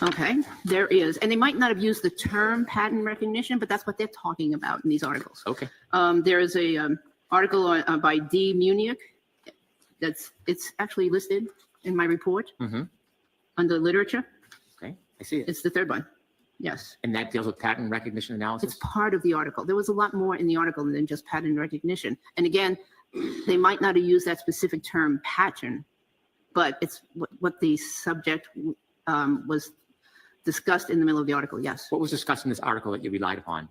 Okay, there is, and they might not have used the term pattern recognition, but that's what they're talking about in these articles. Okay, There is a article by D. Munich. It's actually listed in my report Mhm. under literature. okay, I see it. It's the third one. Yes, And that deals with pattern recognition it's analysis? part of the article. There was a lot more in the article than just pattern recognition. And again, they might not have used that specific term pattern, but it's what the subject was discussed in the middle of the article. Yes. What was discussed in this article that you relied upon?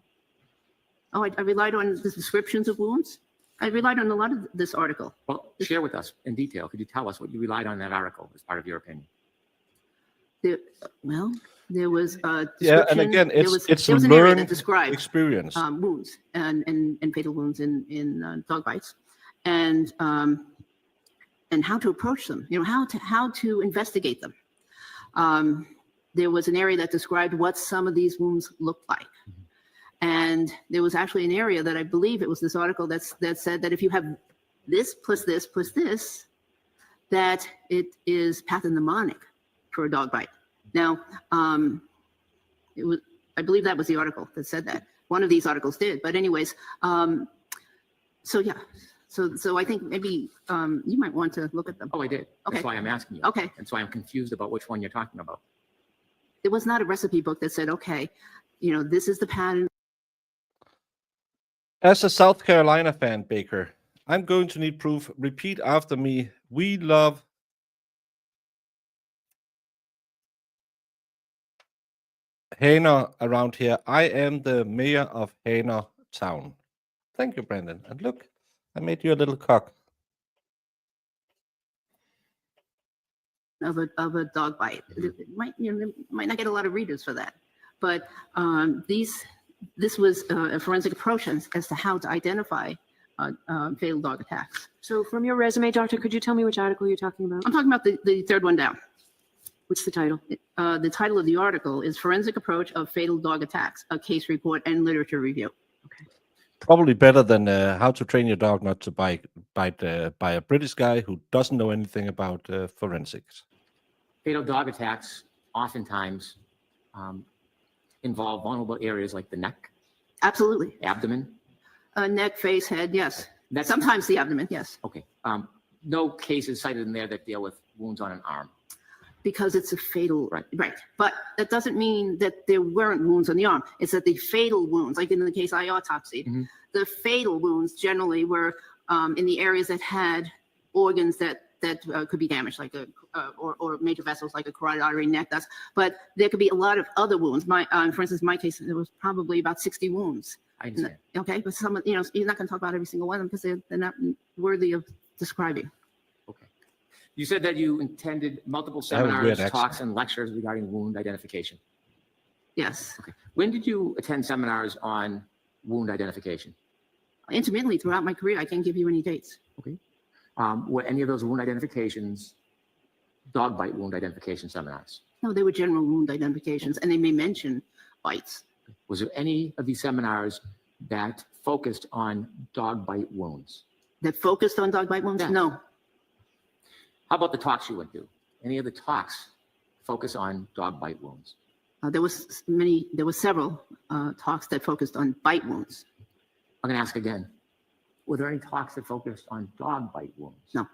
Oh, I relied on the descriptions of wounds. I relied on a lot of this article. Well, share with us in detail. Could you tell us what you relied on in that article as part of your opinion? There was a Yeah, and description- again, there it's there was an area that learned described experience. wounds and fatal wounds in dog bites, and how to approach them. You know, how to investigate them. There was an area that described what some of these wounds looked like. And there was actually an area that I believe it was this article that said that if you have this plus this plus this, that it is pathognomonic for a dog bite. Now, I believe that was the article that said that. One of these articles did, but anyways, so yeah. So I think maybe you might want to look at them. Oh, I did. Okay. That's why I'm asking you. Okay. And so I'm confused about which one you're talking about. It was not a recipe book that said, okay, you know, this is the pattern. As a South Carolina fan, Baker, I'm going to need proof. Repeat after me. We love Hainer around here. I am the mayor of Hainer Town. Thank you, Brandon. And look, I made you a little cock. Of a dog bite. It might not get a lot of readers for that, but this was a forensic approach as to how to identify fatal dog attacks. So from your resume, doctor, could you tell me which article you're talking about? I'm talking about the third one down. What's the title? The title of the article is Forensic Approach of Fatal Dog Attacks, a Case Report and Literature Review. Probably better than How to Train Your Dog Not to Bite by a British guy who doesn't know anything about forensics. Fatal dog attacks oftentimes involve vulnerable areas like the neck, Absolutely. abdomen. Neck, face, head, yes. That's Sometimes the abdomen, yes, okay. No cases cited in there that deal with wounds on an arm. because it's a fatal, Right. right. But that doesn't mean that there weren't wounds on the arm. It's that the fatal wounds, like in the case I autopsied, Mhm. the fatal wounds generally were in the areas that had organs that could be damaged, like or major vessels like a carotid artery, neck. But there could be a lot of other wounds. For instance, in my case, there was probably about 60 wounds. I understand. Okay, but some, you're not going to talk about every single one of them because they're not worthy of describing. Okay. You said that you attended multiple That was weird, seminars, actually. talks, and lectures regarding wound identification. Yes, Okay. When did you attend seminars on wound identification? intermittently throughout my career, I can't give you any dates. Were any of those wound identifications dog bite wound identification seminars? No, they were general wound identifications, and they may mention bites. Was there any of these seminars that focused on dog bite wounds? That focused on dog bite wounds? Yes. No. How about the talks you went to? Any of the talks focus on dog bite wounds? There were several talks that focused on bite wounds. I'm going to ask again. Were there any talks that focused on dog bite wounds? No.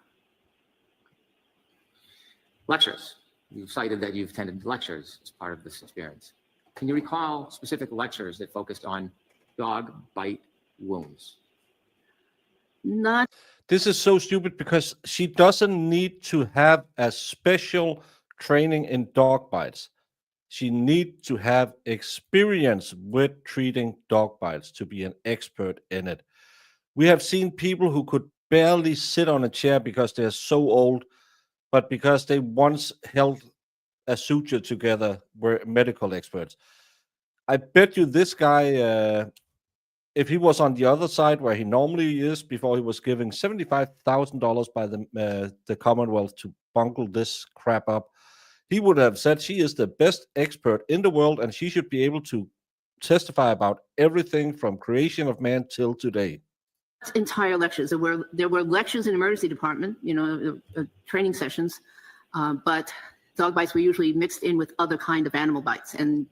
Lectures. You've cited that you've attended lectures as part of this experience. Can you recall specific lectures that focused on dog bite wounds? Not This is so stupid because she doesn't need to have a special training in dog bites. She needs to have experience with treating dog bites to be an expert in it. We have seen people who could barely sit on a chair because they're so old, but because they once held a suture together were medical experts. I bet you this guy, if he was on the other side where he normally is, before he was giving $75,000 by the Commonwealth to bungle this crap up, he would have said she is the best expert in the world and she should be able to testify about everything from creation of man till today. entire lectures. There were lectures in emergency department, training sessions, but dog bites were usually mixed in with other kind of animal bites, and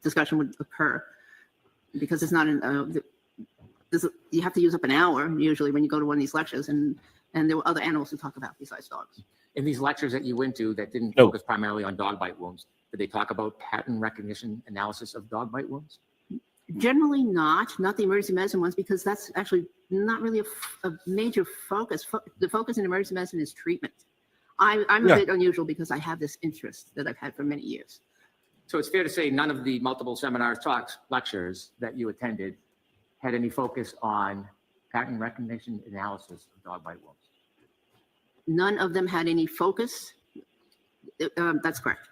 discussion would occur because it's not you have to use up an hour usually when you go to one of these lectures, and there were other animals to talk about besides dogs. In these lectures that you went to that didn't No. focus primarily on dog bite wounds, did they talk about pattern recognition analysis of dog bite wounds? Generally not the emergency medicine ones, because that's actually not really a major focus. The focus in emergency medicine is treatment. I'm Yeah. a bit unusual because I have this interest that I've had for many years. So it's fair to say none of the multiple seminars, talks, lectures that you attended had any focus on pattern recognition analysis of dog bite wounds. None of them had any focus. That's correct.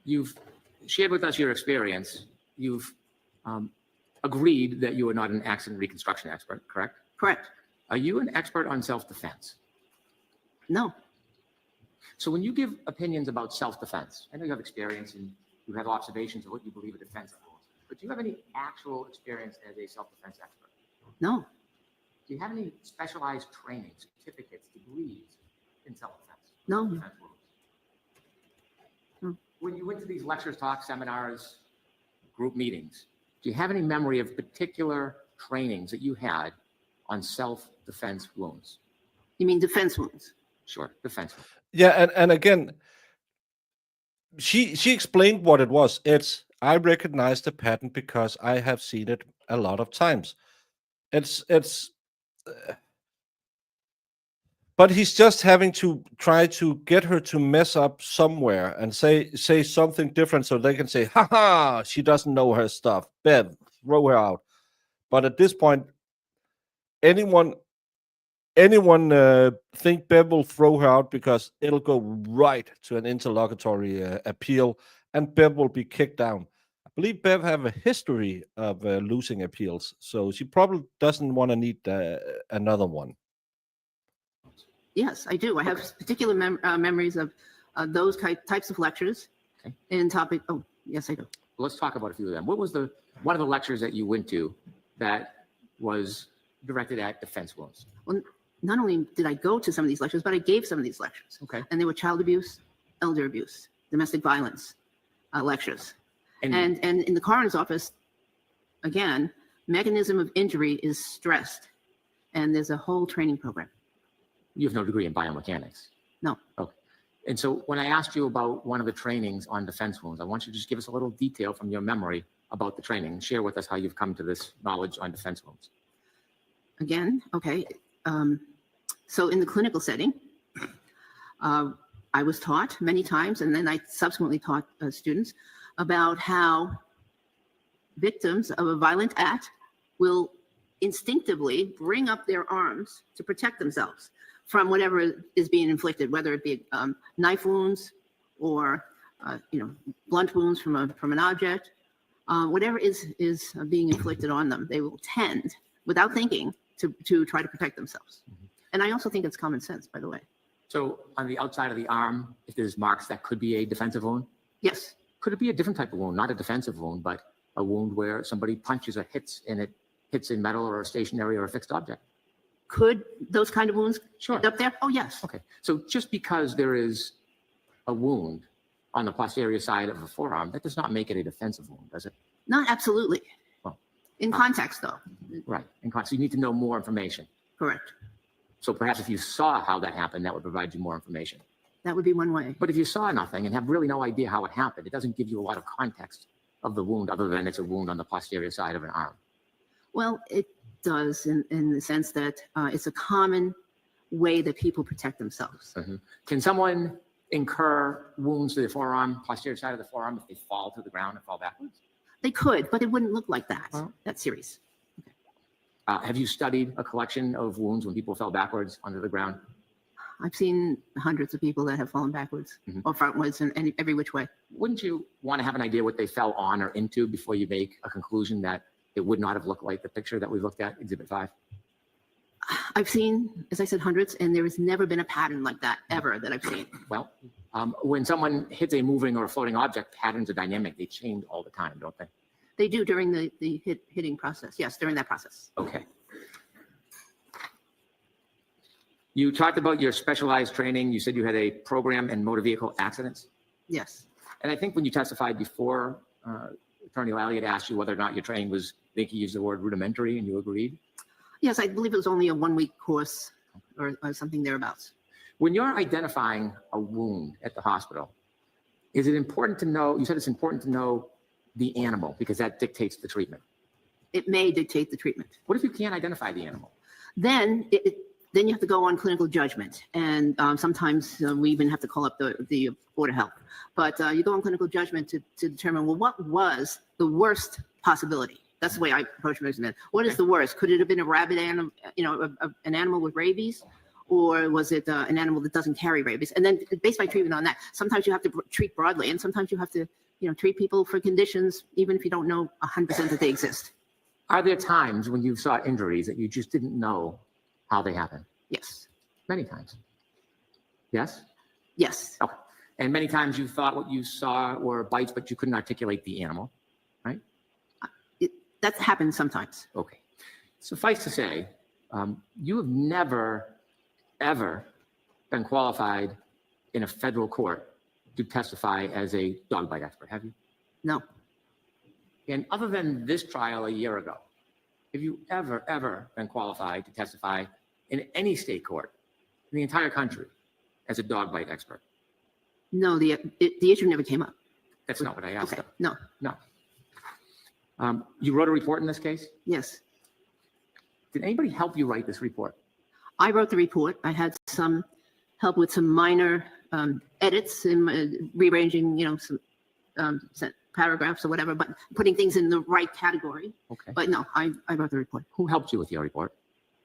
You've shared with us your experience. You've agreed that you are not an accident reconstruction expert, correct? Correct. Are you an expert on self-defense? No. So when you give opinions about self-defense, I know you have experience and you have observations of what you believe a defense is, but do you have any actual experience as a self-defense expert? No. Do you have any specialized training, certificates, degrees in self-defense? No. Defense rules? When you went to these lectures, talks, seminars, group meetings, do you have any memory of particular trainings that you had on self-defense wounds? You mean defense wounds? Sure, defense wounds. Yeah, and again, she explained what it was. I recognize the pattern because I have seen it a lot of times. But he's just having to try to get her to mess up somewhere and say something different so they can say, "Ha ha, she doesn't know her stuff. Bev, throw her out." But at this point, anyone think Bev will throw her out because it'll go right to an interlocutory appeal and Bev will be kicked down. I believe Bev have a history of losing appeals, so she probably doesn't want to need another one. Yes, I do. I have particular memories of those types of lectures Okay. in topic. Oh, yes, I do. Let's talk about a few of them. What was one of the lectures that you went to that was directed at defense wounds? Well, not only did I go to some of these lectures, but I gave some of these lectures. Okay. And they were child abuse, elder abuse, domestic violence lectures. And in the coroner's office, again, mechanism of injury is stressed. And there's a whole training program. You have no degree in biomechanics. No. Okay. And so when I asked you about one of the trainings on defense wounds, I want you to just give us a little detail from your memory about the training and share with us how you've come to this knowledge on defense wounds. Again, okay. So in the clinical setting, I was taught many times, and then I subsequently taught students about how victims of a violent act will instinctively bring up their arms to protect themselves from whatever is being inflicted, whether it be knife wounds or blunt wounds from an object, whatever is being inflicted on them. They will tend, without thinking, to try to protect themselves. And I also think it's common sense, by the way. So on the outside of the arm, if there's marks, that could be a defensive wound? Yes. Could it be a different type of wound, not a defensive wound, but a wound where somebody punches or hits and it hits in metal or a stationary or a fixed object? Could those kind of wounds Sure. end up there? Oh, yes. Okay. So just because there is a wound on the posterior side of the forearm, that does not make it a defensive wound, does it? Not absolutely. Well, in context, though. Right. So you need to know more information. Correct. So perhaps if you saw how that happened, that would provide you more information. That would be one way. But if you saw nothing and have really no idea how it happened, it doesn't give you a lot of context of the wound other than it's a wound on the posterior side of an arm. Well, it does in the sense that it's a common way that people protect themselves. Can someone incur wounds to the forearm, posterior side of the forearm, if they fall to the ground and fall backwards? They could, but it wouldn't look like that. Well- That serious. Have you studied a collection of wounds when people fell backwards onto the ground? I've seen hundreds of people that have fallen backwards or frontwards and every which way. Wouldn't you want to have an idea what they fell on or into before you make a conclusion that it would not have looked like the picture that we looked at, Exhibit 5? I've seen, as I said, hundreds, and there has never been a pattern like that ever that I've seen. Well, when someone hits a moving or a floating object, patterns are dynamic. They change all the time, don't they? They do during the hitting process. Yes, during that process. Okay. You talked about your specialized training. You said you had a program in motor vehicle accidents. Yes. And I think when you testified before, Attorney Lally had asked you whether or not your training was, I think he used the word rudimentary, and you agreed. Yes, I believe it was only a 1-week course or something thereabouts. When you're identifying a wound at the hospital, is it important to know, you said it's important to know the animal because that dictates the treatment. It may dictate the treatment. What if you can't identify the animal? Then then you have to go on clinical judgment, and sometimes we even have to call up the Board of Health. But you go on clinical judgment to determine, well, what was the worst possibility? That's the way I approach medicine. What is the worst? Could it have been a rabid animal, an animal with rabies, or was it an animal that doesn't carry rabies? And then based my treatment on that, sometimes you have to treat broadly, and sometimes you have to, treat people for conditions even if you don't know 100% that they exist. Are there times when you saw injuries that you just didn't know how they happened? Yes. Many times. Yes? Yes. Okay. And many times you thought what you saw were bites, but you couldn't articulate the animal, right? That happens sometimes. Okay. Suffice to say, you have never, ever been qualified in a federal court to testify as a dog bite expert, have you? No. And other than this trial a year ago, have you ever been qualified to testify in any state court in the entire country as a dog bite expert? No, the issue never came up. That's not what I asked. Okay. No. No. You wrote a report in this case? Yes. Did anybody help you write this report? I wrote the report. I had some help with some minor edits and rearranging, some paragraphs or whatever, but putting things in the right category. Okay. But no, I wrote the report. Who helped you with your report?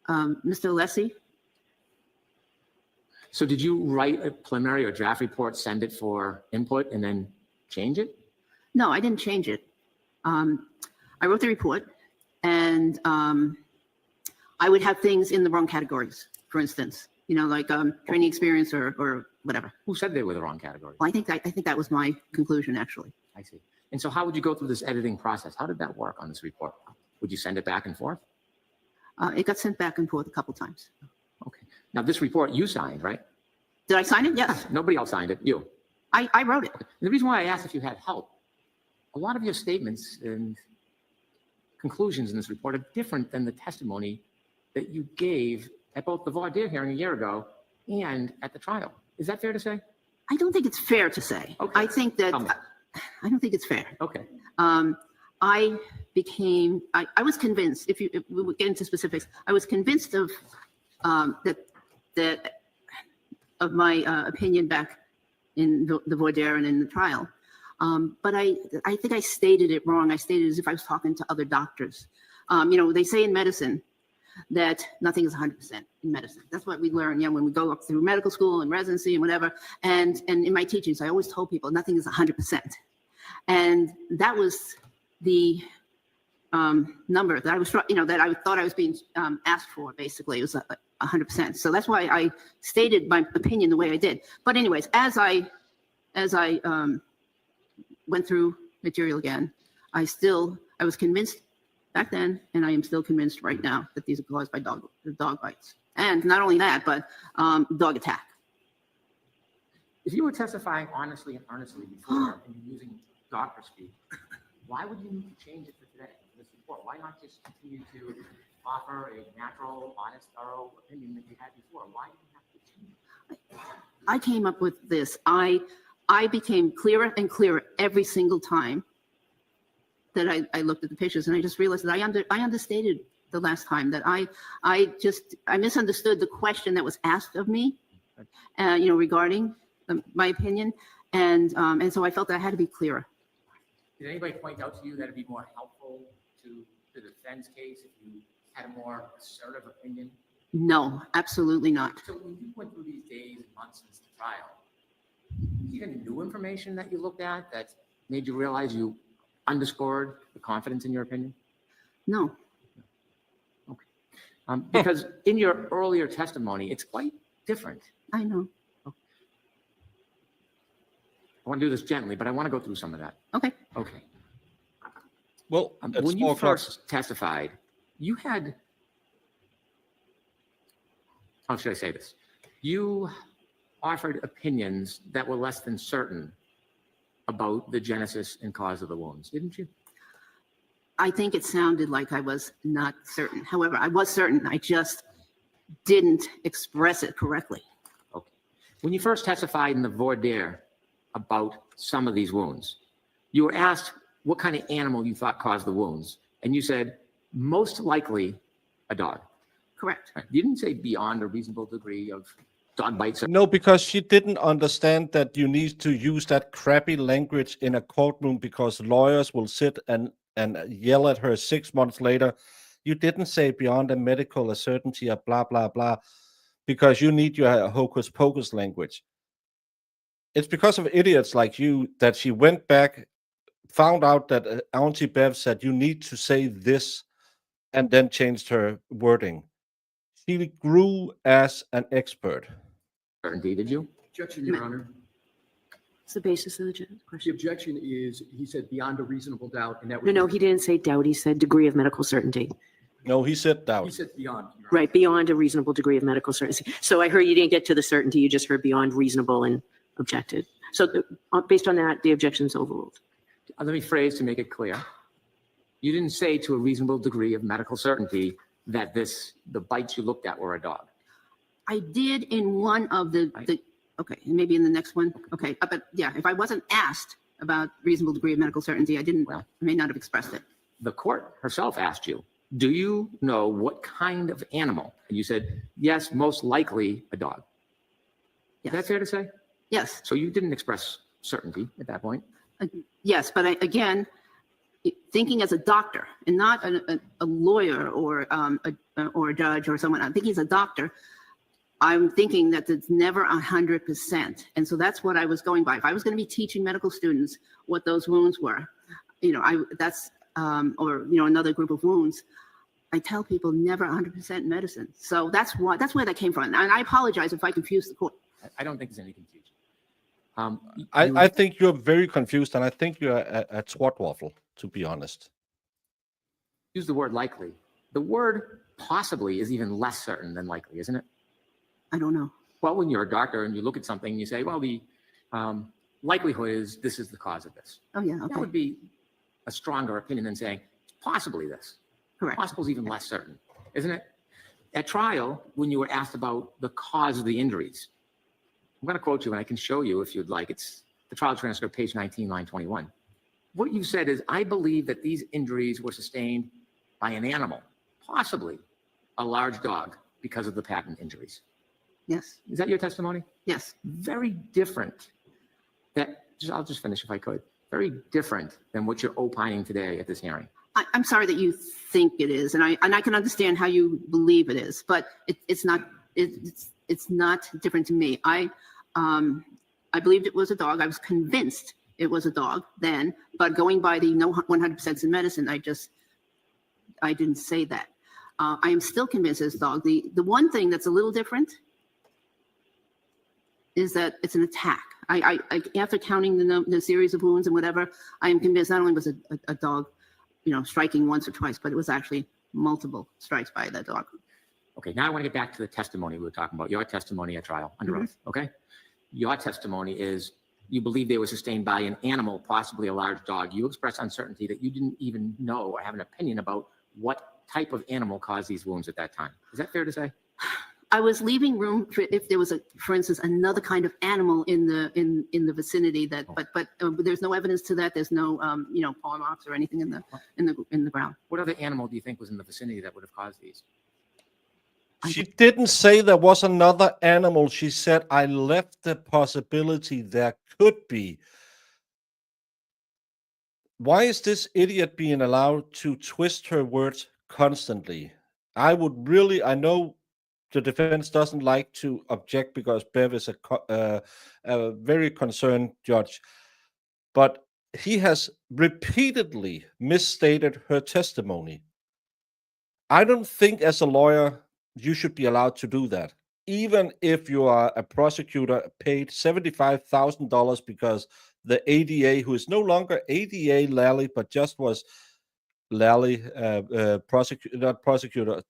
Mr. Alessi? So did you write a preliminary or draft report, send it for input, and then change it? No, I didn't change it. I wrote the report, and I would have things in the wrong categories. For instance, like training experience or whatever. Who said they were the wrong category? Well, I think that was my conclusion, actually. I see. And so how would you go through this editing process? How did that work on this report? Would you send it back and forth? It got sent back and forth a couple times. Okay. Now, this report you signed, right? Did I sign it? Yes. Nobody else signed it. You. I wrote it. And the reason why I asked if you had help, a lot of your statements and conclusions in this report are different than the testimony that you gave at both the Voir Dire hearing a year ago and at the trial. Is that fair to say? I don't think it's fair to say. Okay. I think that, Tell me. I don't think it's fair. Okay. I was convinced, if we would get into specifics, I was convinced of of my opinion back in the Voir Dire and in the trial. But I think I stated it wrong. I stated it as if I was talking to other doctors. They say in medicine that nothing is 100% in medicine. That's what we learn, when we go up through medical school and residency and whatever. And in my teachings, I always told people nothing is 100%. And that was the number that I was, that I thought I was being asked for. Basically, it was 100%. So that's why I stated my opinion the way I did. But anyways, as I went through material again, I was convinced back then, and I am still convinced right now that these are caused by dog bites. And not only that, but dog attack. If you were testifying honestly and earnestly before and you're using doctor speak, why would you need to change it for today, for this report? Why not just continue to offer a natural, honest, thorough opinion that you had before? Why do you have to change it? I came up with this. I became clearer and clearer every single time that I looked at the pictures, and I just realized that I understated the last time, that I misunderstood the question that was asked of me, regarding my opinion, and so I felt that I had to be clearer. Did anybody point out to you that it'd be more helpful to the defense case if you had a more assertive opinion? No, absolutely not. So when you went through these days and months since the trial, even new information that you looked at that made you realize you underscored the confidence in your opinion? No. Okay. Because in your earlier testimony, it's quite different. I know. I want to do this gently, but I want to go through some of that. Okay. Okay. Well, it's When you 4 o'clock. first testified, you had, how should I say this? You offered opinions that were less than certain about the genesis and cause of the wounds, didn't you? I think it sounded like I was not certain. However, I was certain. I just didn't express it correctly. Okay. When you first testified in the Voir Dire about some of these wounds, you were asked what kind of animal you thought caused the wounds, and you said, most likely a dog. Correct. Right. You didn't say beyond a reasonable degree of dog bites. No, because she didn't understand that you need to use that crappy language in a courtroom because lawyers will sit and yell at her 6 months later. You didn't say beyond a medical certainty of blah, blah, blah, because you need your hocus pocus language. It's because of idiots like you that she went back, found out that Auntie Bev said you need to say this, and then changed her wording. She grew as an expert. Certainty, did you? Objection, Your Honor. What's the basis of the The question? objection is, he said beyond a reasonable doubt, and that No, he didn't say doubt. He said degree of medical certainty. No, he said He doubt. said beyond. Your Honor. Right, beyond a reasonable degree of medical certainty. So I heard you didn't get to the certainty. You just heard beyond reasonable and objected. So based on that, the objection's overruled. Let me phrase to make it clear. You didn't say to a reasonable degree of medical certainty that the bites you looked at were a dog. I did in one of okay, and maybe in the next one. Okay, but yeah, if I wasn't asked about reasonable degree of medical certainty, I may not have expressed it. The court herself asked you, do you know what kind of animal? And you said, yes, most likely a dog. Is that Yes. fair to say? Yes. So you didn't express certainty at that point. Yes, but again, thinking as a doctor and not a lawyer or a judge or someone, I'm thinking as a doctor, I'm thinking that it's never 100%. And so that's what I was going by. If I was going to be teaching medical students what those wounds were, another group of wounds, I tell people never 100% medicine. So that's where that came from. And I apologize if I confused the court. I don't think there's any confusion. I think you're very confused, and I think you're a twat waffle, to be honest. Use the word likely. The word possibly is even less certain than likely, isn't it? I don't know. Well, when you're a doctor and you look at something, you say, well, the likelihood is this is the cause of this. Oh, yeah, That okay, would be a stronger opinion than saying it's possibly this. correct. Possible is even less certain, isn't it? At trial, when you were asked about the cause of the injuries, I'm going to quote you, and I can show you if you'd like. It's the trial transcript, page 19, line 21. What you said is, I believe that these injuries were sustained by an animal, possibly a large dog, because of the patent injuries. Yes, Is that your testimony? yes. Very different. I'll just finish if I could. Very different than what you're opining today at this hearing. I'm sorry that you think it is, and I can understand how you believe it is, but it's not different to me. I believed it was a dog. I was convinced it was a dog then, but going by the no 100% in medicine, I didn't say that. I am still convinced it's a dog. The one thing that's a little different is that it's an attack. I after counting the series of wounds and whatever, I am convinced not only was it a dog, striking once or twice, but it was actually multiple strikes by that dog. Okay, now I want to get back to the testimony we were talking about, your testimony at trial, under oath, okay? Your testimony is you believe they were sustained by an animal, possibly a large dog. You express uncertainty that you didn't even know or have an opinion about what type of animal caused these wounds at that time. Is that fair to say? I was leaving room for if there was for instance, another kind of animal in the vicinity that, but there's no evidence to that. There's no, paw marks or anything in the ground. What other animal do you think was in the vicinity that would have caused these? She didn't say there was another animal. She said, I left the possibility there could be. Why is this idiot being allowed to twist her words constantly? I know the defense doesn't like to object because Bev is a very concerned judge, but he has repeatedly misstated her testimony. I don't think as a lawyer you should be allowed to do that, even if you are a prosecutor paid $75,000 because the ADA, who is no longer ADA Lally, but just was Lally, not prosecutor.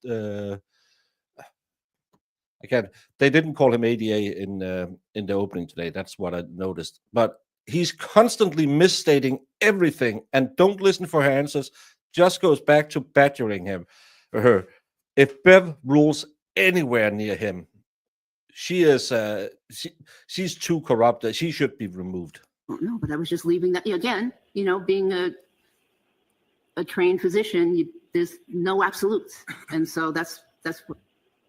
Again, they didn't call him ADA in the opening today. That's what I noticed. But he's constantly misstating everything, and don't listen for her answers. Just goes back to badgering him or her. If Bev rules anywhere near him, she's too corrupt. She should be removed. Oh, no, but I was just leaving that again. Being a trained physician, there's no absolutes, and so that's what.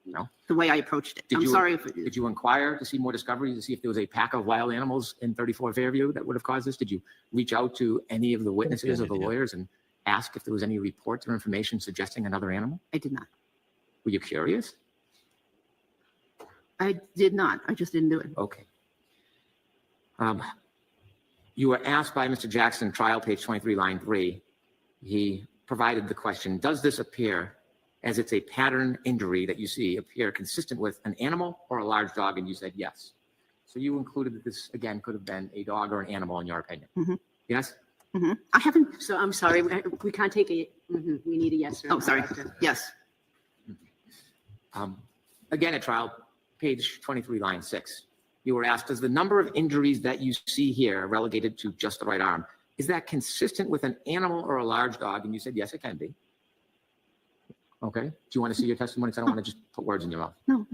No. The way I approached it. Did you inquire to see more discovery, to see if there was a pack of wild animals in 34 Fairview that would have caused this? Did you reach out to any of the witnesses or the lawyers and ask if there was any reports or information suggesting another animal? I did not. Were you curious? I did not. I just didn't do it. Okay. You were asked by Mr. Jackson, trial page 23, line 3. He provided the question, does this appear as it's a pattern injury that you see appear consistent with an animal or a large dog? And you said yes. So you included that this, again, could have been a dog or an animal in your opinion. Mm-hmm. Yes? Mm-hmm. I haven't. So I'm sorry, we can't take a, we need a yes or no. Oh, sorry. Yes. Again, at trial, page 23, line 6. You were asked, does the number of injuries that you see here relegated to just the right arm, is that consistent with an animal or a large dog? And you said, yes, it can be. Okay. Do you want to see your testimony? Because I don't want to just put words in your mouth. No.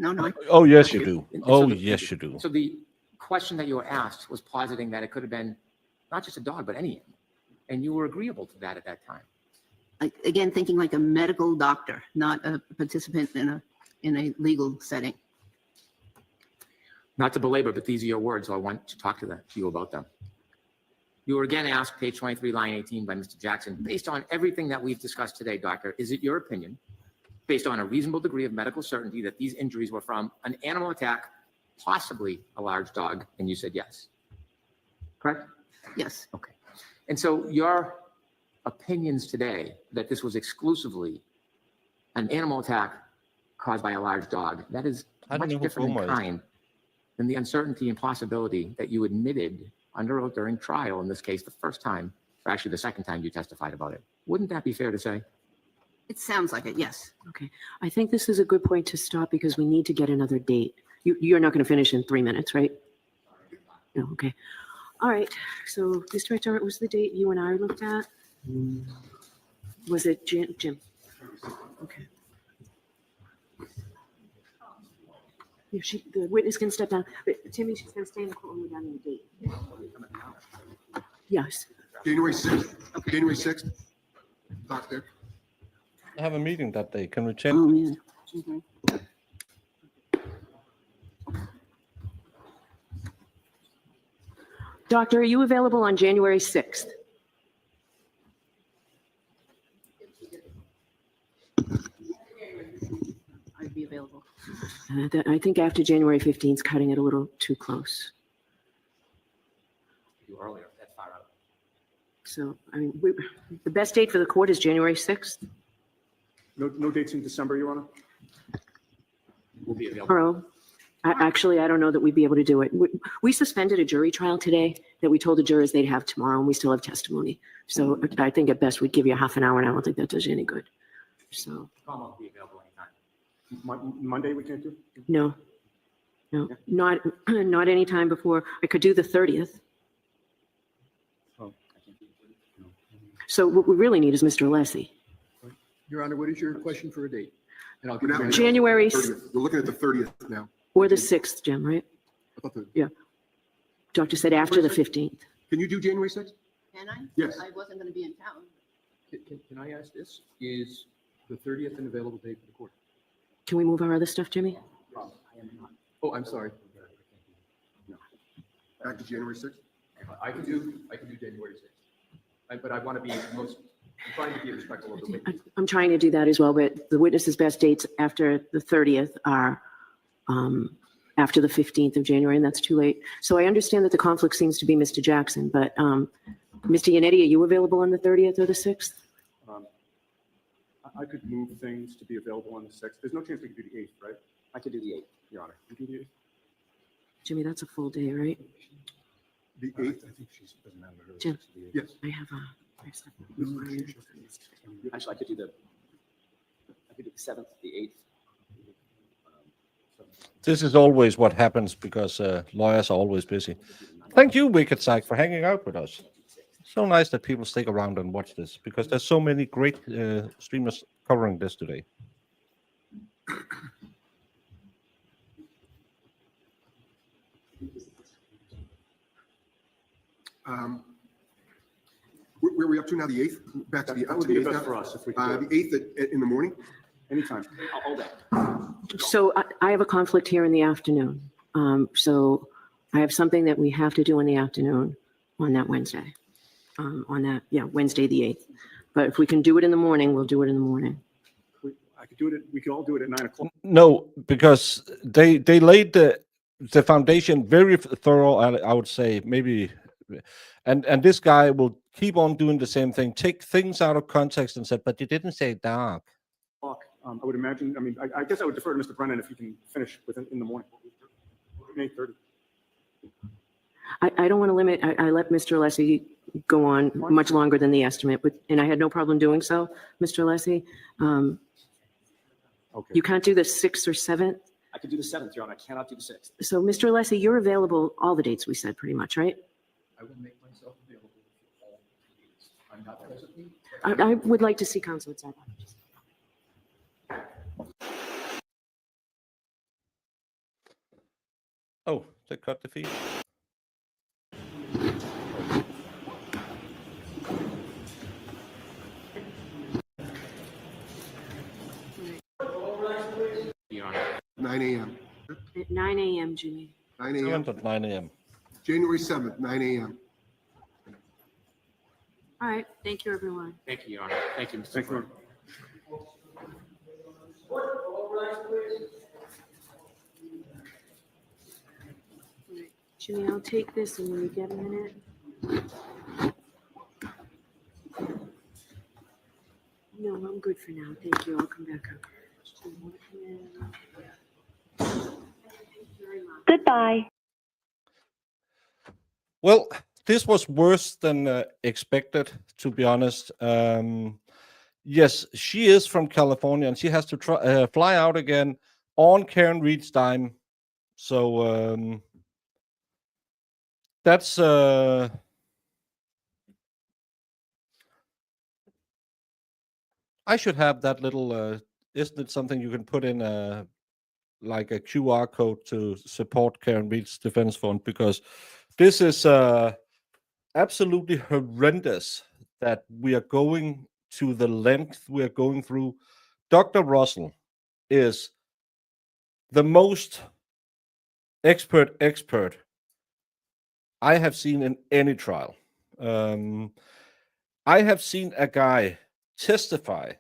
Oh, yes, you do. Oh, yes, you do. So the question that you were asked was positing that it could have been not just a dog, but any animal. And you were agreeable to that at that time. Again, thinking like a medical doctor, not a participant in a legal setting. Not to belabor, but these are your words, so I want to talk to you about them. You were again asked, page 23, line 18, by Mr. Jackson, based on everything that we've discussed today, doctor, is it your opinion, based on a reasonable degree of medical certainty, that these injuries were from an animal attack, possibly a large dog? And you said yes. Correct? Yes. Okay. And so your opinions today that this was exclusively an animal attack caused by a large dog. That is I don't much know who different in Boma is. kind than the uncertainty and possibility that you admitted under oath during trial, in this case, the first time, or actually the second time you testified about it. Wouldn't that be fair to say? It sounds like it, yes. Okay, I think this is a good point to stop because we need to get another date. You're not going to finish in 3 minutes, right? No, okay. All right, so Mr. Rector, what was the date you and I looked at? Was it Jim? Okay. Yeah, the witness can step down. But Timmy, she's going to stay in the courtroom without any date. Yes. January 6th, January 6th. Doctor. I have a meeting that day. Can we change? Oh, yeah. Mhm. Doctor, are you available on January 6th? I'd be available. I think after January 15th is cutting it a little too close. You earlier, that's far out. So, I mean, the best date for the court is January 6th. No dates in December, Your Honor? We'll be available. Tomorrow. Actually, I don't know that we'd be able to do it. We suspended a jury trial today that we told the jurors they'd have tomorrow, and we still have testimony. So I think at best we'd give you a half an hour, and I don't think that does you any good. So, Tom will be available anytime. Monday we can't do? no, not any time before. I could do the 30th. Oh, So what we really need is Mr. Alessi. Your Honor, what is your question for a date? And I'll give you. January 30th. We're looking at the 30th now. or the 6th, Jim, right? I thought the- Doctor said after the 15th. Can you do January 6th? Can I? Yes. I wasn't going to be in town. Can I ask this? Is the 30th an available date for the court? Can we move our other stuff, Jimmy? Oh, I'm sorry. Back to January 6th? I can do January 6th. But I want to be I'm trying to be respectful of the witness. I'm trying to do that as well, but the witness's best dates after the 30th are after the 15th of January, and that's too late. So I understand that the conflict seems to be Mr. Jackson, but Mr. Yannetti, are you available on the 30th or the 6th? I could move things to be available on the 6th. There's no chance we could do the 8th, right? I could do the 8th, Your Honor. You do the 8th? Jimmy, that's a full day, right? The 8th? Jim, Yes. I have stuff. Actually, I could do the 7th, the 8th. This is always what happens because lawyers are always busy. Thank you, Wicked Psych, for hanging out with us. So nice that people stick around and watch this because there's so many great streamers covering this today. Where are we up to now? The 8th? Back to the, That up would to be the the 8th best now? for us if we could. The 8th in the morning? Anytime. I'll hold that. So I have a conflict here in the afternoon. So I have something that we have to do in the afternoon on that Wednesday. Wednesday the 8th. But if we can do it in the morning, we'll do it in the morning. I could do it. We could all do it at 9 o'clock. No, because they laid the foundation very thorough. I would say maybe, and this guy will keep on doing the same thing. Take things out of context and said, but you didn't say dark. I would imagine. I mean, I guess I would defer to Mr. Brennan if he can finish in the morning. 8:30. I don't want to limit. I let Mr. Alessi go on much longer than the estimate, and I had no problem doing so, Mr. Alessi. Okay. You can't do the 6th or 7th. I could do the 7th, Your Honor. I cannot do the 6th. So, Mr. Alessi, you're available all the dates we said, pretty much, right? I will make myself available for all dates. I'm not presently. I would like to see counsel at sidebar. Oh, they cut the feed. Your Honor. 9 a.m. At 9 a.m., Jimmy. 9 a.m. At 9 a.m. January 7th, 9 a.m. All right. Thank you, everyone. Thank you, Your Honor. Thank you, Mr. Thank you. Clerk. Jimmy, I'll take this and when you get a minute. No, I'm good for now. Thank you. I'll come back up. Goodbye. Well, this was worse than expected, to be honest. Yes, she is from California, and she has to fly out again on Karen Reed's dime. So that's I should have that little. Isn't it something you can put in like a QR code to support Karen Reed's defense fund? Because this is absolutely horrendous that we are going to the length we are going through. Dr. Russell is the most expert I have seen in any trial. I have seen a guy testify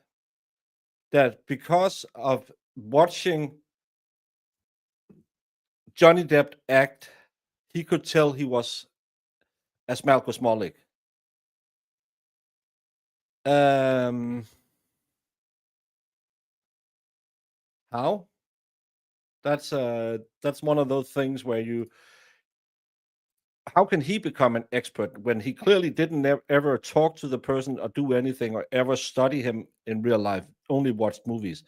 that because of watching Johnny Depp act, he could tell he was as Malcolm Smolik. How? That's one of those things where how can he become an expert when he clearly didn't ever talk to the person or do anything or ever study him in real life, only watched movies?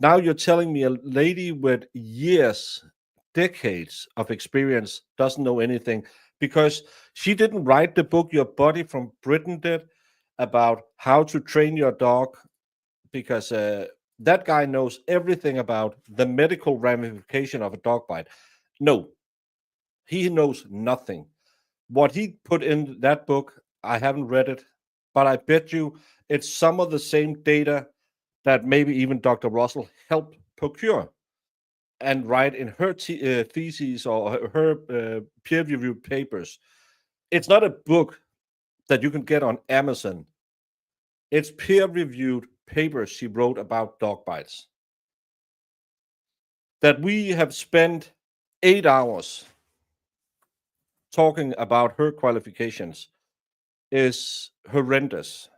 Now you're telling me a lady with years, decades of experience doesn't know anything because she didn't write the book Your Body from Britain did about how to train your dog, because that guy knows everything about the medical ramification of a dog bite. No, he knows nothing. What he put in that book, I haven't read it, but I bet you it's some of the same data that maybe even Dr. Russell helped procure and write in her theses or her peer-reviewed papers. It's not a book that you can get on Amazon. It's peer-reviewed papers she wrote about dog bites. That we have spent 8 hours talking about her qualifications is horrendous.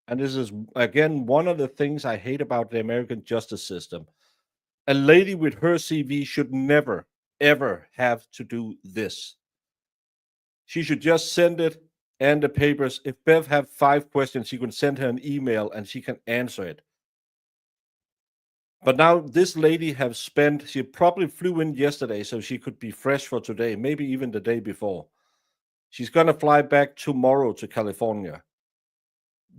And this is, again, one of the things I hate about the American justice system. A lady with her CV should never, ever have to do this. She should just send it and the papers. If Bev have 5 questions, she can send her an email and she can answer it. But now this lady she probably flew in yesterday so she could be fresh for today, maybe even the day before. She's going to fly back tomorrow to California.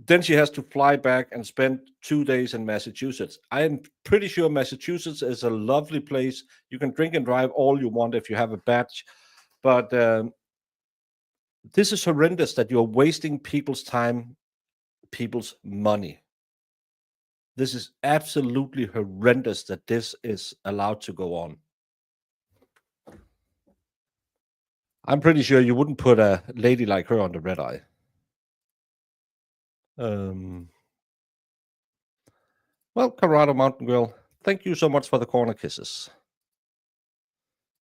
Then she has to fly back and spend 2 days in Massachusetts. I am pretty sure Massachusetts is a lovely place. You can drink and drive all you want if you have a badge. But this is horrendous that you're wasting people's time, people's money. This is absolutely horrendous that this is allowed to go on. I'm pretty sure you wouldn't put a lady like her on the red eye. Well, Colorado Mountain Girl, thank you so much for the corner kisses.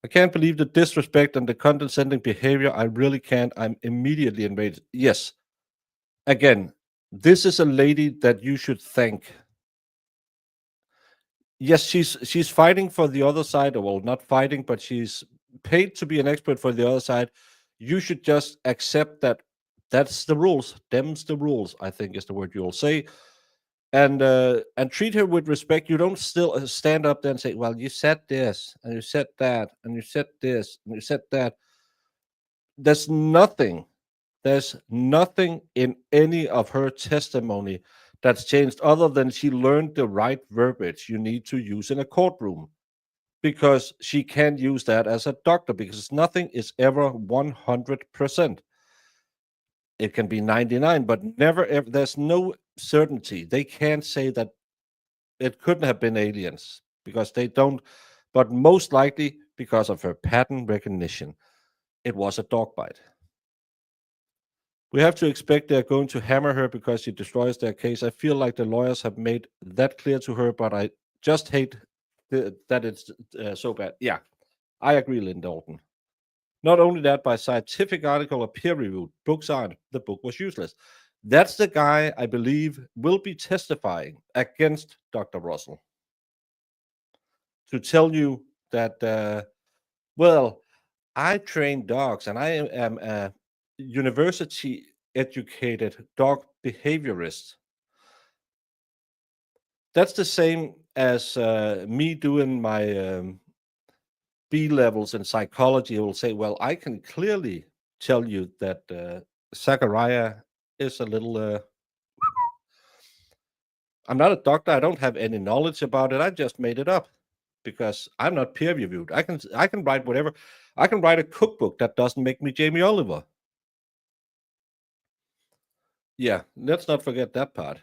I can't believe the disrespect and the condescending behavior. I really can't. I'm immediately enraged. Yes. Again, this is a lady that you should thank. Yes, she's fighting for the other side. Well, not fighting, but she's paid to be an expert for the other side. You should just accept that that's the rules. Them's the rules, I think is the word you'll say. And treat her with respect. You don't still stand up there and say, well, you said this, and you said that, and you said this, and you said that. There's nothing in any of her testimony that's changed other than she learned the right verbiage you need to use in a courtroom, because she can't use that as a doctor, because nothing is ever 100%. It can be 99, but never ever. There's no certainty. They can't say that it couldn't have been aliens because they don't, but most likely because of her pattern recognition, it was a dog bite. We have to expect they're going to hammer her because she destroys their case. I feel like the lawyers have made that clear to her, but I just hate that it's so bad. Yeah, I agree, Lynn Dalton. Not only that, by scientific article or peer reviewed, books aren't. The book was useless. That's the guy I believe will be testifying against Dr. Russell to tell you that, well, I train dogs and I am a university educated dog behaviorist. That's the same as me doing my B levels in psychology. I will say, well, I can clearly tell you that Zachariah is a little. I'm not a doctor. I don't have any knowledge about it. I just made it up because I'm not peer reviewed. I can write whatever. I can write a cookbook that doesn't make me Jamie Oliver. Yeah, let's not forget that part.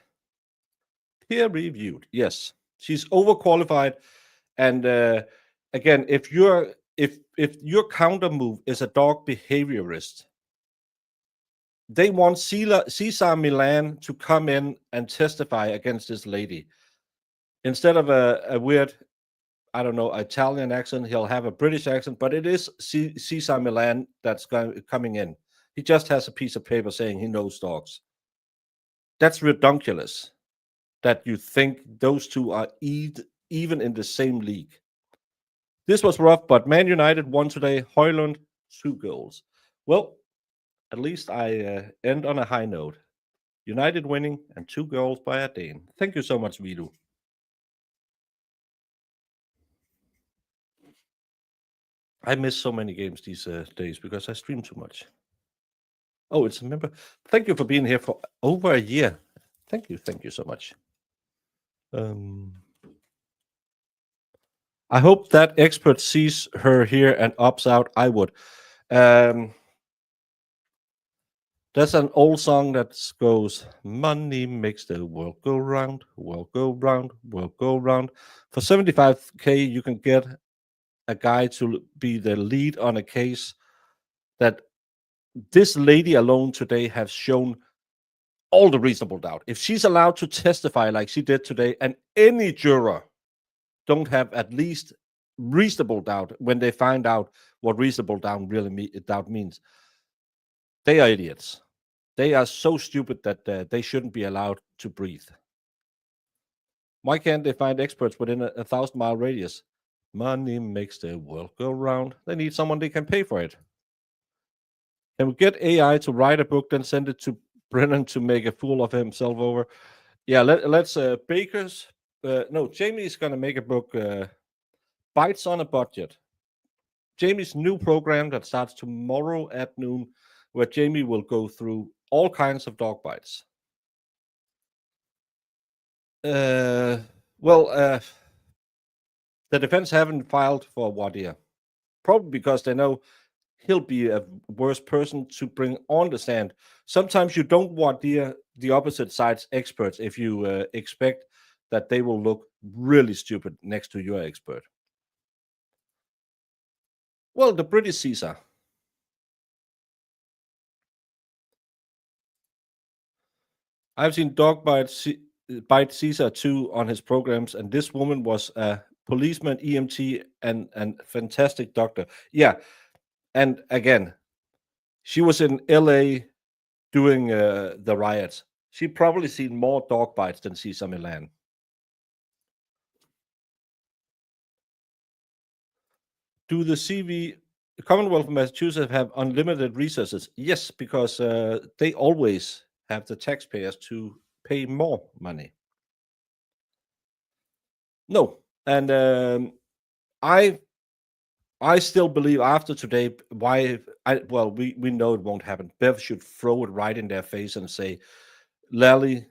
Peer reviewed. Yes, she's overqualified. And again, if your counter move is a dog behaviorist, they want Cesar Milan to come in and testify against this lady. Instead of a weird, I don't know, Italian accent, he'll have a British accent, but it is Cesar Milan that's coming in. He just has a piece of paper saying he knows dogs. That's ridiculous that you think those two are even in the same league. This was rough, but Man United won today. Højlund, 2 goals. Well, at least I end on a high note. United winning and 2 goals by a Dane. Thank you so much, Vidu. I miss so many games these days because I stream too much. Oh, it's a member. Thank you for being here for over a year. Thank you so much. I hope that expert sees her here and opts out. I would. That's an old song that goes, money makes the world go round, world go round, world go round. For 75K, you can get a guy to be the lead on a case that this lady alone today has shown all the reasonable doubt. If she's allowed to testify like she did today, and any juror don't have at least reasonable doubt when they find out what reasonable doubt doubt means, they are idiots. They are so stupid that they shouldn't be allowed to breathe. Why can't they find experts within a 1,000-mile radius? Money makes the world go round. They need someone they can pay for it. Can we get AI to write a book, then send it to Brennan to make a fool of himself over? Yeah, let's Baker's. No, Jamie's going to make a book, Bites on a Budget. Jamie's new program that starts tomorrow at noon, where Jamie will go through all kinds of dog bites. The defense haven't filed for Voir Dire, probably because they know he'll be a worse person to bring on the stand. Sometimes you don't Voir Dire the opposite side's experts if you expect that they will look really stupid next to your expert. Well, the British Caesar. I've seen dog bite Caesar too on his programs, and this woman was a policeman, EMT, and fantastic doctor. Yeah, and again, she was in LA doing the riots. She probably seen more dog bites than Caesar Milan. Do the Commonwealth of Massachusetts have unlimited resources? Yes, because they always have the taxpayers to pay more money. No, and I still believe after today, we know it won't happen. Bev should throw it right in their face and say, Lally,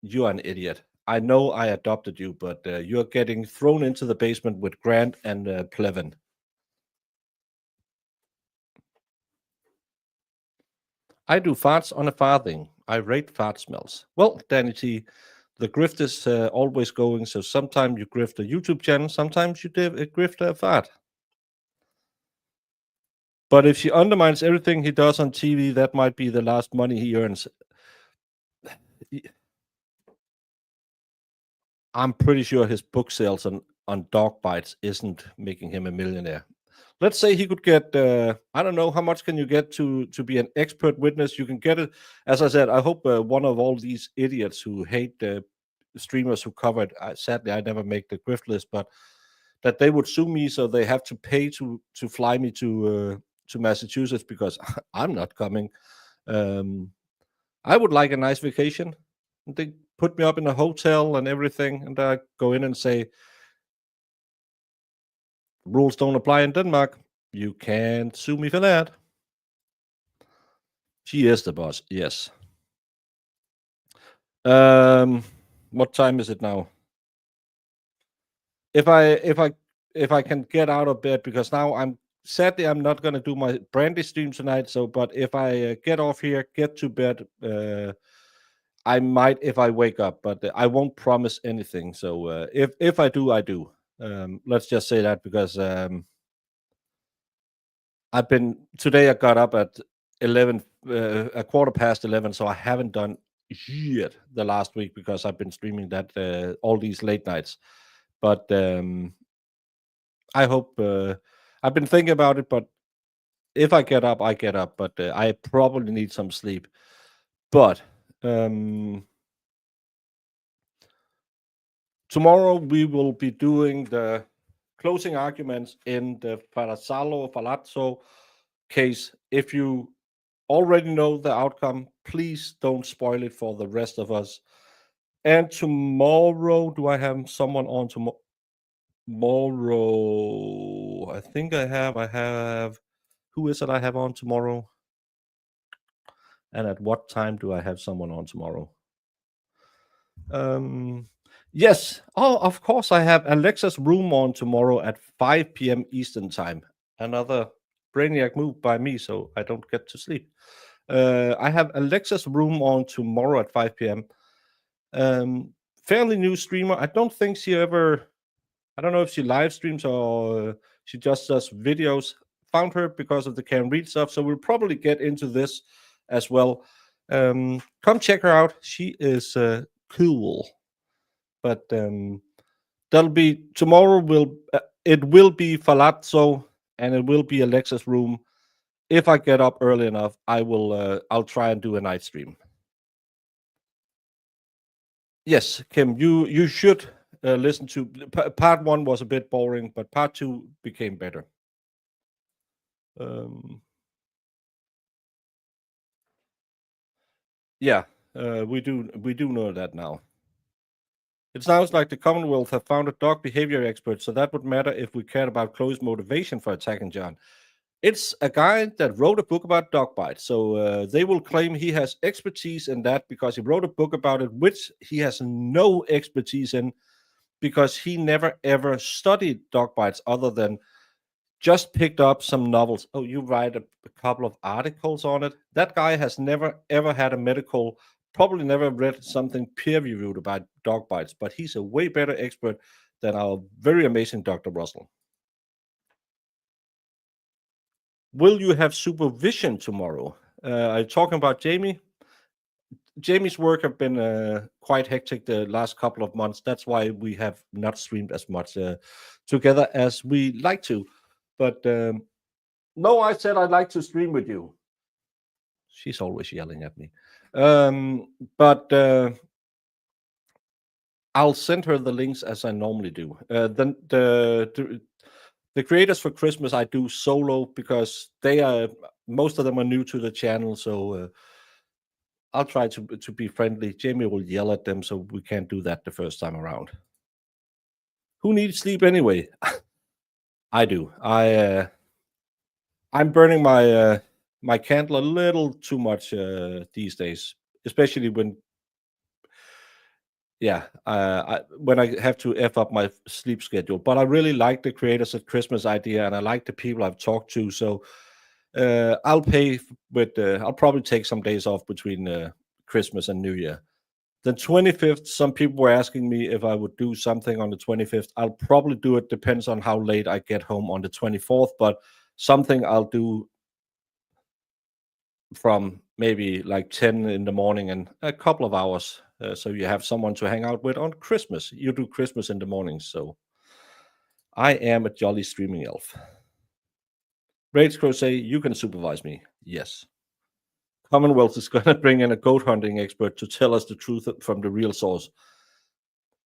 you're an idiot. I know I adopted you, but you're getting thrown into the basement with Grant and Plevin. I do farts on a farthing. I rate fart smells. Well, Danny T, the grift is always going, so sometimes you grift a YouTube channel, sometimes you grift a fart. But if she undermines everything he does on TV, that might be the last money he earns. I'm pretty sure his book sales on dog bites isn't making him a millionaire. let's say he could get, I don't know, how much can you get to be an expert witness? You can get it. As I said, I hope one of all these idiots who hate streamers who covered, sadly, I never make the grift list, but that they would sue me so they have to pay to fly me to Massachusetts because I'm not coming. I would like a nice vacation. They put me up in a hotel and everything, and I go in and say, rules don't apply in Denmark. You can't sue me for that. She is the boss, yes. What time is it now? If I can get out of bed, because now I'm not gonna do my brandy stream tonight. So, but if I get off here, get to bed, I might if I wake up, but I won't promise anything. So if I do, I do. Let's just say that, because today I got up at 11, a quarter past 11, so I haven't done shit the last week because I've been streaming that all these late nights. But I hope, I've been thinking about it, but if I get up, I get up. But I probably need some sleep. But tomorrow we will be doing the closing arguments in the Palazzo case. If you already know the outcome, please don't spoil it for the rest of us. And tomorrow, do I have someone on tomorrow? I think I have, who is it I have on tomorrow? And at what time do I have someone on tomorrow? Yes. Oh, of course, I have Alexa's room on tomorrow at 5 p.m. Eastern time. Another brainiac move by me, so I don't get to sleep. I have Alexa's room on tomorrow at 5 p.m. Fairly new streamer. I don't think she ever, I don't know if she live streams or she just does videos. Found her because of the Can Read stuff, so we'll probably get into this as well. Come check her out. She is cool. But that'll be tomorrow. It will be Falazzo and it will be Alexa's room. If I get up early enough, I'll try and do a night stream. Yes, Kim, you should listen to part 1 was a bit boring, but part 2 became better. Yeah, we do know that now. It sounds like the Commonwealth have found a dog behavior expert, so that would matter if we cared about Chloe's motivation for attacking John. It's a guy that wrote a book about dog bites, so they will claim he has expertise in that because he wrote a book about it, which he has no expertise in because he never ever studied dog bites other than just picked up some novels. Oh, you write a couple of articles on it. That guy has never ever had a medical, probably never read something peer-reviewed about dog bites, but he's a way better expert than our very amazing Dr. Russell. Will you have supervision tomorrow? Are you talking about Jamie? Jamie's work have been quite hectic the last couple of months. That's why we have not streamed as much together as we like to. But no, I said I'd like to stream with you. She's always yelling at me. But I'll send her the links as I normally do. Then the creators for Christmas I do solo because most of them are new to the channel, so I'll try to be friendly. Jamie will yell at them, so we can't do that the first time around. Who needs sleep anyway? I do. I'm burning my candle a little too much these days, especially when when I have to F up my sleep schedule. But I really like the creators at Christmas idea, and I like the people I've talked to. So I'll pay with. I'll probably take some days off between Christmas and New Year. The 25th, some people were asking me if I would do something on the 25th. I'll probably do it. Depends on how late I get home on the 24th, but something I'll do from maybe like 10 in the morning and a couple of hours. So you have someone to hang out with on Christmas. You do Christmas in the morning. So I am a jolly streaming elf. Rage Crow say, you can supervise me. Yes. Commonwealth is going to bring in a goat hunting expert to tell us the truth from the real source.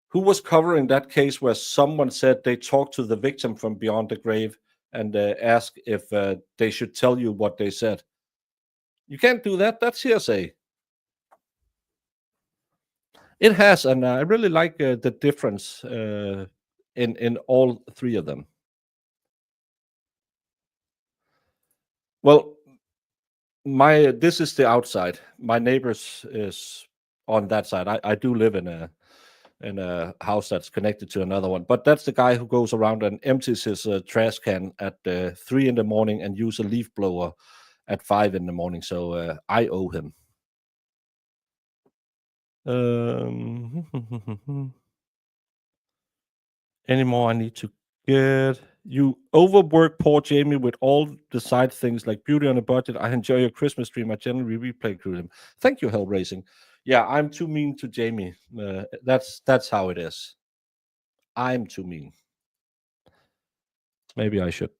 Who was covering that case where someone said they talked to the victim from beyond the grave and asked if they should tell you what they said? You can't do that. That's hearsay. It has, and I really like the difference in all three of them. Well, this is the outside. My neighbors is on that side. I do live in a house that's connected to another one, but that's the guy who goes around and empties his trash can at 3 in the morning and use a leaf blower at 5 in the morning. So I owe him. Any more I need to get? You overwork poor Jamie with all the side things like Beauty on a Budget. I enjoy your Christmas stream. I generally replay through them. Thank you, Hell Racing. Yeah, I'm too mean to Jamie. That's how it is. I'm too mean. Maybe I should.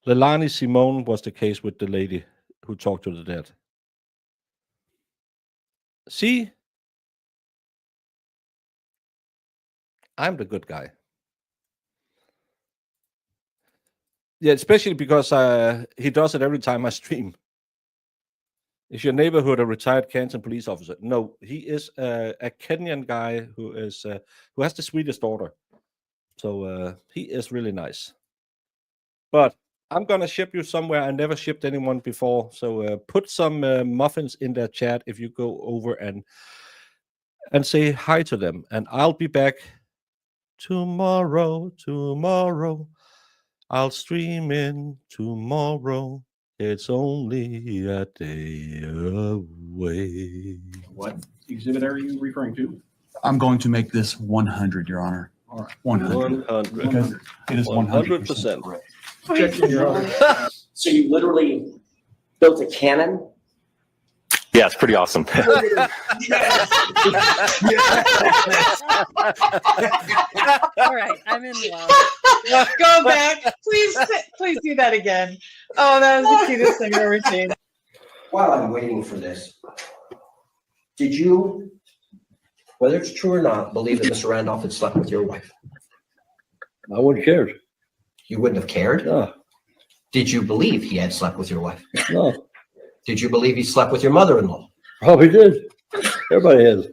Lelani Simone was the case with the lady who talked to the dead. See? I'm the good guy. Yeah, especially because he does it every time I stream. Is your neighborhood a retired Canton police officer? No, he is a Kenyan guy who has the sweetest daughter. So he is really nice. But I'm gonna ship you somewhere I never shipped anyone before. So put some muffins in their chat if you go over and say hi to them. And I'll be back tomorrow. I'll stream in tomorrow. It's only a day away. What exhibit are you referring to? I'm going to make this 100, Your Honor. All right. 100. 100. Because it is 100% 100%. correct. So you literally built a cannon? Yeah, it's pretty awesome. All right, I'm in love. Go back. Please do that again. Oh, that was the cutest thing I've ever seen. While I'm waiting for this, did you, whether it's true or not, believe that Mr. Randolph had slept with your wife? I wouldn't care. You wouldn't have cared? No. Did you believe he had slept with your wife? No. Did you believe he slept with your mother-in-law? Probably did. Everybody has.